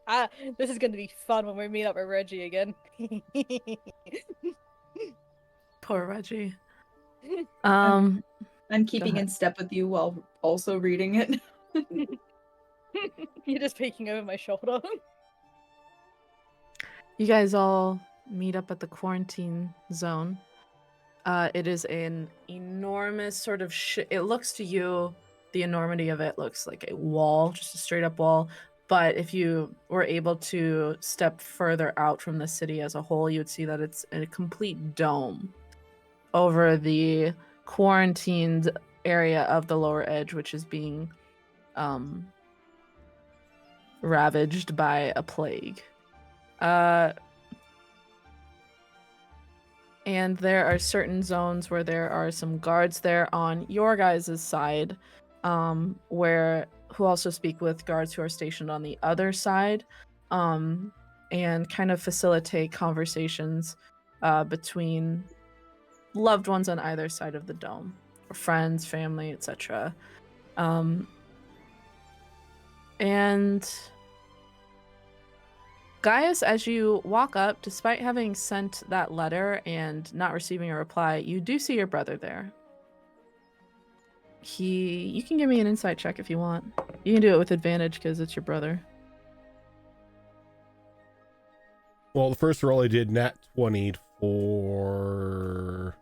gonna be fun when we meet up with Reggie again. Poor Reggie. I'm keeping in step with you while also reading it. You're just peeking over my shoulder. You guys all meet up at the quarantine zone. It is an enormous sort of it looks to you, the enormity of it looks like a wall, just a straight up wall. But if you were able to step further out from the city as a whole, you would see that it's a complete dome over the quarantined area of the lower edge, which is being ravaged by a plague. And there are certain zones where there are some guards there on your guys' side, who also speak with guards who are stationed on the other side, and kind of facilitate conversations between loved ones on either side of the dome, or friends, family, etc. And Gaius, as you walk up, despite having sent that letter and not receiving a reply, you do see your brother there. You can give me an insight check if you want. You can do it with advantage because it's your brother. Well, the first roll I did nat 20 for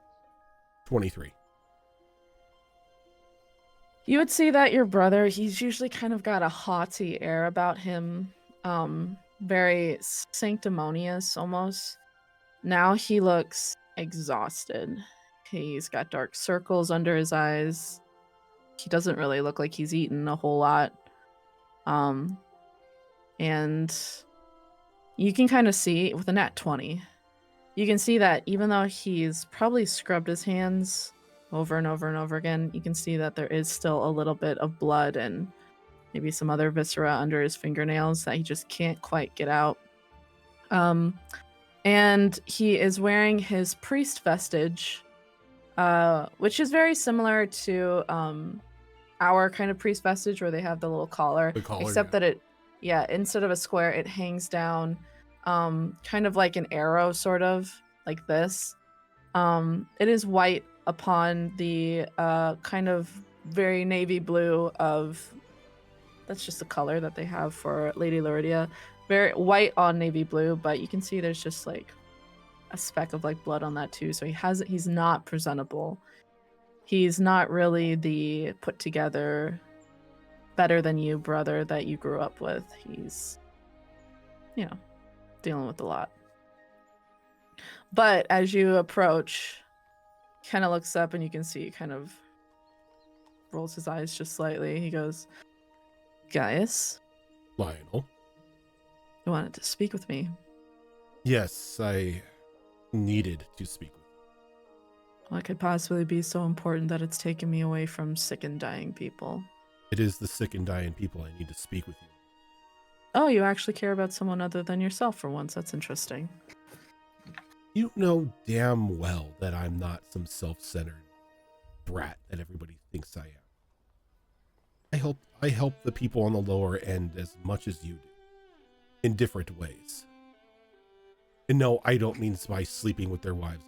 23. You would see that your brother, he's usually kind of got a haughty air about him. Very sanctimonious almost. Now he looks exhausted. He's got dark circles under his eyes. He doesn't really look like he's eaten a whole lot. And you can kind of see with a nat 20, you can see that even though he's probably scrubbed his hands over and over and over again, you can see that there is still a little bit of blood and maybe some other viscera under his fingernails that he just can't quite get out. And he is wearing his priest vestige, which is very similar to our kind of priest vestige where they have the little collar. Except that instead of a square, it hangs down kind of like an arrow, sort of like this. It is white upon the kind of very navy blue of... That's just the color that they have for Lady Luridia. Very white on navy blue, but you can see there's just like a speck of like blood on that too. So he's not presentable. He's not really the put together, better than you brother that you grew up with. He's, dealing with a lot. But as you approach, kind of looks up and you can see he kind of rolls his eyes just slightly. He goes, Gaius, Lionel. you wanted to speak with me. Yes, I needed to speak with you. What could possibly be so important that it's taken me away from sick and dying people? It is the sick and dying people I need to speak with you. Oh, you actually care about someone other than yourself for once. That's interesting. You know damn well that I'm not some self-centered brat that everybody thinks I am. I help the people on the lower end as much as you do, in different ways. And no, I don't mean by sleeping with their wives.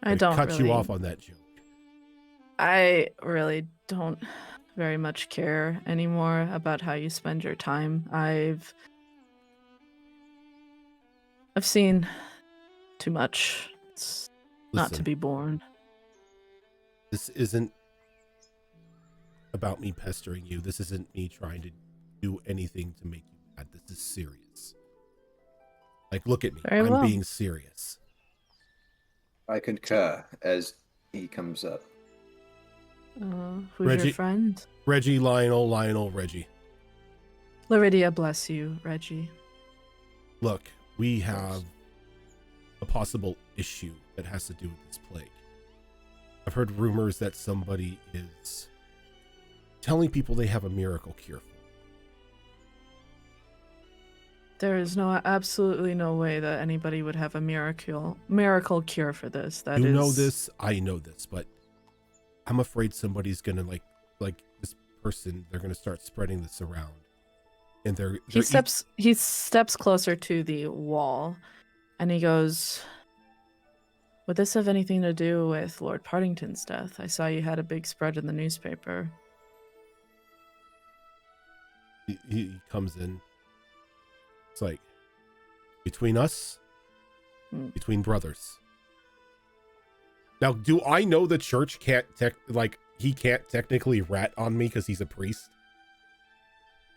I don't cut really, you off on that joke. I really don't very much care anymore about how you spend your time. I've seen too much. It's not to Listen, be born. this isn't about me pestering you. This isn't me trying to do anything to make you mad. This is serious. Like, look at me. Very well. I'm being serious. I concur as he comes up. Who's Reggie- your friend? Reggie, Lionel, Reggie. Laridia, bless you, Reggie. Look, we have a possible issue that has to do with this plague. I've heard rumors that somebody is telling people they have a miracle cure for it. There is absolutely no way that anybody would have a miracle cure for this. That You is, know this, I know this, but I'm afraid somebody's gonna like this person. They're gonna start spreading this around, and He steps closer to the wall, and he goes, "Would this have anything to do with Lord Partington's death? I saw you had a big spread in the newspaper." he comes in. It's like, between us, between brothers. Now, do I know the church can't he can't technically rat on me because he's a priest?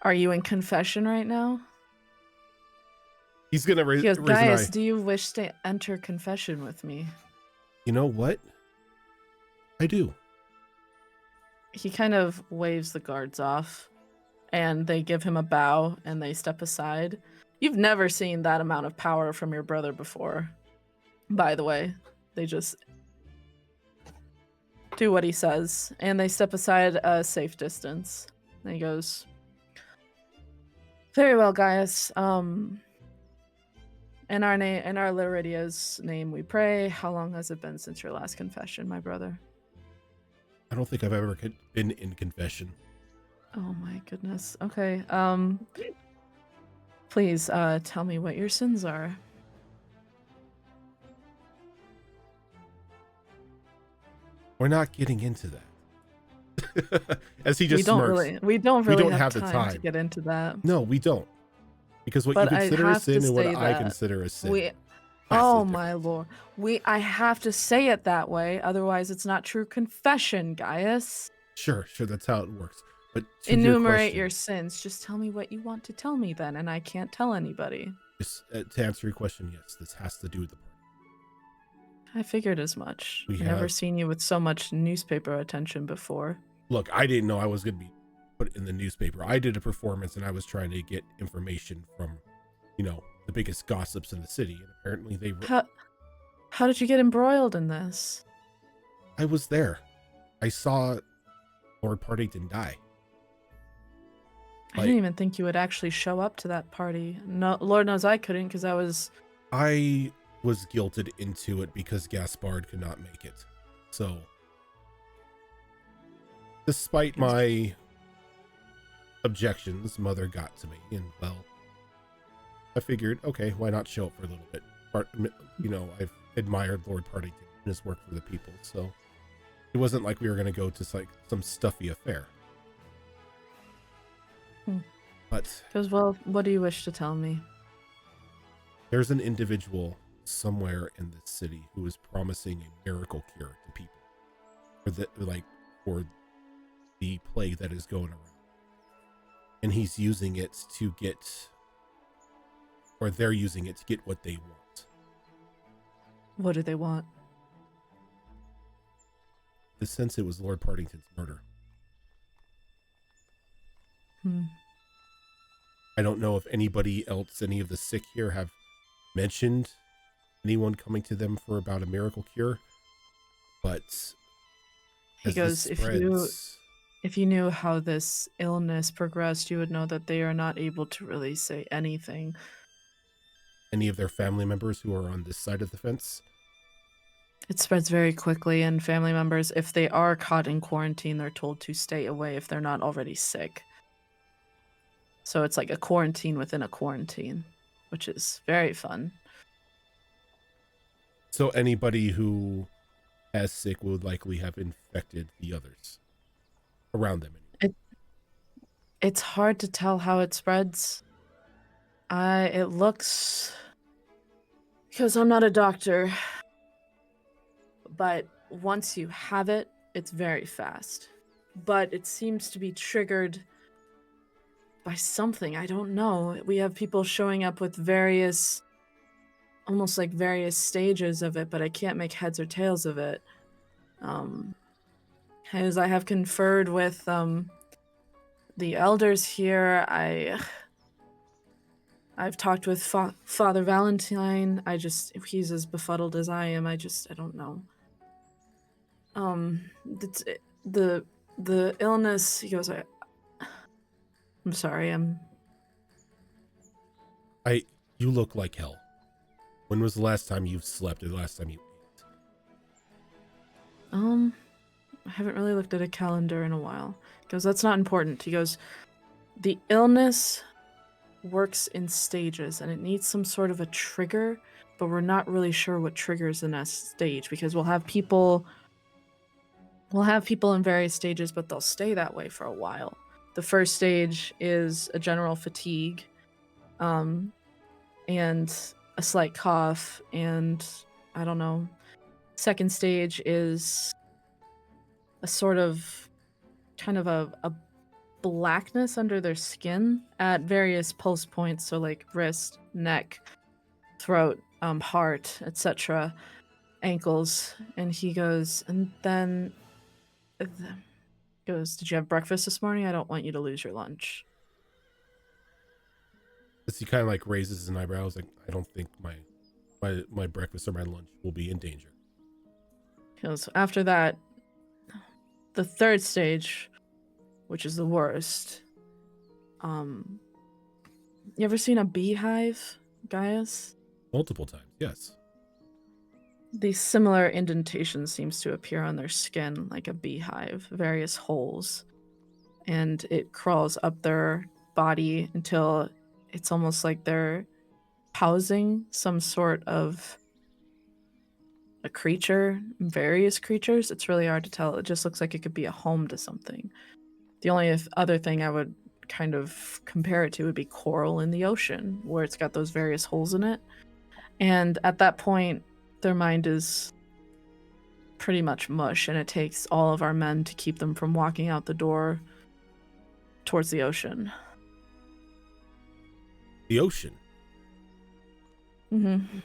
Are you in confession right now? He's gonna He goes, raise an Gaius, eye. do you wish to enter confession with me? You know what? I do. He kind of waves the guards off, and they give him a bow, and they step aside. You've never seen that amount of power from your brother before, by the way. They just do what he says, and they step aside a safe distance. And he goes, "Very well, Gaius. In our Laridia's name we pray. How long has it been since your last confession, my brother?" I don't think I've ever been in confession. Oh my goodness. Okay. Please tell me what your sins are. We're not getting into that. As he just smirks. We don't really have have the time to time. get into that. No, we don't. Because what But you I consider a have to sin and what say I that consider a sin. We Vastly Oh different. my lord. I have to say it that way, otherwise it's not true confession, Gaius. Sure, that's how it works. But to your Enumerate question, your sins. Just tell me what you want to tell me then, and I can't tell anybody. just, to answer your question, yes, this has to do with the party. I figured as much. We I've never have- seen you with so much newspaper attention before. Look, I didn't know I was going to be put in the newspaper. I did a performance and I was trying to get information from, the biggest gossips in the city. And apparently they... How did you get embroiled in this? I was there. I saw Lord Partington die. I didn't even think you would actually show up to that party. No, Lord knows I couldn't because I was guilted into it because Gaspard could not make it. So, despite my objections, Mother got to me, and well, I figured, okay, why not show up for a little bit? I've admired Lord Partington and his work for the people, so it wasn't like we were going to go to some stuffy affair. But Because, well, what do you wish to tell me? there's an individual somewhere in this city who is promising a miracle cure to people. for the plague that is going around. And he's using it to get, or they're using it to get what they want. What do they want? The sense it was Lord Partington's murder. I don't know if anybody else, any of the sick here, have mentioned anyone coming to them for about a miracle cure, but He as goes, this spreads, if you knew how this illness progressed, you would know that they are not able to really say anything. any of their family members who are on this side of the fence, It spreads very quickly, and family members, if they are caught in quarantine, they're told to stay away if they're not already sick. So it's like a quarantine within a quarantine, which is very fun. so anybody who has sick would likely have infected the others around them. It's hard to tell how it spreads. It looks, because I'm not a doctor, but once you have it, it's very fast. But it seems to be triggered by something. I don't know. We have people showing up with almost like various stages of it, but I can't make heads or tails of it. As I have conferred with the elders here, I've talked with Father Valentine. If he's as befuddled as I am, I don't know. The illness, he goes, I'm sorry, You look like hell. When was the last time you slept or the last time you ate? I haven't really looked at a calendar in a while. He goes, that's not important. He goes, the illness works in stages and it needs some sort of a trigger, but we're not really sure what triggers the next stage, because we'll have people in various stages, but they'll stay that way for a while. The first stage is a general fatigue, and a slight cough, and I don't know. Second stage is a sort of kind of a blackness under their skin at various pulse points, so like wrist, neck, throat, heart, etc., ankles. And he goes, and then goes, did you have breakfast this morning? I don't want you to lose your lunch. As he kind of like raises his eyebrows, like, I don't think my breakfast or my lunch will be in danger. He goes, after that, the third stage, which is the worst. You ever seen a beehive, Gaius? Multiple times, yes. These similar indentations seems to appear on their skin like a beehive, various holes. And it crawls up their body until it's almost like they're housing some sort of a creature, various creatures. It's really hard to tell. It just looks like it could be a home to something. The only other thing I would kind of compare it to would be coral in the ocean, where it's got those various holes in it. And at that point, their mind is pretty much mush, and it takes all of our men to keep them from walking out the door towards the ocean. The ocean? Mm-hmm.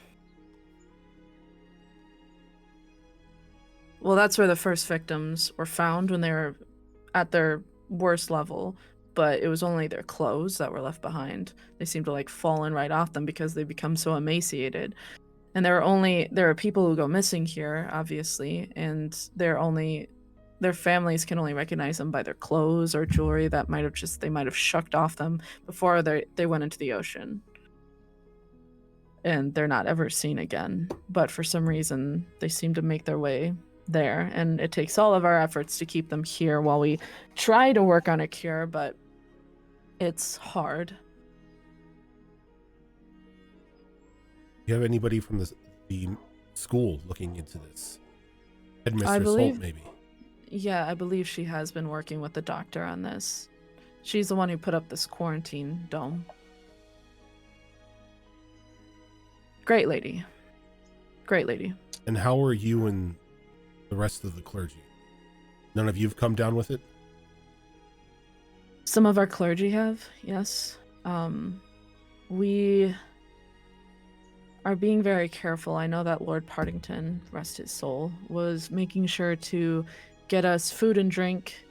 Well, that's where the first victims were found when they were at their worst level, but it was only their clothes that were left behind. They seemed to like fallen right off them because they become so emaciated. And there are people who go missing here, obviously, and their families can only recognize them by their clothes or jewelry that they might have shucked off them before they went into the ocean. And they're not ever seen again. But for some reason, they seem to make their way there, and it takes all of our efforts to keep them here while we try to work on a cure, but it's hard. Do you have anybody from the school looking into this? Headmistress I believe, Holt, maybe? Yeah, I believe she has been working with the doctor on this. She's the one who put up this quarantine dome. Great lady. And how are you and the rest of the clergy? None of you have come down with it? Some of our clergy have, yes. We are being very careful. I know that Lord Partington, rest his soul, was making sure to get us food and drink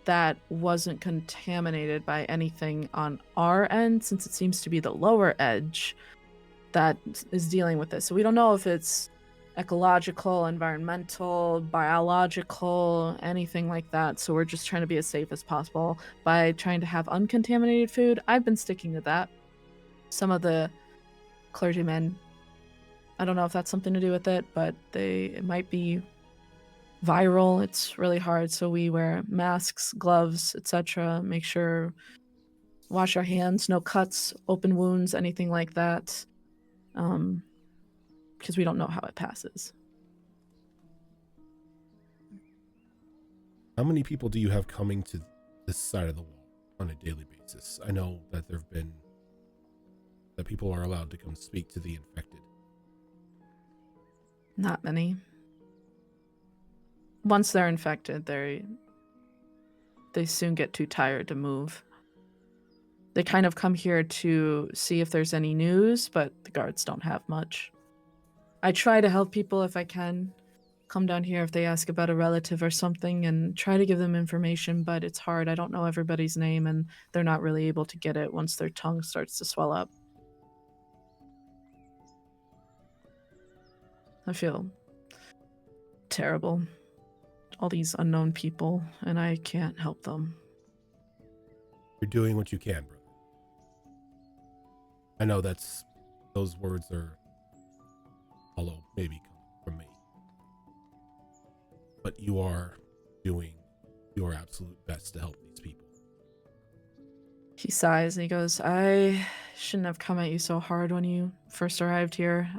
that wasn't contaminated by anything on our end, since it seems to be the lower edge that is dealing with this. So we don't know if it's ecological, environmental, biological, anything like that. So we're just trying to be as safe as possible by trying to have uncontaminated food. I've been sticking to that. Some of the clergymen, I don't know if that's something to do with it, but it might be viral. It's really hard. So we wear masks, gloves, etc. Make sure wash our hands, no cuts, open wounds, anything like that. Because we don't know how it passes. How many people do you have coming to this side of the wall on a daily basis? I know that that people are allowed to come speak to the infected. Not many. Once they're infected, they soon get too tired to move. They kind of come here to see if there's any news, but the guards don't have much. I try to help people if I can. Come down here if they ask about a relative or something and try to give them information, but it's hard. I don't know everybody's name and they're not really able to get it once their tongue starts to swell up. I feel terrible. All these unknown people, and I can't help them. You're doing what you can, brother. I know those words are hollow, maybe coming from me. But you are doing your absolute best to help these people. He sighs and he goes, I shouldn't have come at you so hard when you first arrived here.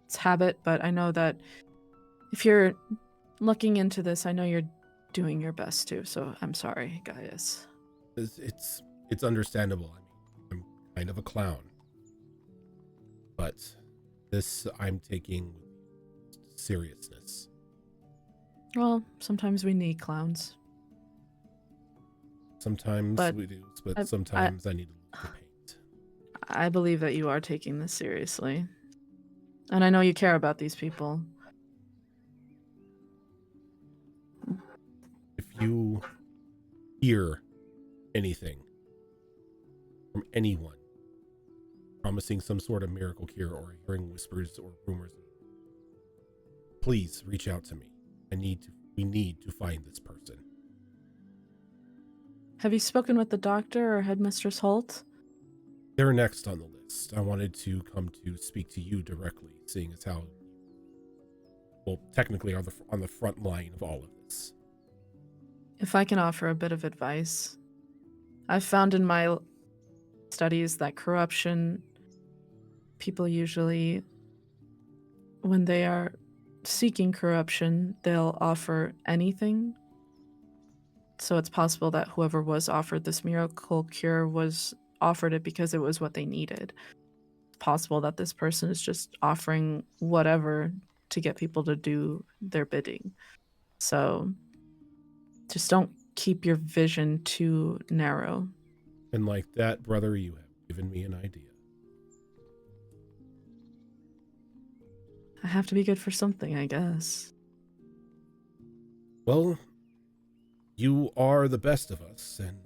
It's habit, but I know that if you're looking into this, I know you're doing your best too, so I'm sorry, Gaius. It's understandable. I mean, I'm kind of a clown. But this I'm taking with seriousness. Well, sometimes we need clowns. Sometimes we do, but sometimes I need to paint. I believe that you are taking this seriously. And I know you care about these people. If you hear anything from anyone promising some sort of miracle cure or hearing whispers or rumors, please reach out to me. We need to find this person. Have you spoken with the doctor or Headmistress Holt? They're next on the list. I wanted to come to speak to you directly, seeing as how, well, technically are on the front line of all of this. If I can offer a bit of advice, I've found in my studies that corruption, people usually, when they are seeking corruption, they'll offer anything. So it's possible that whoever was offered this miracle cure was offered it because it was what they needed. It's possible that this person is just offering whatever to get people to do their bidding. So just don't keep your vision too narrow. And like that, brother, you have given me an idea. I have to be good for something, I guess. Well, you are the best of us, and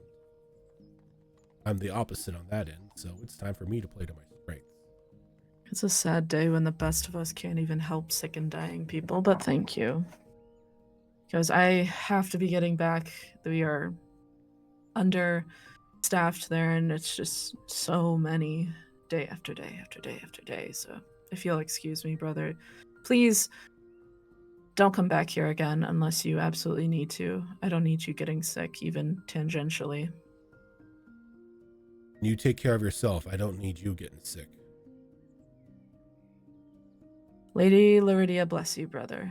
I'm the opposite on that end, so it's time for me to play to my strengths. It's a sad day when the best of us can't even help sick and dying people, but thank you. Because I have to be getting back. We are understaffed there, and it's just so many day after day after day after day. So if you'll excuse me, brother, please don't come back here again unless you absolutely need to. I don't need you getting sick, even tangentially. You take care of yourself. I don't need you getting sick. Lady Luridia bless you, brother.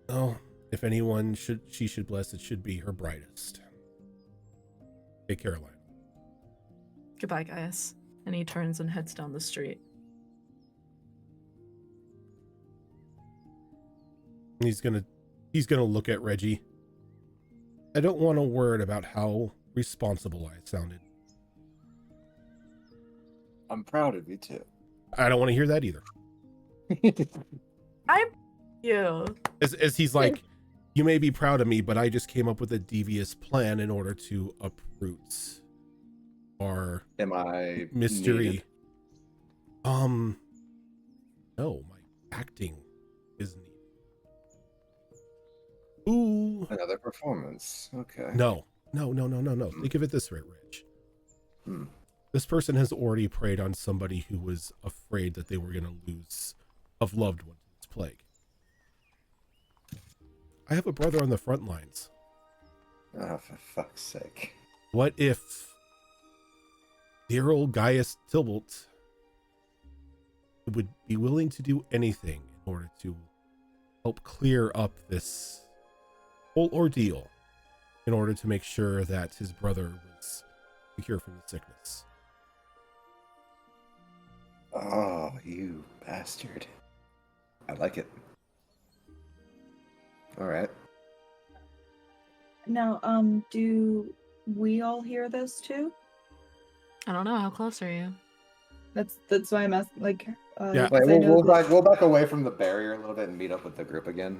Oh, if anyone she should bless, it should be her brightest. Hey, Caroline. Goodbye, Gaius. And he turns and heads down the street. And he's gonna look at Reggie. I don't want a word about how responsible I sounded. I'm proud of you too. I don't want to hear that either. I'm you. As he's like, you may be proud of me, but I just came up with a devious plan in order to uproot our Am I mystery. needed? No, my acting is needed. Ooh. Another performance. Okay. No. Think of it this way, Rich. Hmm. This person has already preyed on somebody who was afraid that they were going to lose of loved ones to this plague. I have a brother on the front lines. Oh, for fuck's sake. What if dear old Gaius Tybalt would be willing to do anything in order to help clear up this whole ordeal in order to make sure that his brother was secure from the sickness? Oh, you bastard. I like it. All right. Now, do we all hear this too? I don't know. How close are you? That's why I'm asking. Like, Yeah. 'cause Wait, I know that- we'll back away from the barrier a little bit and meet up with the group again.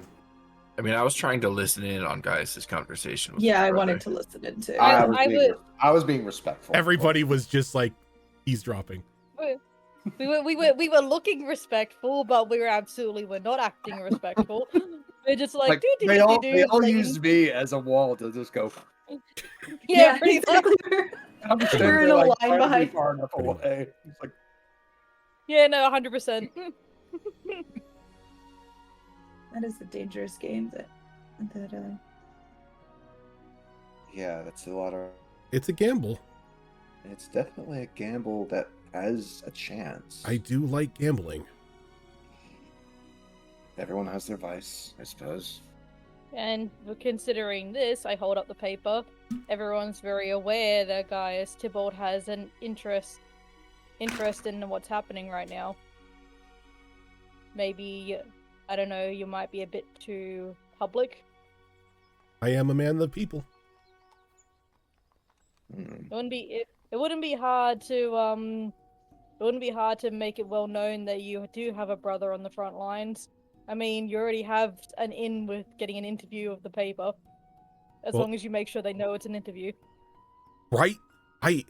I mean, I was trying to listen in on Gaius' conversation with Yeah, his I brother. wanted to listen in too. I was being respectful. Everybody was just like eavesdropping. We were looking respectful, but we're not acting respectful. We're just like, they all like, used me as a wall to just go. yeah, pretty much. exactly. I'm just We're standing in a there, like, line trying to be behind. far enough away. It's like, Yeah, no, 100%. That is a dangerous game. yeah, that's a lot of. It's a gamble. It's definitely a gamble that has a chance. I do like gambling. Everyone has their vice, I suppose. And considering this, I hold up the paper. Everyone's very aware that Gaius Tybalt has an interest in what's happening right now. Maybe, I don't know, you might be a bit too public. I am a man of the people. Hmm. It wouldn't be hard to make it well known that you do have a brother on the front lines. I mean, you already have an in with getting an interview of the paper. As long as you make sure they know it's an interview. Right? I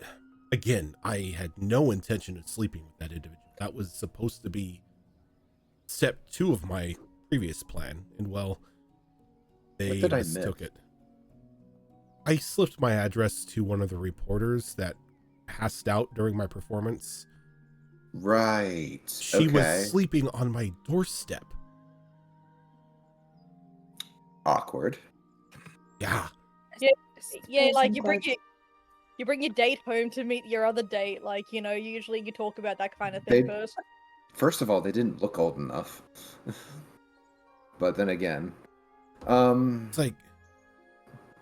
had no intention of sleeping with that individual. That was supposed to be step 2 of my previous plan. And well, they What did I mistook miss? it. I slipped my address to one of the reporters that passed out during my performance. Right. She was sleeping on my doorstep. Awkward. Yeah. Yeah, Yes, like I'm you glad- bring your date home to meet your other date. Like, you know, usually you talk about that kind of thing first. First of all, they didn't look old enough. But then again, um, It's like,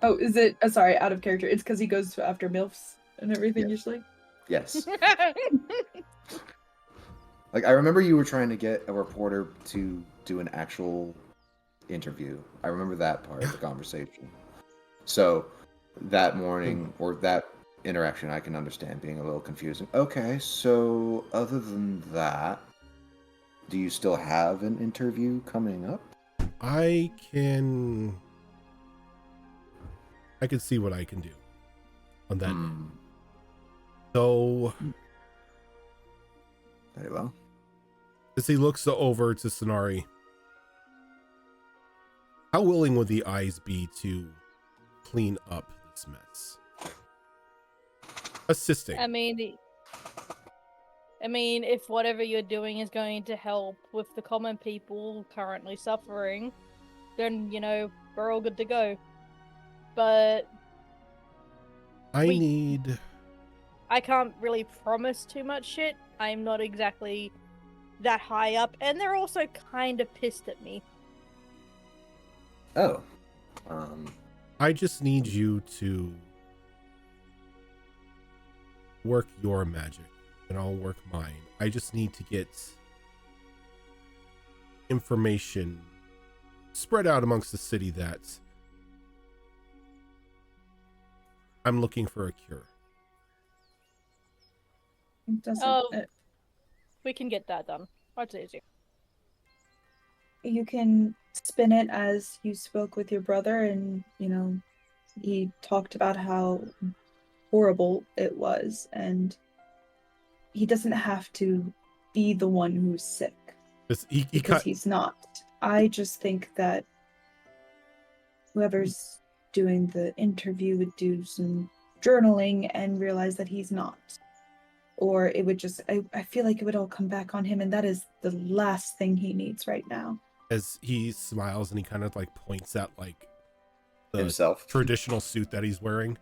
Oh, is it? Sorry, out of character. It's because he goes after MILFs and everything Yeah. usually. yes. Like, I remember you were trying to get a reporter to do an actual interview. I remember that part of the conversation. So that morning or that interaction, I can understand being a little confusing. Okay, so other than that, do you still have an interview coming up? I can see what I can do on that. So Very well. as he looks over to Sonari, how willing would the eyes be to clean up this mess? Assisting. I mean, if whatever you're doing is going to help with the common people currently suffering, then, you know, we're all good to go. But I can't really promise too much shit. I'm not exactly that high up, and they're also kind of pissed at me. Oh. I just need you to work your magic and I'll work mine. I just need to get information spread out amongst the city that I'm looking for a cure. It doesn't. Oh. We can get that done. That's easy. You can spin it as you spoke with your brother, and he talked about how horrible it was, and he doesn't have to be the one who's sick because he's not. I just think that whoever's doing the interview would do some journaling and realize that he's not. Or it would just, I feel like it would all come back on him, and that is the last thing he needs right now. As he smiles and he kind of like points at like the himself traditional suit that he's wearing.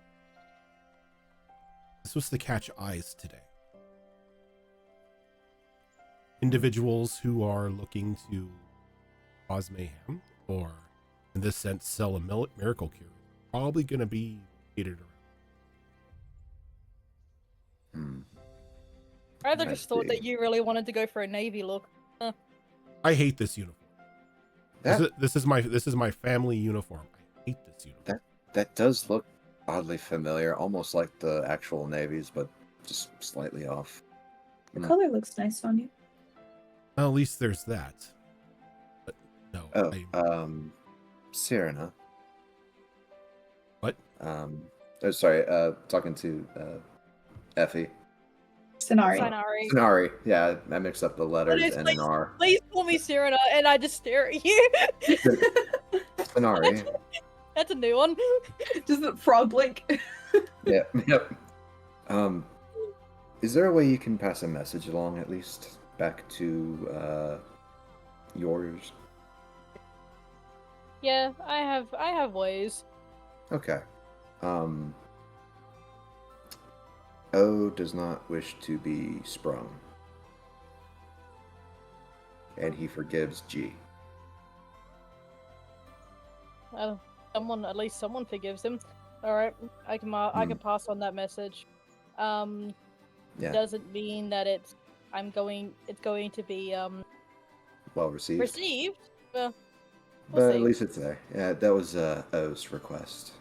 This was to catch eyes today. Individuals who are looking to cause mayhem, or in this sense, sell a miracle cure, probably going to be catered around. I rather just thought that you really wanted to go for a navy look. I hate this uniform. That, This is my family uniform. I hate this uniform. that does look oddly familiar, almost like the actual navies, but just slightly off. The color looks nice on you. Well, at least there's that. But no. Sirena. What? Sorry, talking to Effie. Sonari. Yeah, I mixed up the letters N and R. Please call me Sirena, and I just stare at you. Sonari. That's a new one. Just the frog blink. Yep. Is there a way you can pass a message along, at least, back to yours? Yeah, I have ways. Okay. O does not wish to be sprung. And he forgives G. Well, at least someone forgives him. All right, I can pass on that message. Yeah. Doesn't mean that it's going to be Well received. Received. Well, but at least it's there. Yeah, that was O's request.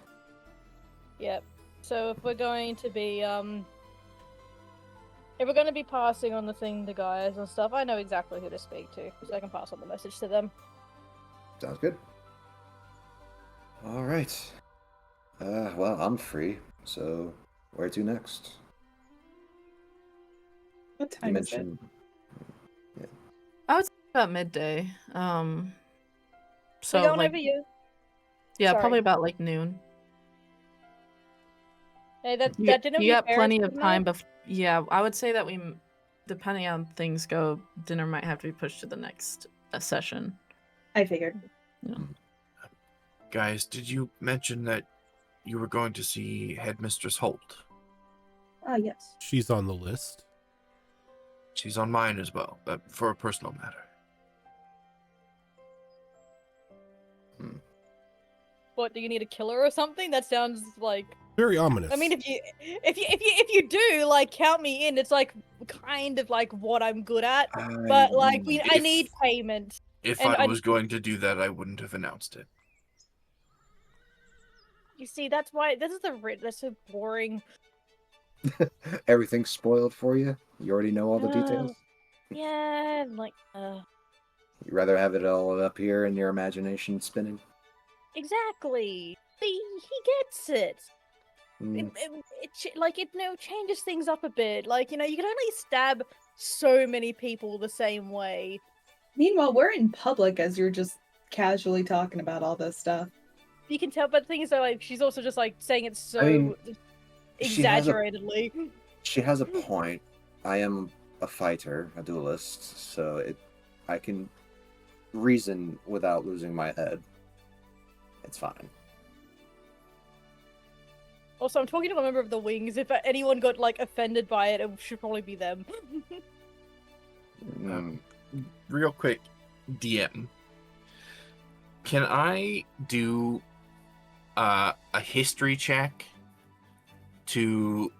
Yep. So if we're going to be passing on the thing to guys and stuff, I know exactly who to speak to, so I can pass on the message to them. Sounds good. All right. Well, I'm free, so where to next? What time is it? Yeah. I would say about midday. So We're going like, over you. yeah, Sorry. probably about like noon. Hey, that You dinner got with plenty parents of tonight? time. Yeah, I would say that depending on things go, dinner might have to be pushed to the next session. I figured. Yeah. Guys, did you mention that you were going to see Headmistress Holt? Yes. She's on the list. She's on mine as well, but for a personal matter. What, do you need a killer or something? That sounds like. Very ominous. I mean, if you do, like, count me in. It's like kind of like what I'm good at, but like I need payment. If And I I- was going to do that, I wouldn't have announced it. You see, that's why that's so boring. Everything's spoiled for you? You already know all the details? Yeah, You'd rather have it all up here in your imagination spinning? exactly. See, he gets it. It changes things up a bit. Like, you can only stab so many people the same way. Meanwhile, we're in public as you're just casually talking about all this stuff. You can tell, but the thing is, like, she's also just like saying it so I mean, exaggeratedly. She has a point. I am a fighter, a duelist, so I can reason without losing my head. It's fine. Also, I'm talking to a member of the Wings. If anyone got like offended by it, it should probably be them. Real quick, DM. Can I do a history check to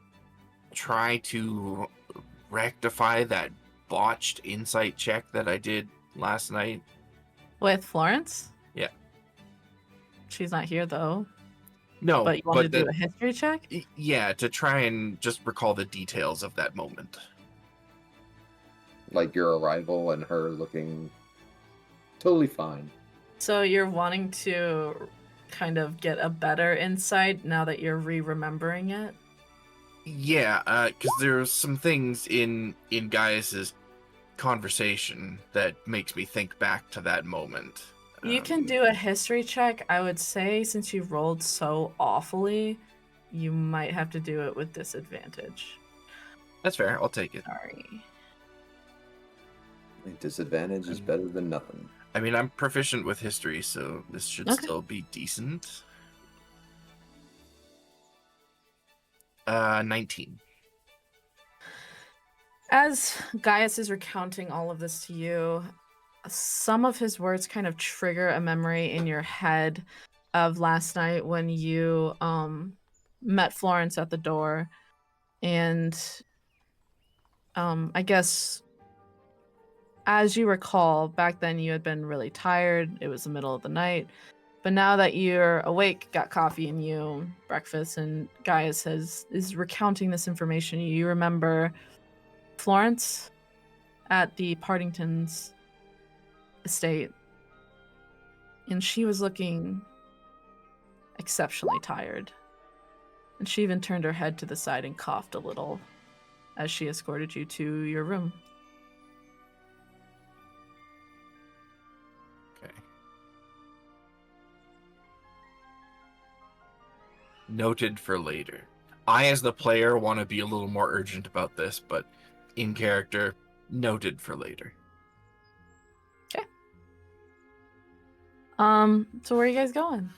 try to rectify that botched insight check that I did last night? With Florence? Yeah. She's not here though. No, But you want to but do a history check? yeah, to try and just recall the details of that moment. Like your arrival and her looking totally fine. So you're wanting to kind of get a better insight now that you're remembering it? Yeah, because there's some things in Gaius's conversation that makes me think back to that moment. You can do a history check. I would say since you rolled so awfully, you might have to do it with disadvantage. That's fair. I'll take it. Sorry. A disadvantage is better than nothing. I mean, I'm proficient with history, so this should still be decent. 19. As Gaius is recounting all of this to you, some of his words kind of trigger a memory in your head of last night when you met Florence at the door. And I guess as you recall, back then you had been really tired. It was the middle of the night. But now that you're awake, got coffee in you, breakfast, and Gaius is recounting this information, you remember Florence at the Partington's estate. And she was looking exceptionally tired. And she even turned her head to the side and coughed a little as she escorted you to your room. Okay. Noted for later. I, as the player, want to be a little more urgent about this, but in character, noted for later. Okay. So where are you guys going?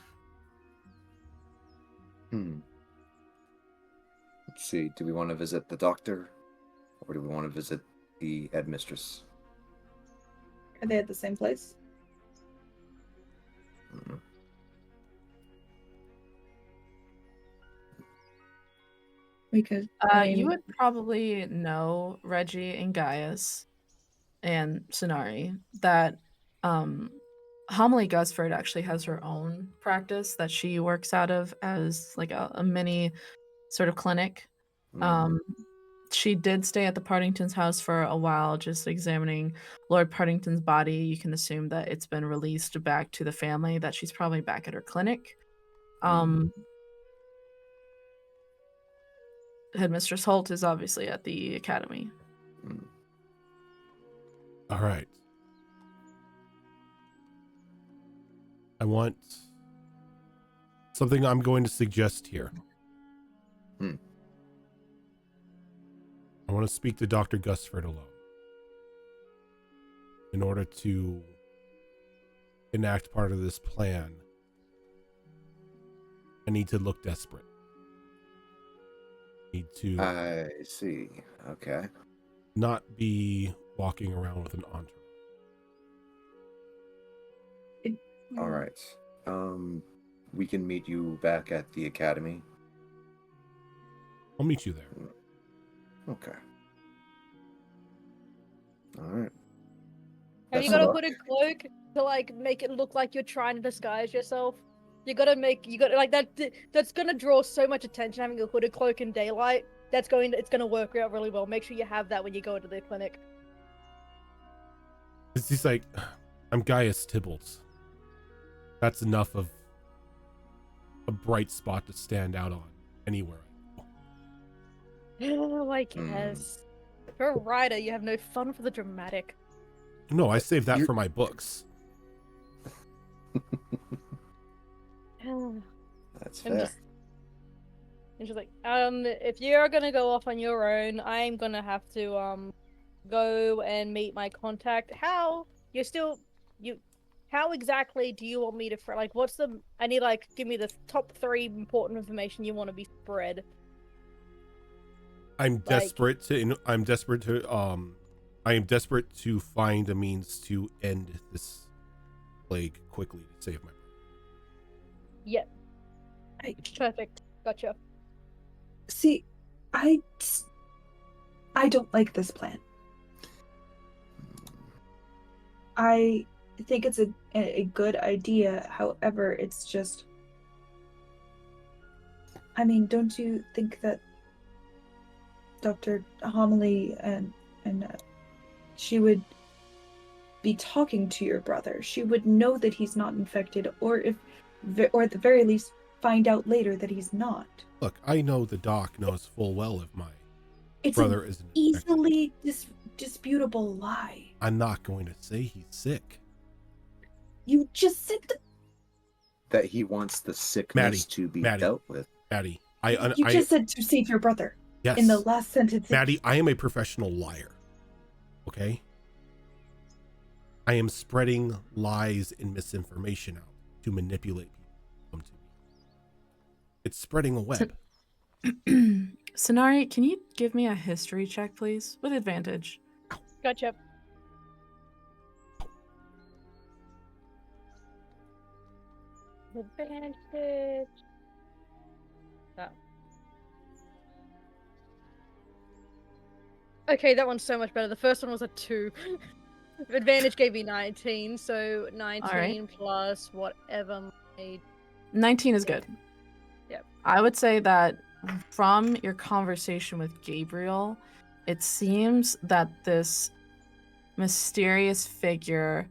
Let's see. Do we want to visit the doctor, or do we want to visit the headmistress? Are they at the same place? We could. You would probably know Reggie and Gaius and Sonari that Homily Gusford actually has her own practice that she works out of as like a mini sort of clinic. She did stay at the Partington's house for a while, just examining Lord Partington's body. You can assume that it's been released back to the family, that she's probably back at her clinic. Headmistress Holt is obviously at the academy. All right. I want something I'm going to suggest here. I want to speak to Dr. Gusford alone. In order to enact part of this plan, I need to look desperate. I see. Okay. Not be walking around with an entourage. All right. We can meet you back at the academy. I'll meet you there. Okay. All right. Have you got a hooded cloak to like make it look like you're trying to disguise yourself? You gotta like that. That's gonna draw so much attention having a hooded cloak in daylight. It's gonna work out really well. Make sure you have that when you go into the clinic. It's just like, I'm Gaius Tybalt. That's enough of a bright spot to stand out on anywhere. Oh, I guess. For a writer, you have no fun for the dramatic. No, I saved that for my books. That's fair. And she's like, if you're gonna go off on your own, I'm gonna have to go and meet my contact. How exactly do you want me to like? Give me the top 3 important information you want to be spread. I am desperate to find a means to end this plague quickly to save my. Yep. Perfect. Gotcha. See, I don't like this plan. I think it's a good idea. However, it's just, I mean, don't you think that Dr. Homily and she would be talking to your brother? She would know that he's not infected, or at the very least find out later that he's not. Look, I know the doc knows full well if my It's brother an isn't infected. easily disputable lie. I'm not going to say he's sick. You just said That he wants the sickness to be dealt with. Maddie, you just said to save your brother. Yes. In the last sentence. Maddie, I am a professional liar. Okay? I am spreading lies and misinformation out to manipulate people to come to me. It's spreading a web. Sonari, can you give me a history check, please? With advantage. Gotcha. Advantage. Oh. Okay, that one's so much better. The first one was a 2. Advantage gave me 19, so 19 plus whatever my... 19 is good. Yep. I would say that from your conversation with Gabriel, it seems that this mysterious figure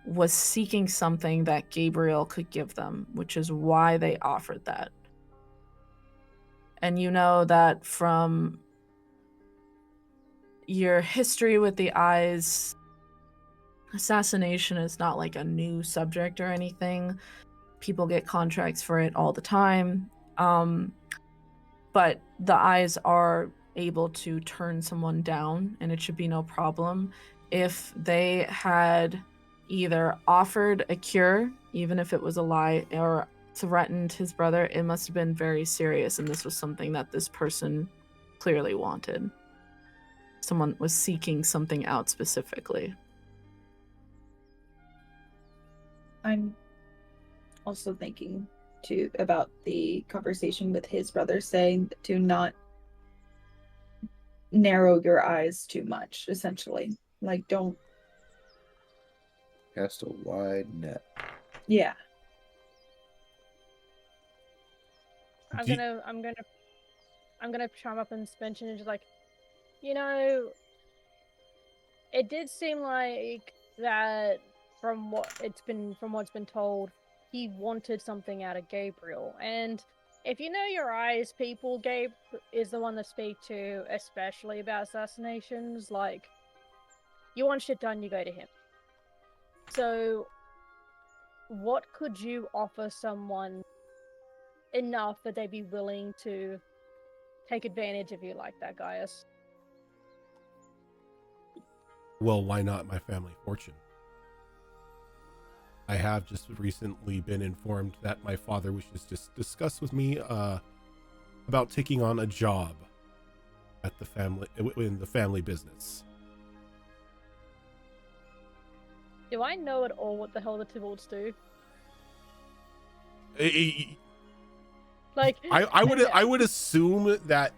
was seeking something that Gabriel could give them, which is why they offered that. And you know that from your history with the eyes, assassination is not like a new subject or anything. People get contracts for it all the time. But the eyes are able to turn someone down, and it should be no problem. If they had either offered a cure, even if it was a lie, or threatened his brother, it must have been very serious, and this was something that this person clearly wanted. Someone was seeking something out specifically. I'm also thinking too about the conversation with his brother, saying to not narrow your eyes too much, essentially. Like, don't Cast a wide net. Yeah. I'm gonna chime up and mention and just like, you know, it did seem like that from what's been told, he wanted something out of Gabriel. And if you know your eyes, people, Gabe is the one to speak to, especially about assassinations. Like, you want shit done, you go to him. So, what could you offer someone enough that they'd be willing to take advantage of you like that, Gaius? Well, why not my family fortune? I have just recently been informed that my father wishes to discuss with me about taking on a job at the family in the family business. Do I know at all what the hell the Tybalts do? Like, I would assume that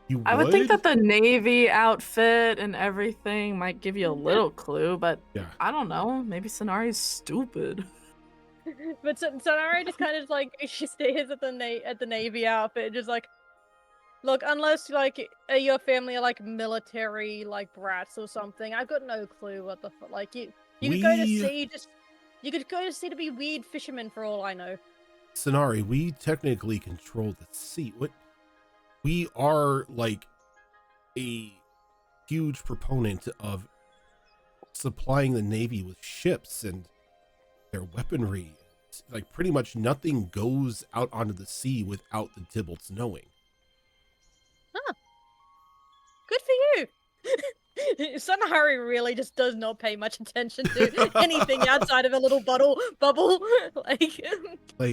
you would. I would think that the Navy outfit and everything might give you a little clue, but yeah. I don't know. Maybe Sonari's stupid. But Sonari just kind of like, she stares at the Navy outfit, just like, look, unless like your family are like military like brats or something, I've got no clue what the like you could go to sea you could go to sea to be weird fishermen for all I know. Sonari, we technically control the sea. We are like a huge proponent of supplying the Navy with ships and their weaponry. Like, pretty much nothing goes out onto the sea without the Tybalts knowing. Huh. Good for you. Sonari really just does not pay much attention to anything outside of a little bubble.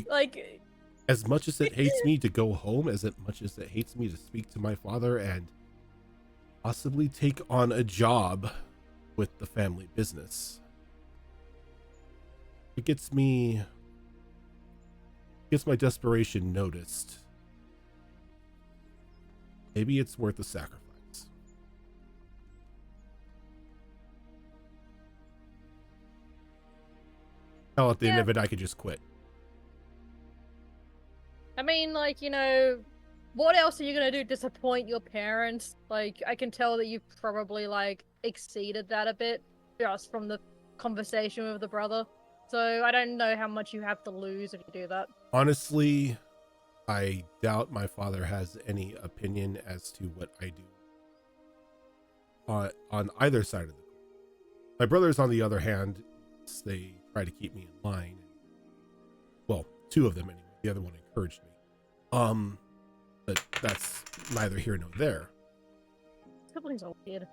like as much as it hates me to go home, as much as it hates me to speak to my father and possibly take on a job with the family business, it gets my desperation noticed. Maybe it's worth the sacrifice. Hell, at the end of it, I could just quit. I mean, like, you know, what else are you gonna do? Disappoint your parents? Like, I can tell that you've probably, like, exceeded that a bit just from the conversation with the brother. So I don't know how much you have to lose if you do that. Honestly, I doubt my father has any opinion as to what I do on either side of the coin. My brothers, on the other hand, they try to keep me in line. Well, two of them anyway. The other one encouraged me. But that's neither here nor there. Siblings are weird.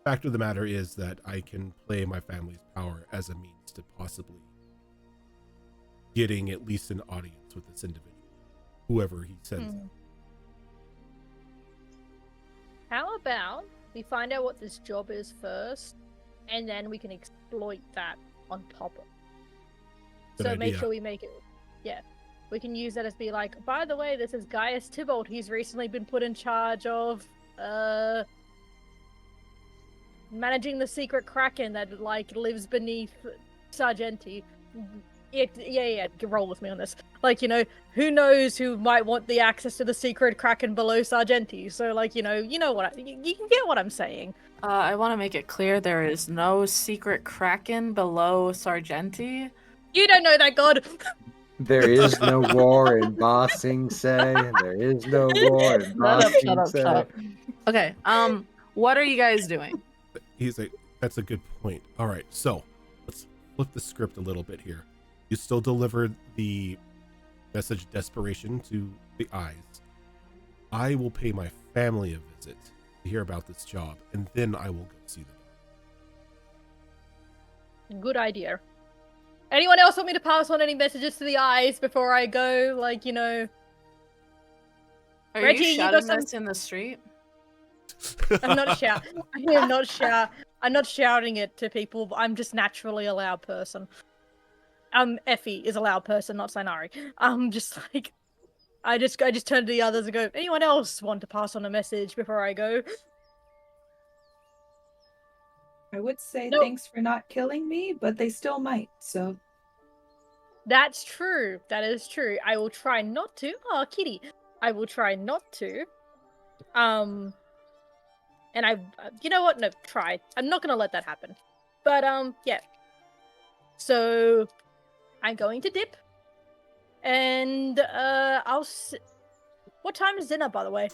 Fact of the matter is that I can play my family's power as a means to possibly getting at least an audience with this individual, whoever he sends. How about we find out what this job is first, and then we can exploit that on top of it. Good So make idea. sure we make it. Yeah. We can use that as be like, by the way, this is Gaius Tybalt. He's recently been put in charge of managing the secret kraken that like lives beneath Sargenty. Yeah, roll with me on this. Like, you know, who knows who might want the access to the secret kraken below Sargenty? So, like, you know what you can get what I'm saying. I want to make it clear there is no secret kraken below Sargenty. You don't know that god. There is no war in Ba Sing Se. There is no war in Ba Sing Se. Okay, what are you guys doing? He's like, that's a good point. All right, so let's flip the script a little bit here. You still delivered the message of desperation to the eyes. I will pay my family a visit to hear about this job, and then I will go see them. Good idea. Anyone else want me to pass on any messages to the eyes before I go? Like, you know... Are Reggie, you you shouting got some- this in the street? I'm not shouting. I'm not shouting it to people. I'm just naturally a loud person. Effie is a loud person, not Sinari. Just like, I just turn to the others and go, anyone else want to pass on a message before I go? I would say No. thanks for not killing me, but they still might, so. That's true. That is true. I will try not to. Oh, kitty. I will try not to. And you know what? No, try. I'm not gonna let that happen. But, yeah. So, I'm going to dip. And, what time is dinner, by the way?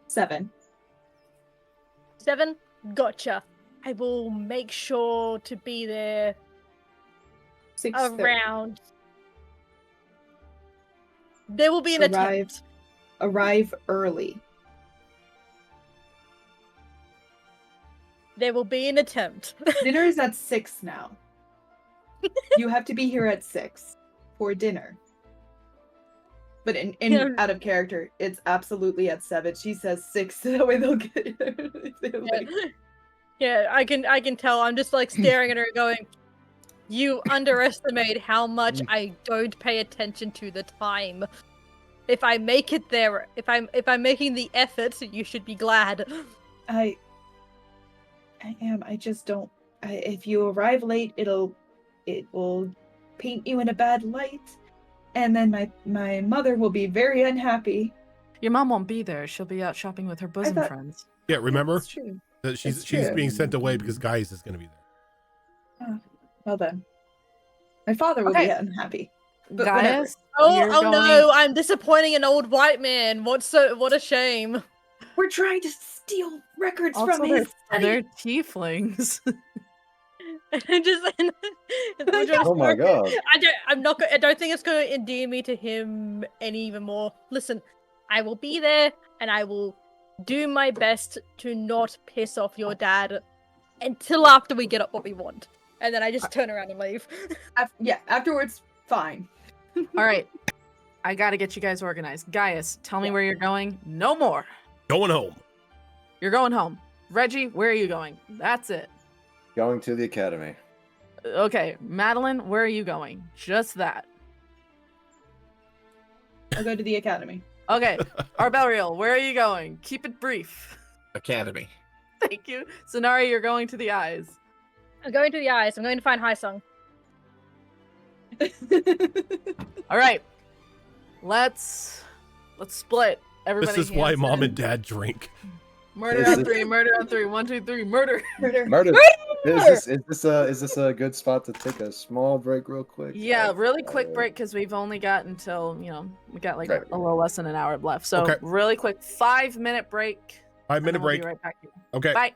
7. 7? Gotcha. I will make sure to be there 6:30. around. There will be an attempt. Arrive early. There will be an attempt. Dinner is at 6 now. You have to be here at 6 for dinner. But in out of character, it's absolutely at 7. She says 6, so that way they'll get like... Yeah, I can tell. I'm just like staring at her going, you underestimate how much I don't pay attention to the time. If I make it there, if I'm making the effort, you should be glad. I am. I just don't. If you arrive late, it will paint you in a bad light, and then my mother will be very unhappy. Your mom won't be there. She'll be out shopping with her bosom friends. Yeah, remember That's true. that she's It's true. being sent away because Gaius is going to be there. Well then, my father will be unhappy. But whatever. Gaius, Oh no! I'm disappointing an old white man. What a shame. We're trying to steal records Also, from his they're tieflings. Oh my god. I don't think it's going to endear me to him any even more. Listen, I will be there, and I will do my best to not piss off your dad until after we get up what we want. And then I just turn around and leave. Afterwards, fine. All right. I got to get you guys organized. Gaius, tell me where you're going. No more. Going home. You're going home. Reggie, where are you going? That's it. Going to the academy. Okay. Madeline, where are you going? Just that. I'll go to the academy. Okay. Arbelriel, where are you going? Keep it brief. Academy. Thank you. Sonari, you're going to the eyes. I'm going to the eyes. I'm going to find High Song. All right. Let's split. Everybody. This is why hands mom in. and dad drink. Murder Is on it- 3. Murder on 3. 1, 2, 3. Murder. Murder. Is this a good spot to take a small break real quick? Yeah, really quick break because we've only got until we got like Right. a little less than an hour left. So Okay. really quick, 5-minute break. 5-minute We'll break. be right back. Okay. Bye.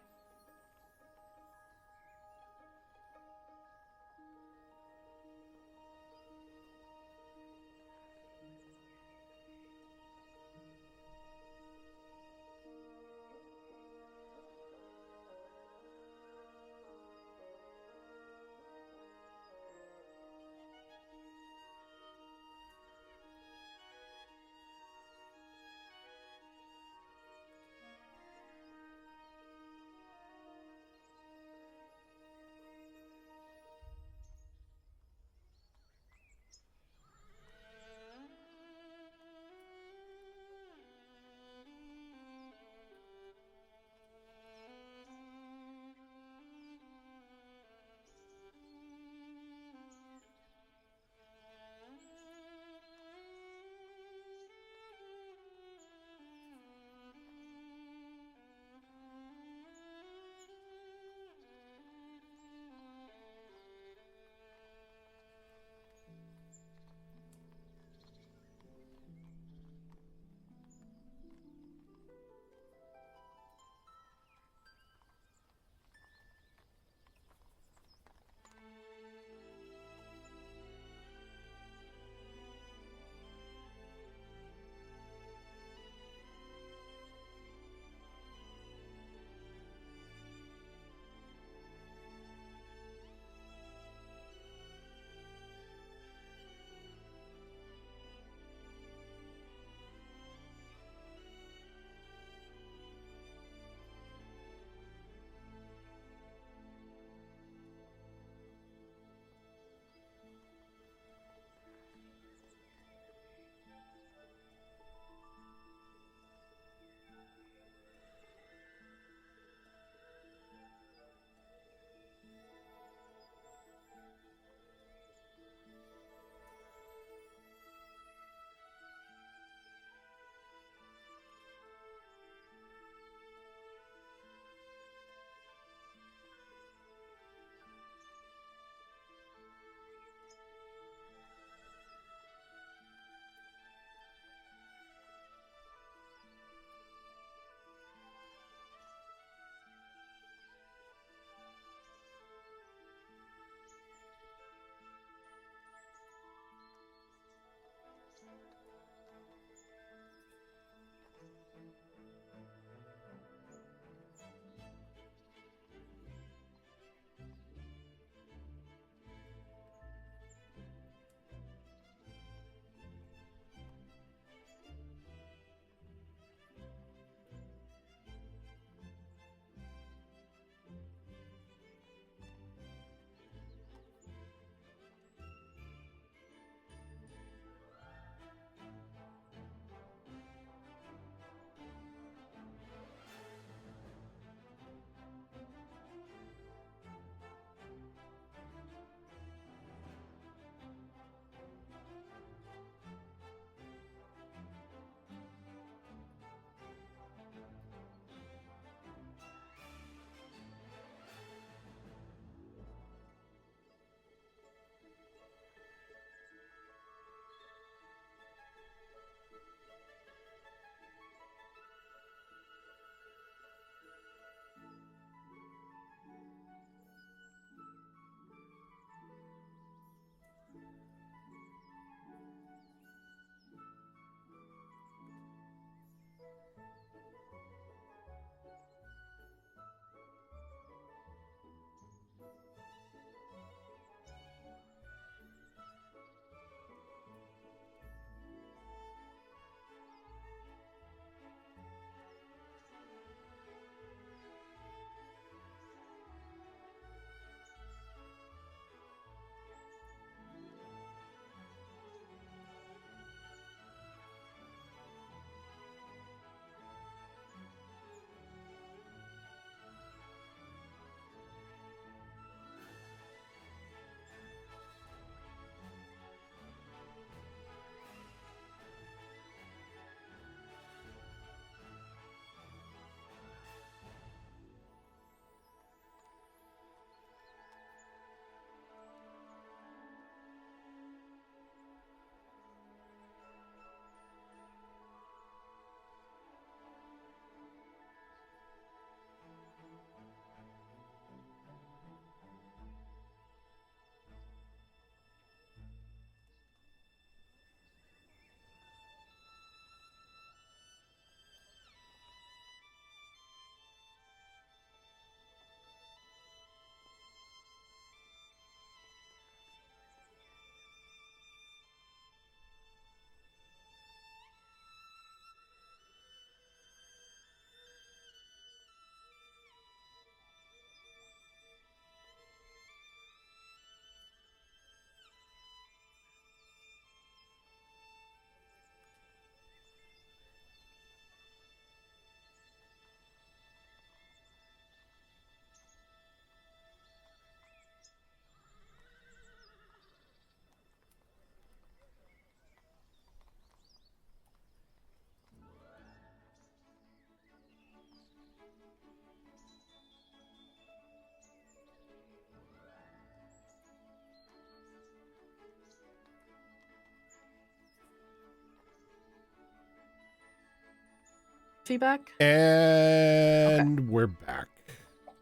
feedback? And we're back.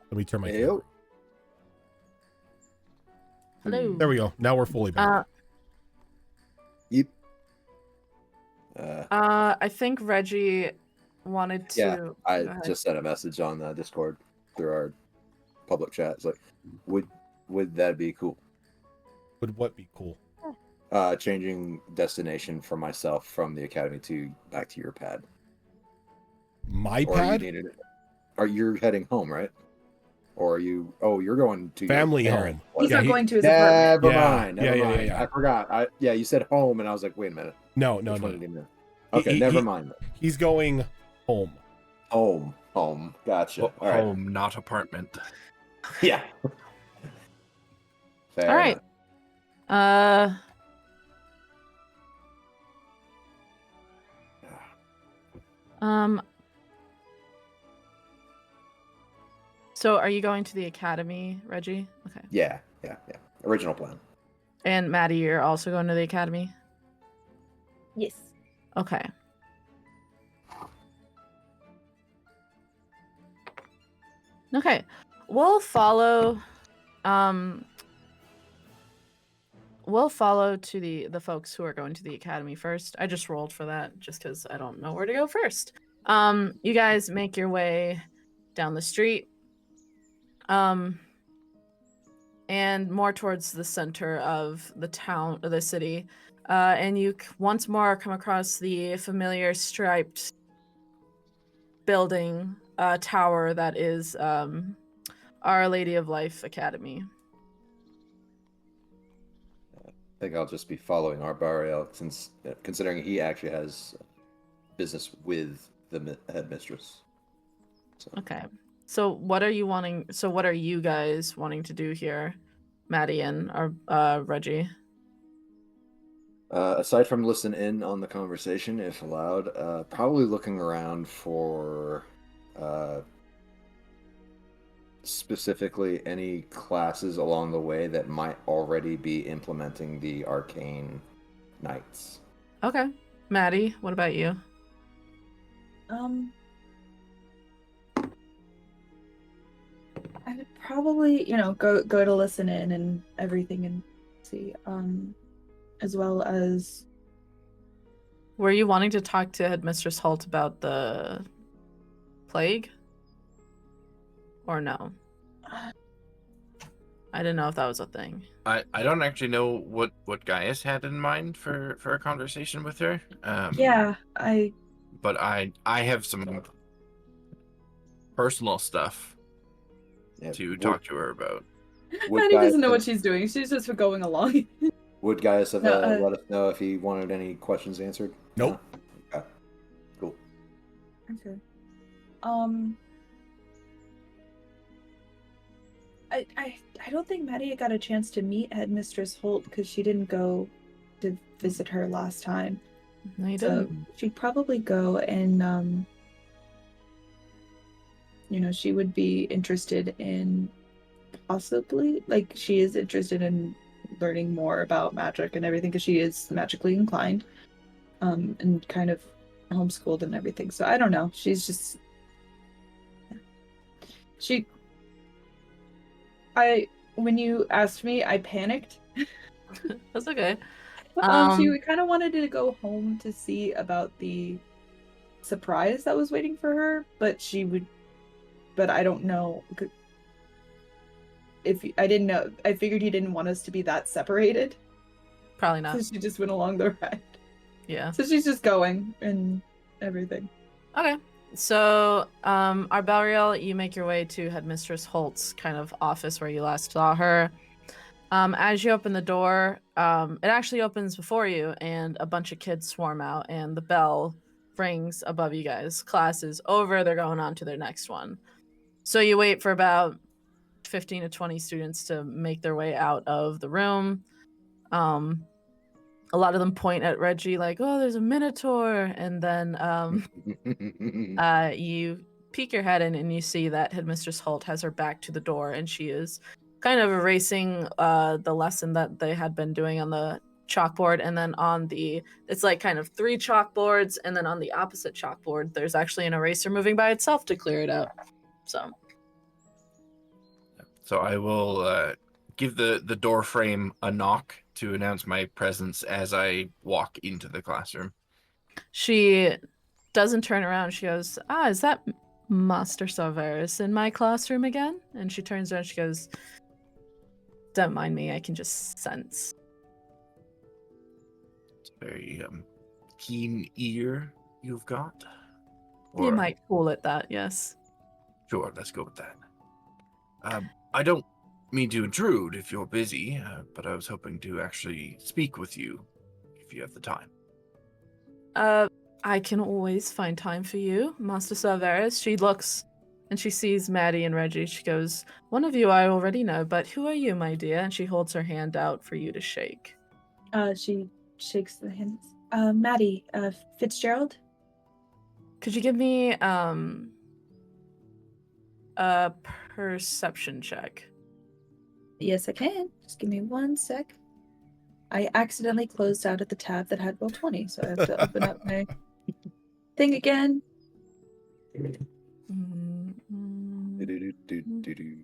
Let me turn my camera. Hello. There we go. Now we're fully back. Yep. I think Reggie wanted to. Yeah, I Go ahead. just sent a message on Discord through our public chat. It's like, would that be cool? Would what be cool? Changing destination for myself from the academy to back to your pad. My Or pad? you needed it. Are you heading home, right? Or are you? Oh, you're going to Family your home. He's Yeah, not he- going to his apartment. Never Yeah, mind. Never yeah, yeah, mind. yeah. I forgot. Yeah, you said home, and I was like, wait a minute. No. Which one did you mean? Okay, He- never he- mind. He's going home. Home. Gotcha. All right. Home, not apartment. Yeah. Fair All right. enough. So are you going to the academy, Reggie? Okay. Yeah. Original plan. And Maddie, you're also going to the academy? Yes. Okay. Okay. We'll follow to the folks who are going to the academy first. I just rolled for that just because I don't know where to go first. You guys make your way down the street. And more towards the center of the town, or the city. And you once more come across the familiar striped building, tower that is Our Lady of Life Academy. I think I'll just be following our Bariel, since considering he actually has business with the headmistress. So. Okay. So what are you wanting? So what are you guys wanting to do here, Maddie and Reggie? Aside from listen in on the conversation, if allowed, probably looking around for specifically any classes along the way that might already be implementing the arcane knights. Okay. Maddie, what about you? I would probably, go to listen in and everything and see, as well as. Were you wanting to talk to Headmistress Holt about the plague? Or no? I didn't know if that was a thing. I don't actually know what Gaius had in mind for a conversation with her. But I have some personal stuff to talk to her about. Maddie doesn't know what she's doing. She's just going along. Would Gaius have let us know if he wanted any questions answered? Nope. Okay. Cool. Okay. I don't think Maddie got a chance to meet Headmistress Holt because she didn't go to visit her last time. No, you So didn't. she'd probably go and she would be interested in possibly, like, she is interested in learning more about magic and everything because she is magically inclined, and kind of homeschooled and everything. So I don't know. She's just when you asked me, I panicked. That's okay. She kind of wanted to go home to see about the surprise that was waiting for her, but I don't know if I didn't know. I figured he didn't want us to be that separated. Probably not. So she just went along the ride. Yeah. So she's just going and everything. Okay. So, Arbariel, you make your way to Headmistress Holt's kind of office where you last saw her. As you open the door, it actually opens before you, and a bunch of kids swarm out, and the bell rings above you guys. Class is over. They're going on to their next one. So you wait for about 15 to 20 students to make their way out of the room. A lot of them point at Reggie like, oh, there's a Minotaur. And then you peek your head in and you see that Headmistress Holt has her back to the door, and she is kind of erasing the lesson that they had been doing on the chalkboard, and then it's like kind of 3 chalkboards, and then on the opposite chalkboard there's actually an eraser moving by itself to clear it out. So I will give the door frame a knock to announce my presence as I walk into the classroom. She doesn't turn around. She goes, is that Master Sargery in my classroom again? And she turns around, she goes, don't mind me, I can just sense. It's a very keen ear you've got. You might call it that, yes. Sure, let's go with that. I don't mean to intrude if you're busy, but I was hoping to actually speak with you if you have the time. I can always find time for you, Master Sargery. She looks and she sees Maddie and Reggie. She goes, one of you I already know, but who are you, my dear? And she holds her hand out for you to shake. She shakes the hands. Maddie, Fitzgerald? Could you give me a perception check? Yes, I can. Just give me 1 sec. I accidentally closed out of the tab that had Roll20, so I have to open up my thing again. Do-do-do-do-do-do.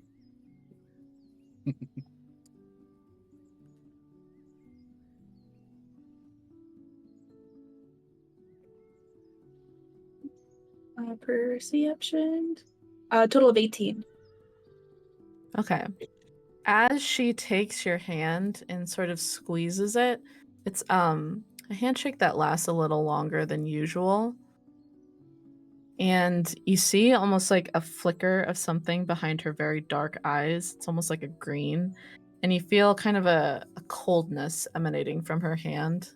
Perception. Total of 18. Okay. As she takes your hand and sort of squeezes it, it's a handshake that lasts a little longer than usual. And you see almost like a flicker of something behind her very dark eyes. It's almost like a green. And you feel kind of a coldness emanating from her hand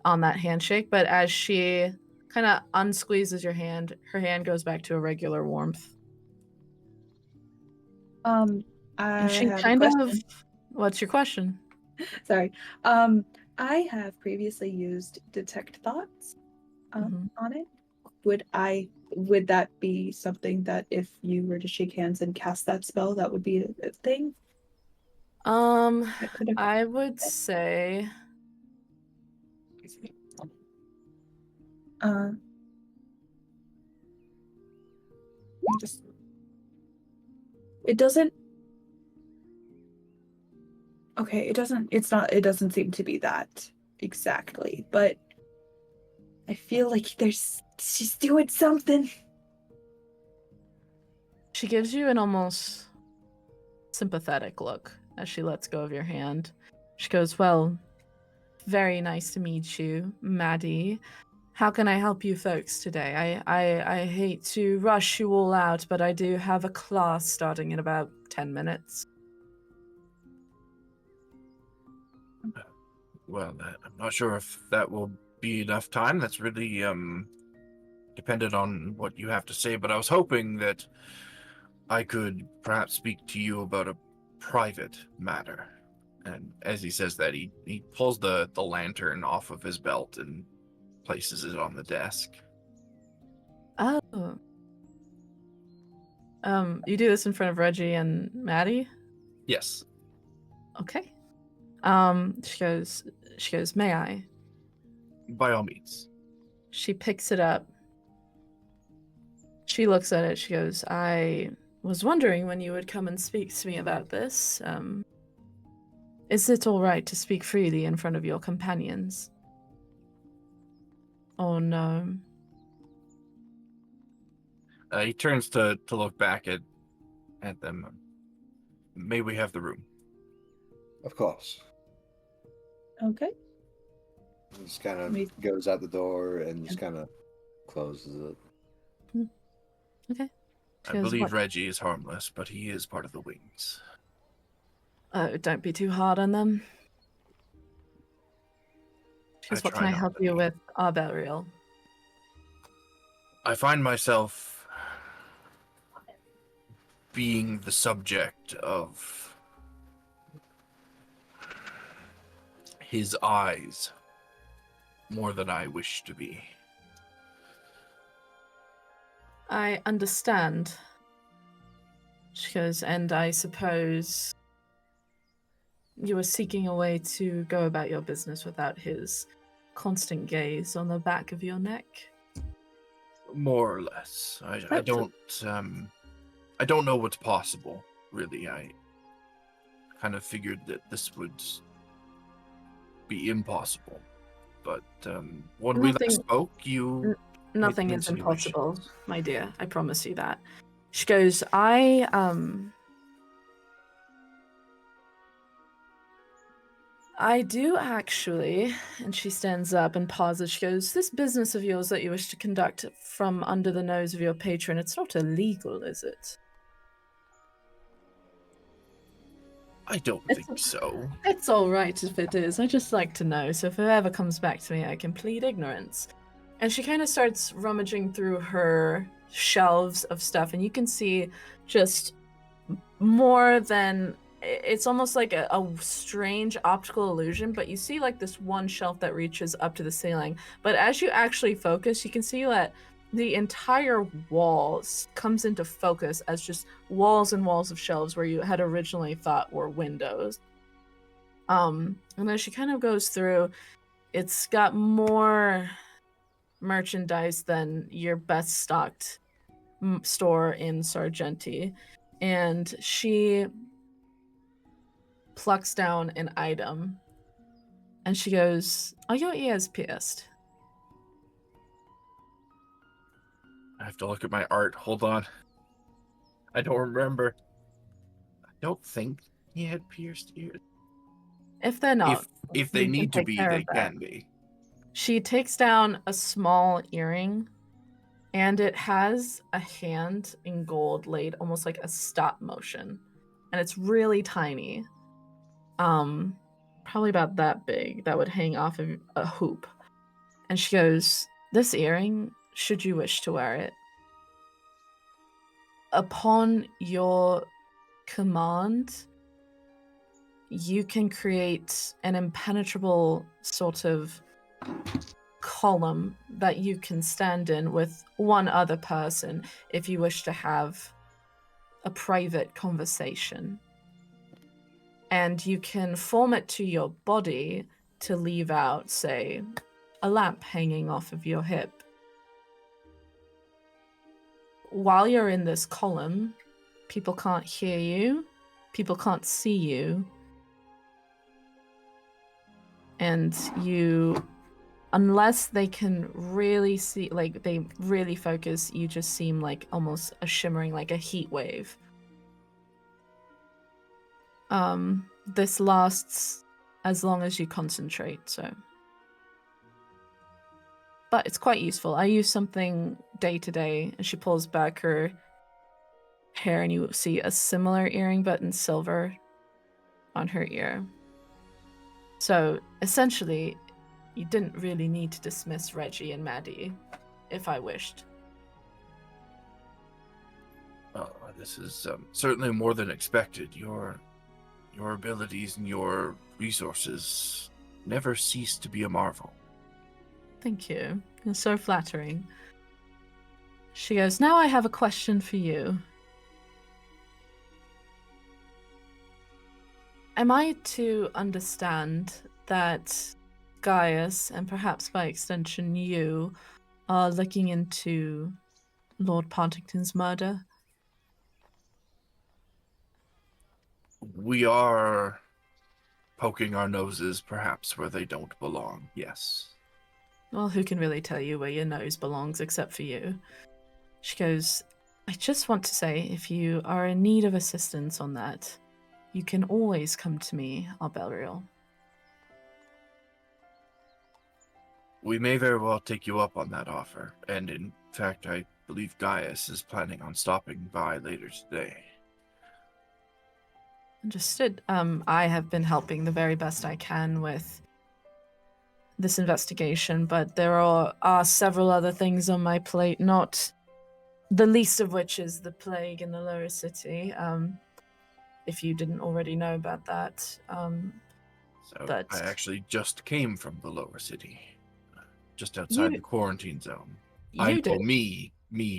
on that handshake. But as she kind of unsqueezes your hand, her hand goes back to a regular warmth. I And she have a kind of... question. What's your question? Sorry. I have previously used detect thoughts on it. Would that be something that if you were to shake hands and cast that spell, that would be a thing? I would say it doesn't. Okay, it doesn't seem to be that exactly, but I feel like she's doing something. she gives you an almost sympathetic look as she lets go of your hand. She goes, well, very nice to meet you, Maddie. How can I help you folks today? I hate to rush you all out, but I do have a class starting in about 10 minutes. Well, I'm not sure if that will be enough time. That's really dependent on what you have to say, but I was hoping that I could perhaps speak to you about a private matter. And as he says that, he pulls the lantern off of his belt and places it on the desk. Oh. You do this in front of Reggie and Maddie? Yes. Okay. She goes, may I? By all means. She picks it up. She looks at it. She goes, I was wondering when you would come and speak to me about this. Is it all right to speak freely in front of your companions? Oh, no. He turns to look back at them. May we have the room? Of course. Okay. Just kind of goes out the door and just kind of closes it. Okay. I believe Reggie is harmless, but he is part of the wings. Oh, don't be too hard on them. She goes, what can I help you with, Burial? I find myself being the subject of his eyes more than I wish to be. I understand. She goes, and I suppose you were seeking a way to go about your business without his constant gaze on the back of your neck. More or less. I don't know what's possible, really. I kind of figured that this would be impossible. But when we last spoke, you... Nothing is impossible, my dear. I promise you that. She goes, I do actually, and she stands up and pauses. She goes, this business of yours that you wish to conduct from under the nose of your patron, it's not illegal, is it? I don't think so. It's all right if it is. I just like to know, so if it ever comes back to me, I can plead ignorance. And she kind of starts rummaging through her shelves of stuff, and you can see just more than... It's almost like a strange optical illusion, but you see like this one shelf that reaches up to the ceiling. But as you actually focus, you can see that the entire wall comes into focus as just walls and walls of shelves where you had originally thought were windows. And as she kind of goes through, it's got more merchandise than your best stocked store in Sargenty. And she plucks down an item and she goes, are your ears pierced? I have to look at my art. Hold on. I don't remember. I don't think he had pierced ears. If they're not, if they need to be, they can be. She takes down a small earring, and it has a hand in gold laid almost like a stop motion, and it's really tiny. Probably about that big. That would hang off of a hoop. And she goes, this earring, should you wish to wear it, upon your command, you can create an impenetrable sort of column that you can stand in with one other person if you wish to have a private conversation. And you can form it to your body to leave out, say, a lamp hanging off of your hip. While you're in this column, people can't hear you, people can't see you, and you, unless they can really see, like they really focus, you just seem like almost a shimmering, like a heat wave. This lasts as long as you concentrate, so. But it's quite useful. I use something day to day, and she pulls back her hair, and you see a similar earring, but in silver, on her ear. So essentially, you didn't really need to dismiss Reggie and Maddie, if I wished. Oh, this is certainly more than expected. Your abilities and your resources never cease to be a marvel. Thank you. You're so flattering. She goes, now I have a question for you. Am I to understand that Gaius, and perhaps by extension you, are looking into Lord Partington's murder? We are poking our noses perhaps where they don't belong, yes. Well, who can really tell you where your nose belongs except for you? She goes, I just want to say, if you are in need of assistance on that, you can always come to me, Arbeliel. We may very well take you up on that offer, and in fact, I believe Gaius is planning on stopping by later today. Understood. I have been helping the very best I can with this investigation, but there are several other things on my plate, not the least of which is the plague in the lower city, if you didn't already know about that. But I actually just came from the lower city, just outside the quarantine zone. I know me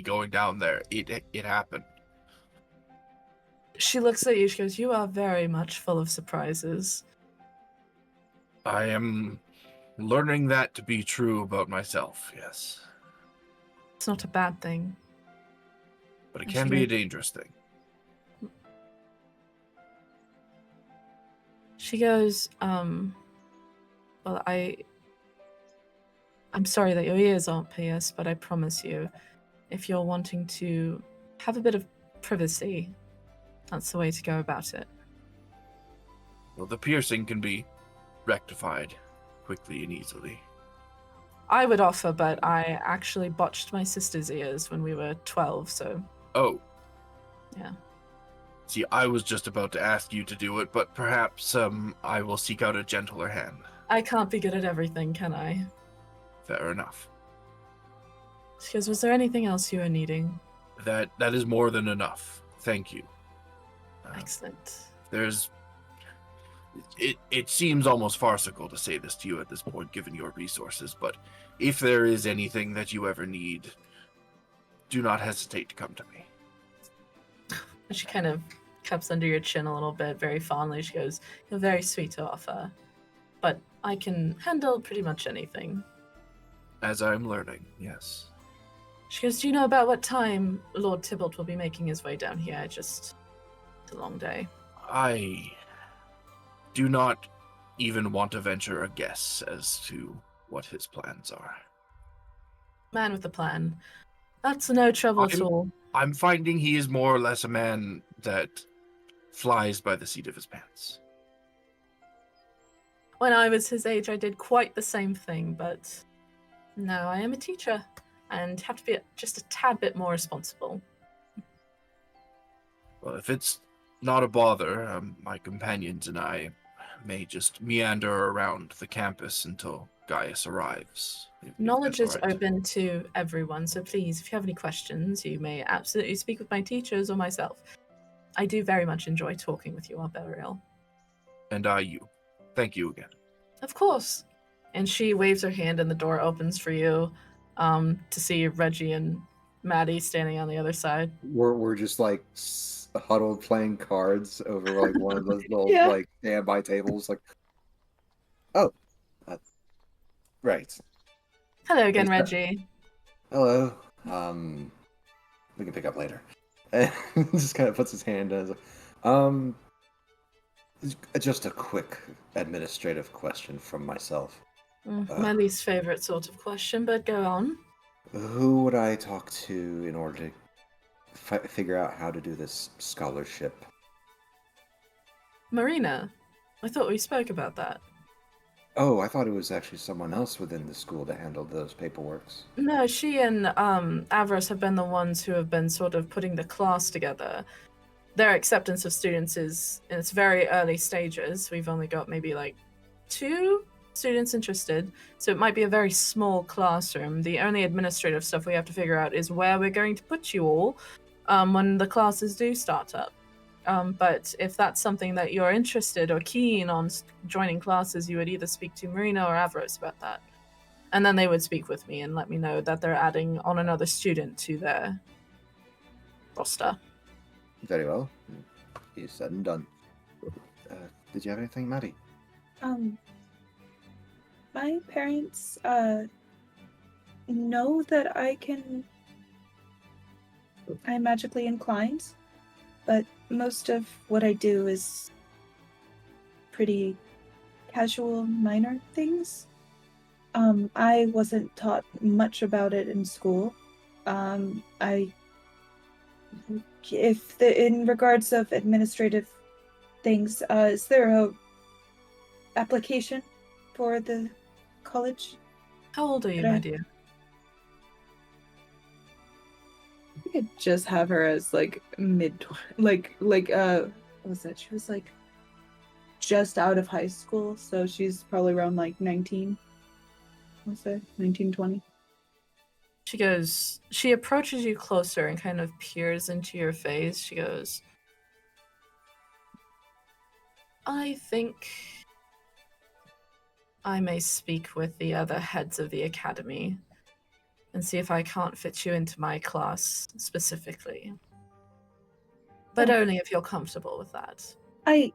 going down there, it happened. She looks at you, she goes, you are very much full of surprises. I am learning that to be true about myself, yes. It's not a bad thing. But it I can should be a go- dangerous thing. She goes, well, I'm sorry that your ears aren't pierced, but I promise you, if you're wanting to have a bit of privacy, that's the way to go about it. Well, the piercing can be rectified quickly and easily. I would offer, but I actually botched my sister's ears when we were 12, so Oh. yeah. See, I was just about to ask you to do it, but perhaps I will seek out a gentler hand. I can't be good at everything, can I? Fair enough. She goes, was there anything else you were needing? That is more than enough. Thank you. Excellent. It seems almost farcical to say this to you at this point, given your resources, but if there is anything that you ever need, do not hesitate to come to me. She kind of cups under your chin a little bit, very fondly. She goes, you're very sweet to offer, but I can handle pretty much anything. As I'm learning, yes. She goes, do you know about what time Lord Tybalt will be making his way down here? It's a long day. I do not even want to venture a guess as to what his plans are. Man with a plan. That's no trouble at all. I'm finding he is more or less a man that flies by the seat of his pants. When I was his age, I did quite the same thing, but now I am a teacher and have to be just a tad bit more responsible. Well, if it's not a bother, my companions and I may just meander around the campus until Gaius arrives. if Knowledge that's is all right. open to everyone, so please, if you have any questions, you may absolutely speak with my teachers or myself. I do very much enjoy talking with you, Our Burial. And you. Thank you again. Of course. And she waves her hand and the door opens for you to see Reggie and Maddie standing on the other side. We're just like huddled playing cards over like one of those little Yeah. like standby tables. Like, oh, right. Hello again, Is that- Reggie. Hello. We can pick up later. And just kind of puts his hand down. Just a quick administrative question from myself. My least favorite sort of question, but go on. Who would I talk to in order to figure out how to do this scholarship? Marina, I thought we spoke about that. Oh, I thought it was actually someone else within the school that handled those paperworks. No, she and Avros have been the ones who have been sort of putting the class together. Their acceptance of students is in its very early stages. We've only got maybe like 2 students interested, so it might be a very small classroom. The only administrative stuff we have to figure out is where we're going to put you all when the classes do start up. But if that's something that you're interested or keen on joining classes, you would either speak to Marina or Avros about that. And then they would speak with me and let me know that they're adding on another student to their roster. Very well. It's said and done. Did you have anything, Maddie? My parents know that I'm magically inclined, but most of what I do is pretty casual, minor things. I wasn't taught much about it in school. In regards of administrative things, is there a application for the college? How old are you, my dear? We could just have her as like mid, what was that? She was like just out of high school, so she's probably around like 19. What's that? 19, 20. She approaches you closer and kind of peers into your face. She goes, I think I may speak with the other heads of the academy and see if I can't fit you into my class specifically. But only if you're comfortable with that. I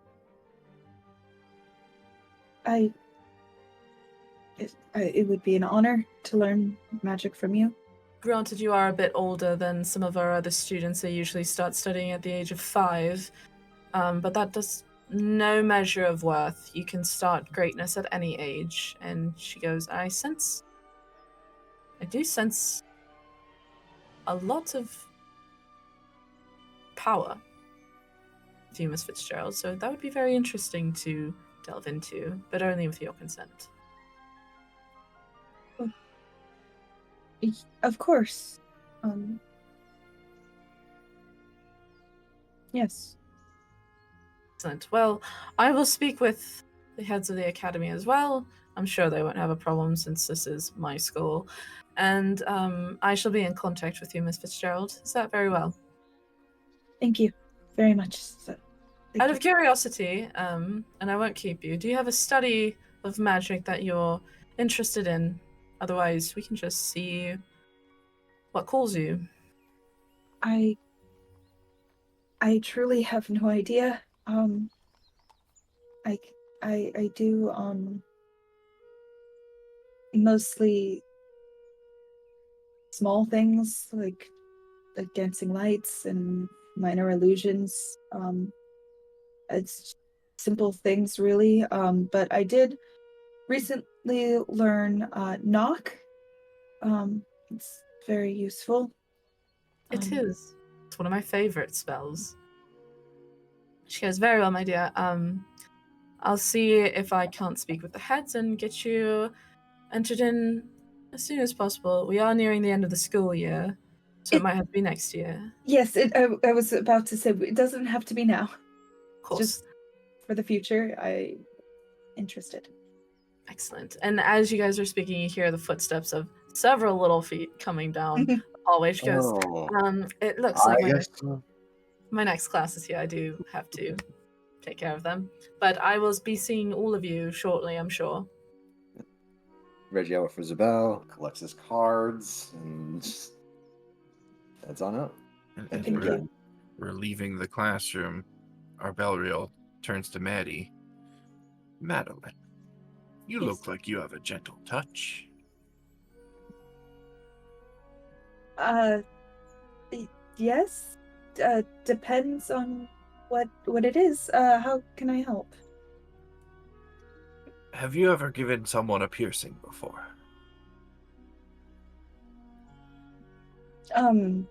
it would be an honor to learn magic from you. Granted, you are a bit older than some of our other students. They usually start studying at the age of 5. But that does no measure of worth. You can start greatness at any age. And she goes, I do sense a lot of power to you, Miss Fitzgerald. So that would be very interesting to delve into, but only with your consent. Of course. Yes. Excellent. Well, I will speak with the heads of the academy as well. I'm sure they won't have a problem since this is my school. And I shall be in contact with you, Miss Fitzgerald. Is that very well? Thank you very much. Out of curiosity, and I won't keep you, do you have a study of magic that you're interested in? Otherwise, we can just see what calls you. I truly have no idea. I do mostly small things like dancing lights and minor illusions. It's simple things really. But I did recently learn knock. It's very useful. It is. It's one of my favorite spells. She goes, very well, my dear. I'll see if I can't speak with the heads and get you entered in as soon as possible. We are nearing the end of the school year, so it might have to be next year. Yes, I was about to say, it doesn't have to be now. Of course. Just for the future, I'm interested. Excellent. And as you guys are speaking, you hear the footsteps of several little feet coming down the hallway. She goes, it looks like my next class is here. I do have to take care of them. But I will be seeing all of you shortly, I'm sure. Reggie offers a bell, collects his cards, and heads on out. And Thank as you. we're leaving the classroom, our Belriel turns to Maddie. Madeline, you Yes. look like you have a gentle touch. Yes. Depends on what it is. How can I help? Have you ever given someone a piercing before? When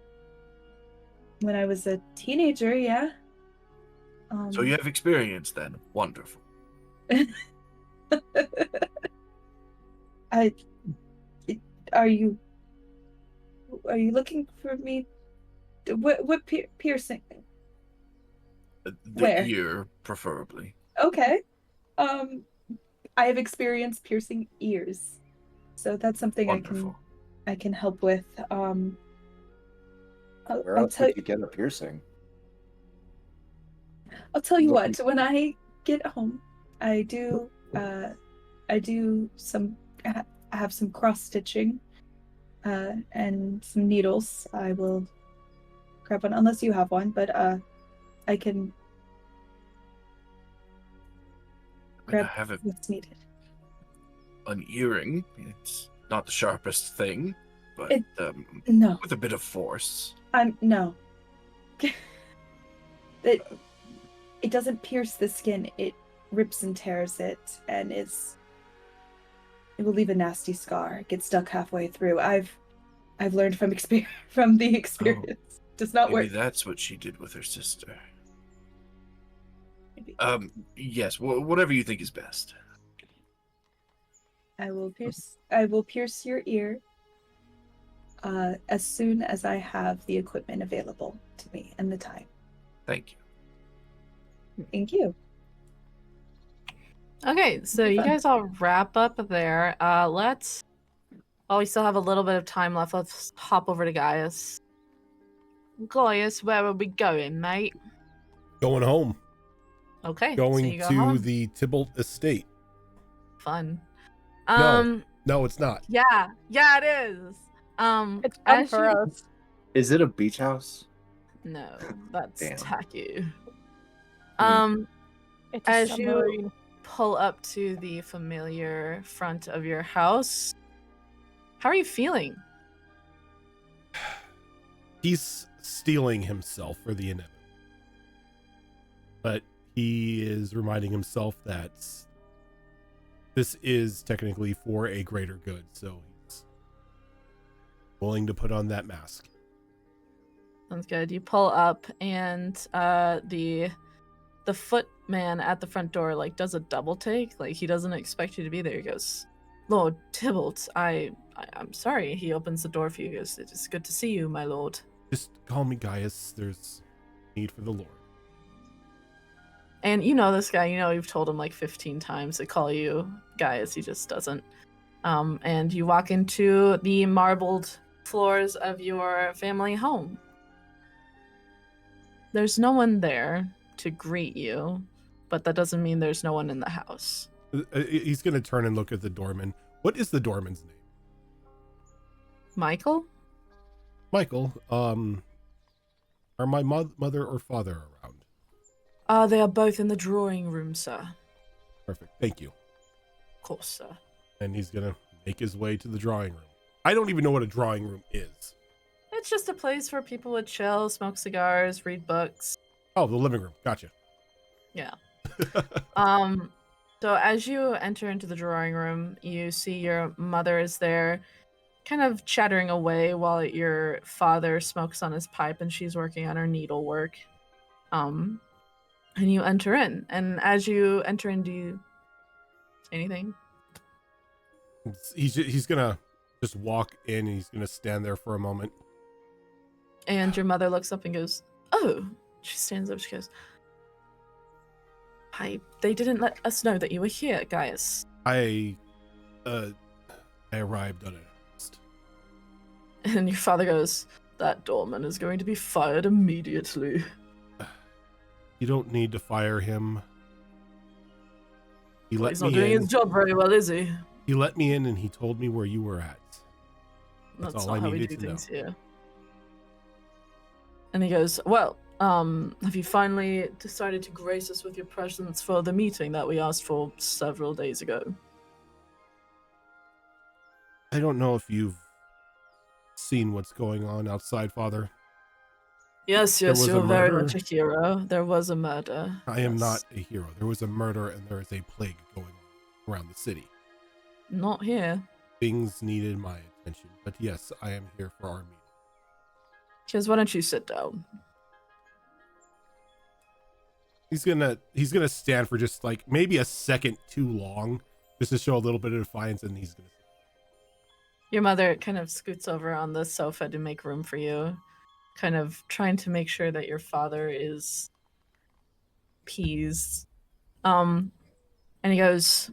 I was a teenager, yeah. So you have experience then. Wonderful. Are you looking for me? What piercing? The Where? ear, preferably. Okay. I have experience piercing ears, so that's something Wonderful. I can help with. Where else would you get a piercing? I'll tell you what. When I get home, I do some. I have some cross stitching, and some needles. I will grab one unless you have one, but I can grab I have what's needed. an earring. It's not the sharpest thing, but No, with a bit of force. no. It doesn't pierce the skin. It rips and tears it, and it will leave a nasty scar. It gets stuck halfway through. I've learned from the experience. Does not Maybe work. that's what she did with her sister. Maybe. Yes, whatever you think is best. I will pierce your ear as soon as I have the equipment available to me and the time. Thank you. Thank you. Okay, so you guys all wrap up there. We still have a little bit of time left. Let's hop over to Gaius. Gaius, where are we going, mate? Going home. Okay, Going so you go to home. the Tybalt estate. Fun. No, it's not. Yeah, it is. It's fun for us. Is it a beach house? No, that's Damn. tacky. It's a As you submarine. pull up to the familiar front of your house. How are you feeling? He's steeling himself for the inevitable. But he is reminding himself that this is technically for a greater good, so he's willing to put on that mask. Sounds good. You pull up, and the footman at the front door like does a double take. Like he doesn't expect you to be there. He goes, "Lord Tybalt, I'm sorry." He opens the door for you. He goes, "It is good to see you, my lord." Just call me Gaius. There's need for the Lord. And you know this guy. You know you've told him like 15 times to call you Gaius. He just doesn't. And you walk into the marbled floors of your family home. There's no one there to greet you, but that doesn't mean there's no one in the house. He's going to turn and look at the doorman. What is the doorman's name? Michael? Michael, are my mother or father around? They are both in the drawing room, sir. Perfect. Thank you. Of course, sir. And he's going to make his way to the drawing room. I don't even know what a drawing room is. It's just a place where people would chill, smoke cigars, read books. Oh, the living room. Gotcha. Yeah. So as you enter into the drawing room, you see your mother is there kind of chattering away while your father smokes on his pipe and she's working on her needlework. And you enter in. And as you enter in, do you say anything? He's going to just walk in and he's going to stand there for a moment. And your mother looks up and goes, "Oh." She stands up, she goes, "They didn't let us know that you were here, Gaius." I arrived unannounced. And your father goes, "That doorman is going to be fired immediately." You don't need to fire him. He let He's me not doing in. his job very well, is he? He let me in and he told me where you were at. That's all not I how we needed do to know. things here. And he goes, "Well, have you finally decided to grace us with your presence for the meeting that we asked for several days ago?" I don't know if you've seen what's going on outside, Father. Yes, was you're a very murder. much a hero. There was a murder. I am Yes. not a hero. There was a murder and there is a plague going on around the city. Not here. Things needed my attention. But yes, I am here for our meeting. Because why don't you sit down? He's gonna stand for just like maybe a second too long, just to show a little bit of defiance, and he's gonna. Your mother kind of scoots over on the sofa to make room for you, kind of trying to make sure that your father is appeased. And he goes,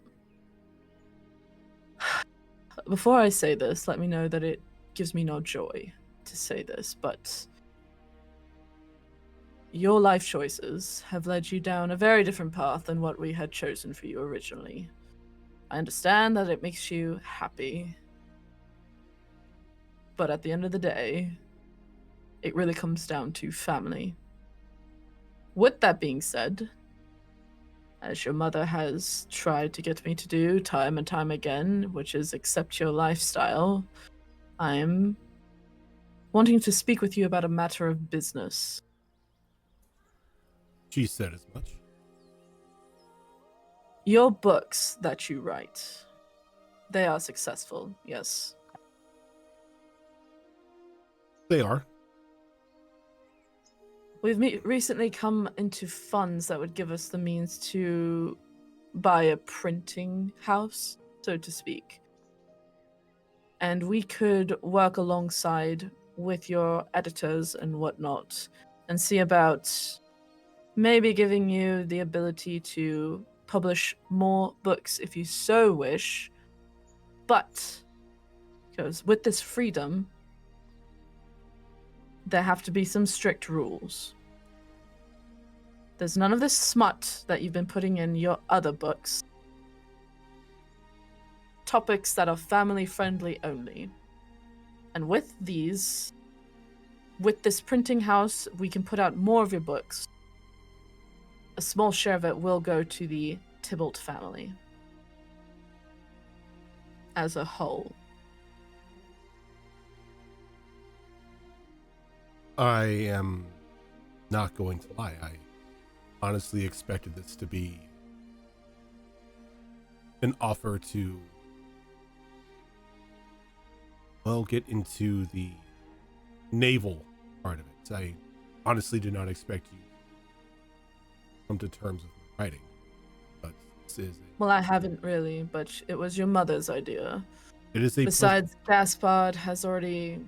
"Before I say this, let me know that it gives me no joy to say this, but your life choices have led you down a very different path than what we had chosen for you originally. I understand that it makes you happy, but at the end of the day, it really comes down to family. With that being said, as your mother has tried to get me to do time and time again, which is accept your lifestyle, I'm wanting to speak with you about a matter of business." She said as much. Your books that you write, they are successful, yes. They are. We've recently come into funds that would give us the means to buy a printing house, so to speak. And we could work alongside with your editors and whatnot and see about maybe giving you the ability to publish more books if you so wish. But, because with this freedom, there have to be some strict rules. There's none of this smut that you've been putting in your other books. Topics that are family friendly only. And with these, with this printing house, we can put out more of your books. A small share of it will go to the Tybalt family as a whole. I am not going to lie. I honestly expected this to be an offer to, well, get into the naval part of it. I honestly did not expect you to come to terms with my writing, but this is Well, I haven't really, but it was your mother's idea. it is a Besides, Gaspard has already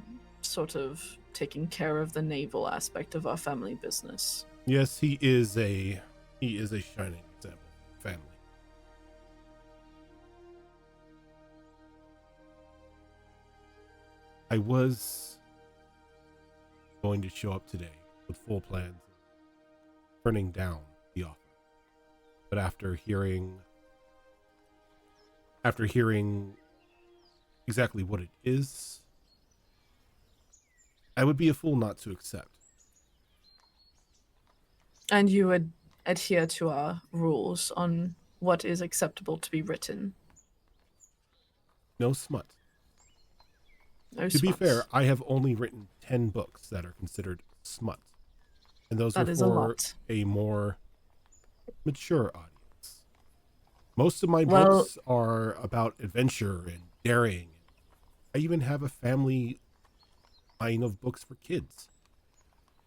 sort of taken care of the naval aspect of our family business. yes, he is a shining example of family. I was going to show up today with full plans of turning down the offer, but after hearing exactly what it is, I would be a fool not to accept. And you would adhere to our rules on what is acceptable to be written. No smut. No To be smuts. fair, I have only written 10 books that are considered smut, and those That are is a for lot. a more mature audience. Most of my Well- books are about adventure and daring. I even have a family line of books for kids.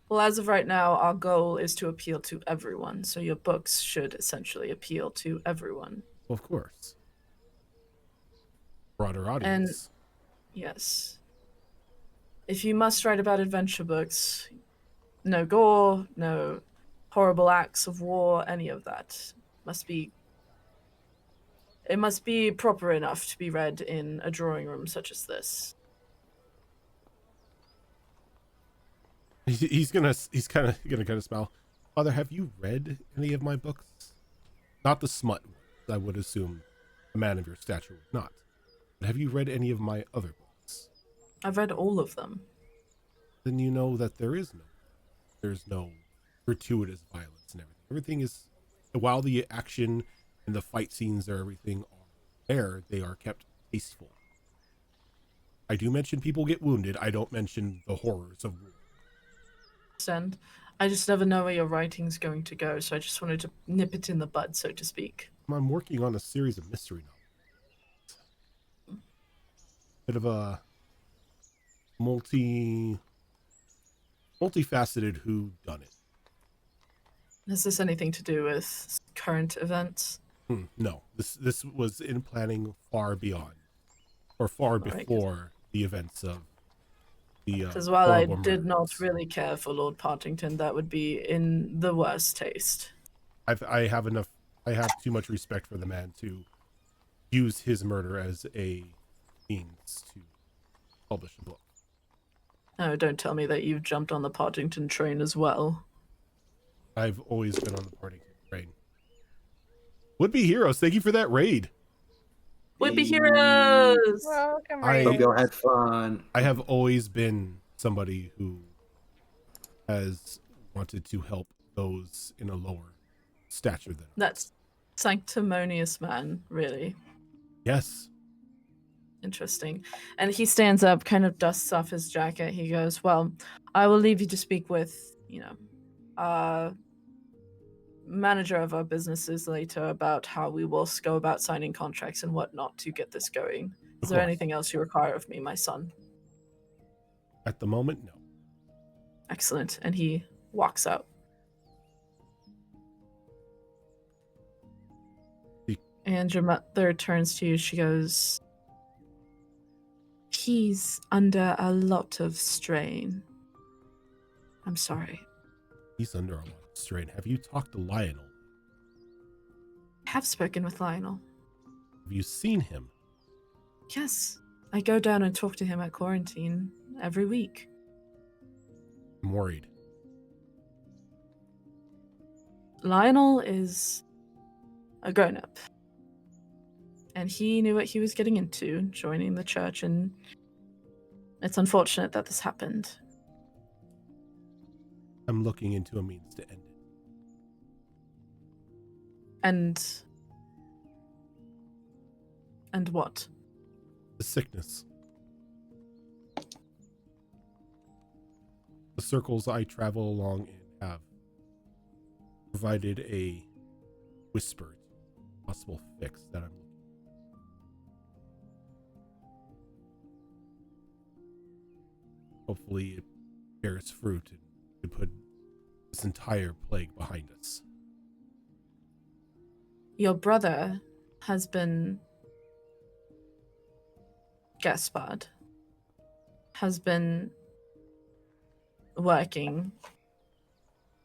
Well, as of right now, our goal is to appeal to everyone, so your books should essentially appeal to everyone. Of course. Broader audience. Yes. If you must write about adventure books, no gore, no horrible acts of war, any of that. It must be proper enough to be read in a drawing room such as this. He's kind of smile. Father, have you read any of my books? Not the smut ones. I would assume a man of your stature would not. But have you read any of my other books? I've read all of them. Then you know that there's no gratuitous violence and everything. Everything is, while the action and the fight scenes are everything are there, they are kept tasteful. I do mention people get wounded. I don't mention the horrors of war. And I just never know where your writing's going to go, so I just wanted to nip it in the bud, so to speak. I'm working on a series of mystery novels. Bit of a multifaceted whodunit. Has this anything to do with current events? No, this was in planning far before Right. the events of the Because while I horrible did not murders. really care for Lord Partington, that would be in the worst taste. I have too much respect for the man to use his murder as a means to publish a book. Oh, don't tell me that you've jumped on the Partington train as well. I've always been on the Partington train. Would be heroes, thank you for that raid. Would be heroes! Welcome, I- Raven. Hope y'all had fun. I have always been somebody who has wanted to help those in a lower stature than us. That's sanctimonious man, really. Yes. Interesting. And he stands up, kind of dusts off his jacket. He goes, well, I will leave you to speak with, manager of our businesses later about how we will go about signing contracts and whatnot to get this going. Of Is there course. anything else you require of me, my son? At the moment, no. Excellent. And he walks out. And your mother turns to you. She goes, he's under a lot of strain. I'm sorry. He's under a lot of strain. Have you talked to Lionel? I have spoken with Lionel. Have you seen him? Yes. I go down and talk to him at quarantine every week. I'm worried. Lionel is a grown-up. And he knew what he was getting into, joining the church, and it's unfortunate that this happened. I'm looking into a means to end it. And And what? The sickness. The circles I travel along in have provided a whispered possible fix that I'm looking. Hopefully it bears fruit and can put this entire plague behind us. Your brother has been Gaspard has been working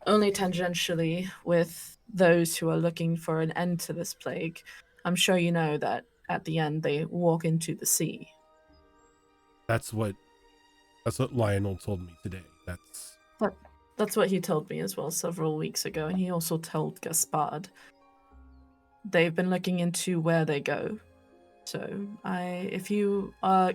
only tangentially with those who are looking for an end to this plague. I'm sure you know that at the end they walk into the sea. That's what Lionel told me today. That's what he told me as well several weeks ago, and he also told Gaspard. They've been looking into where they go. So if you are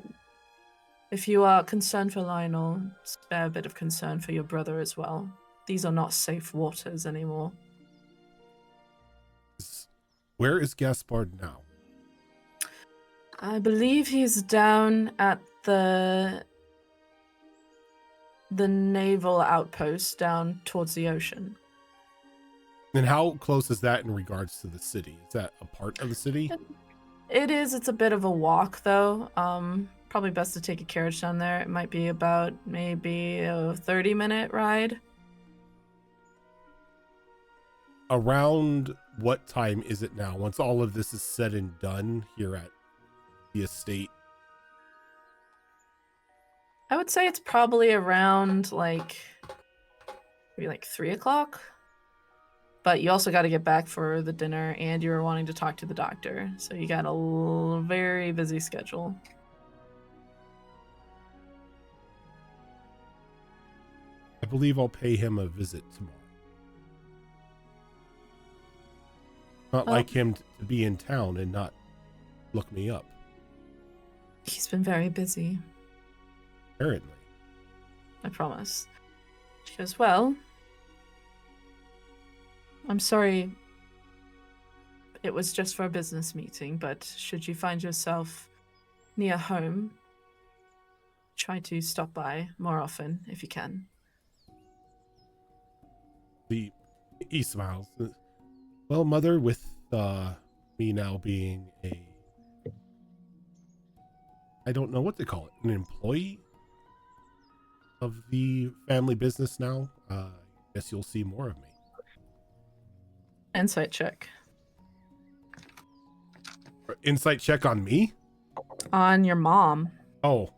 concerned for Lionel, spare a bit of concern for your brother as well. These are not safe waters anymore. Where is Gaspard now? I believe he's down at the naval outpost down towards the ocean. And how close is that in regards to the city? Is that a part of the city? It is. It's a bit of a walk, though. Probably best to take a carriage down there. It might be about maybe a 30-minute ride. Around what time is it now? Once all of this is said and done here at the estate? I would say it's probably around maybe 3 o'clock. But you also got to get back for the dinner, and you were wanting to talk to the doctor. So you got a very busy schedule. I believe I'll pay him a visit tomorrow. Not like him to be in town and not look me up. He's been very busy. Apparently. I promise. She goes, well, I'm sorry it was just for a business meeting, but should you find yourself near home, try to stop by more often if you can. He smiles. Well, Mother, with me now being I don't know what to call it, an employee of the family business now, guess you'll see more of me. Insight check. Insight check on me? On your mom. Oh.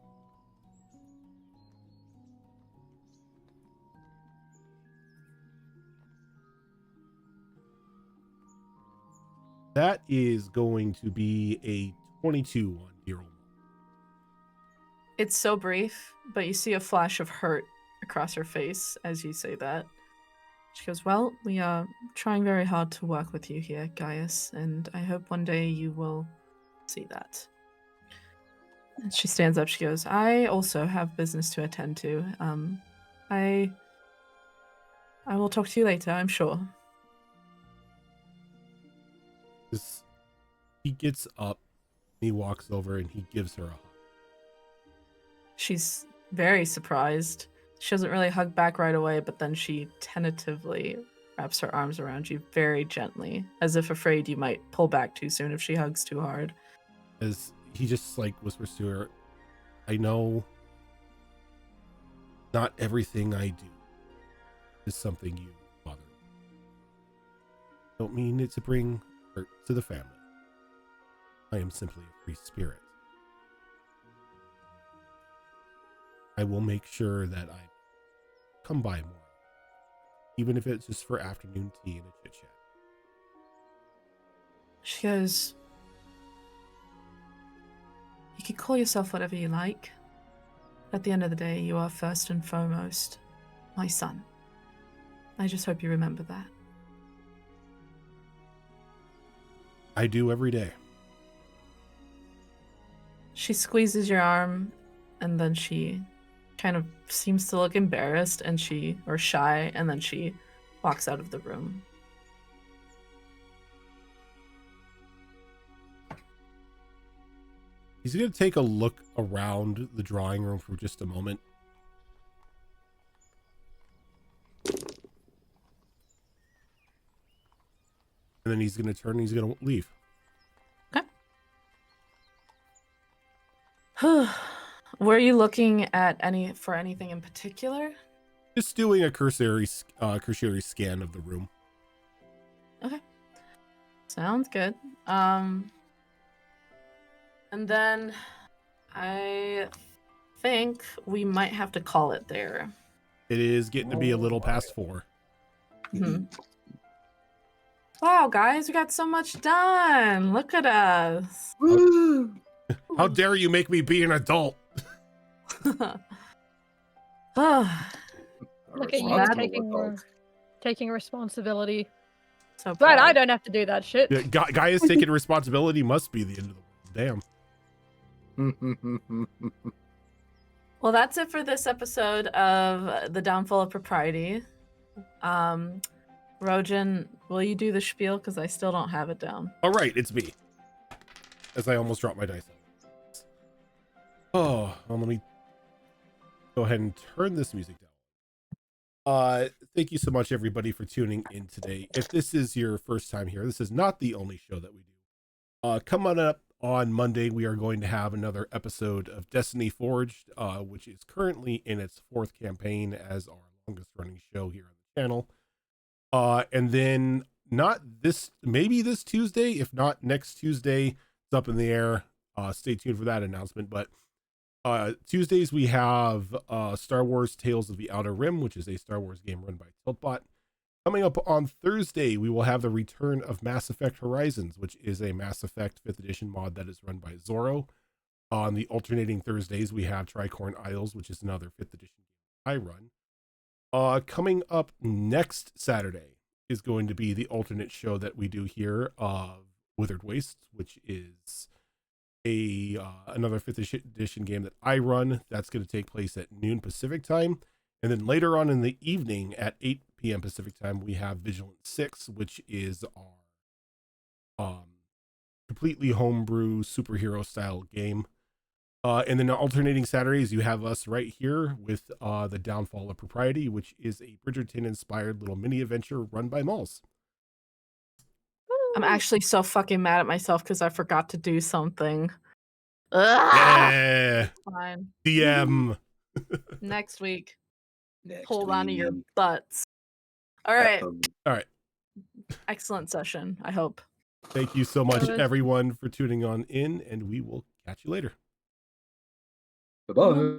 That is going to be a 22 on your own. It's so brief, but you see a flash of hurt across her face as you say that. She goes, well, we are trying very hard to work with you here, Gaius, and I hope one day you will see that. And she stands up, she goes, I also have business to attend to. I will talk to you later, I'm sure. He gets up, he walks over, and he gives her a hug. She's very surprised. She doesn't really hug back right away, but then she tentatively wraps her arms around you very gently, as if afraid you might pull back too soon if she hugs too hard. As he just whispers to her, I know not everything I do is something you bother with. Don't mean it to bring hurt to the family. I am simply a free spirit. I will make sure that I come by more, even if it's just for afternoon tea and a chit-chat. She goes, you can call yourself whatever you like. At the end of the day, you are first and foremost my son. I just hope you remember that. I do every day. She squeezes your arm, and then she kind of seems to look embarrassed or shy, and then she walks out of the room. He's going to take a look around the drawing room for just a moment. And then he's going to turn and he's going to leave. Okay. Were you looking at for anything in particular? Just doing a cursory scan of the room. Okay. Sounds good. And then I think we might have to call it there. It is getting to be a little past 4. Mm-hmm. Wow, guys, we got so much done. Look at us. How dare you make me be an adult? Look at you taking responsibility. So Glad I don't have to do that shit. Yeah, Gaia's taking responsibility must be the end of the world. Damn. Well, that's it for this episode of The Downfall of Propriety. Rojan, will you do the spiel? Because I still don't have it down. All right, it's me. As I almost dropped my dice. Oh, well, let me go ahead and turn this music down. Thank you so much, everybody, for tuning in today. If this is your first time here, this is not the only show that we do. Come on up on Monday. We are going to have another episode of Destiny Forged, which is currently in its 4th campaign as our longest running show here on the channel. And then maybe this Tuesday, if not next Tuesday, it's up in the air. Stay tuned for that announcement. But Tuesdays we have Star Wars Tales of the Outer Rim, which is a Star Wars game run by Tiltbot. Coming up on Thursday, we will have the return of Mass Effect Horizons, which is a Mass Effect 5th edition mod that is run by Zorro. On the alternating Thursdays, we have Tricorn Isles, which is another 5th edition game I run. Coming up next Saturday is going to be the alternate show that we do here of Withered Wastes, which is another 5th edition game that I run. That's going to take place at noon Pacific time. And then later on in the evening at 8 p.m. Pacific time, we have Vigilant 6, which is our completely homebrew superhero style game. And then alternating Saturdays, you have us right here with The Downfall of Propriety, which is a Bridgerton-inspired little mini adventure run by Malls. I'm actually so fucking mad at myself because I forgot to do something. Yeah. Fine. DM. Next week. Next Hold on to your week. butts. All right. All right. Excellent session, I hope. Thank you so much, everyone, for tuning on in, and we will catch you later. Bye-bye.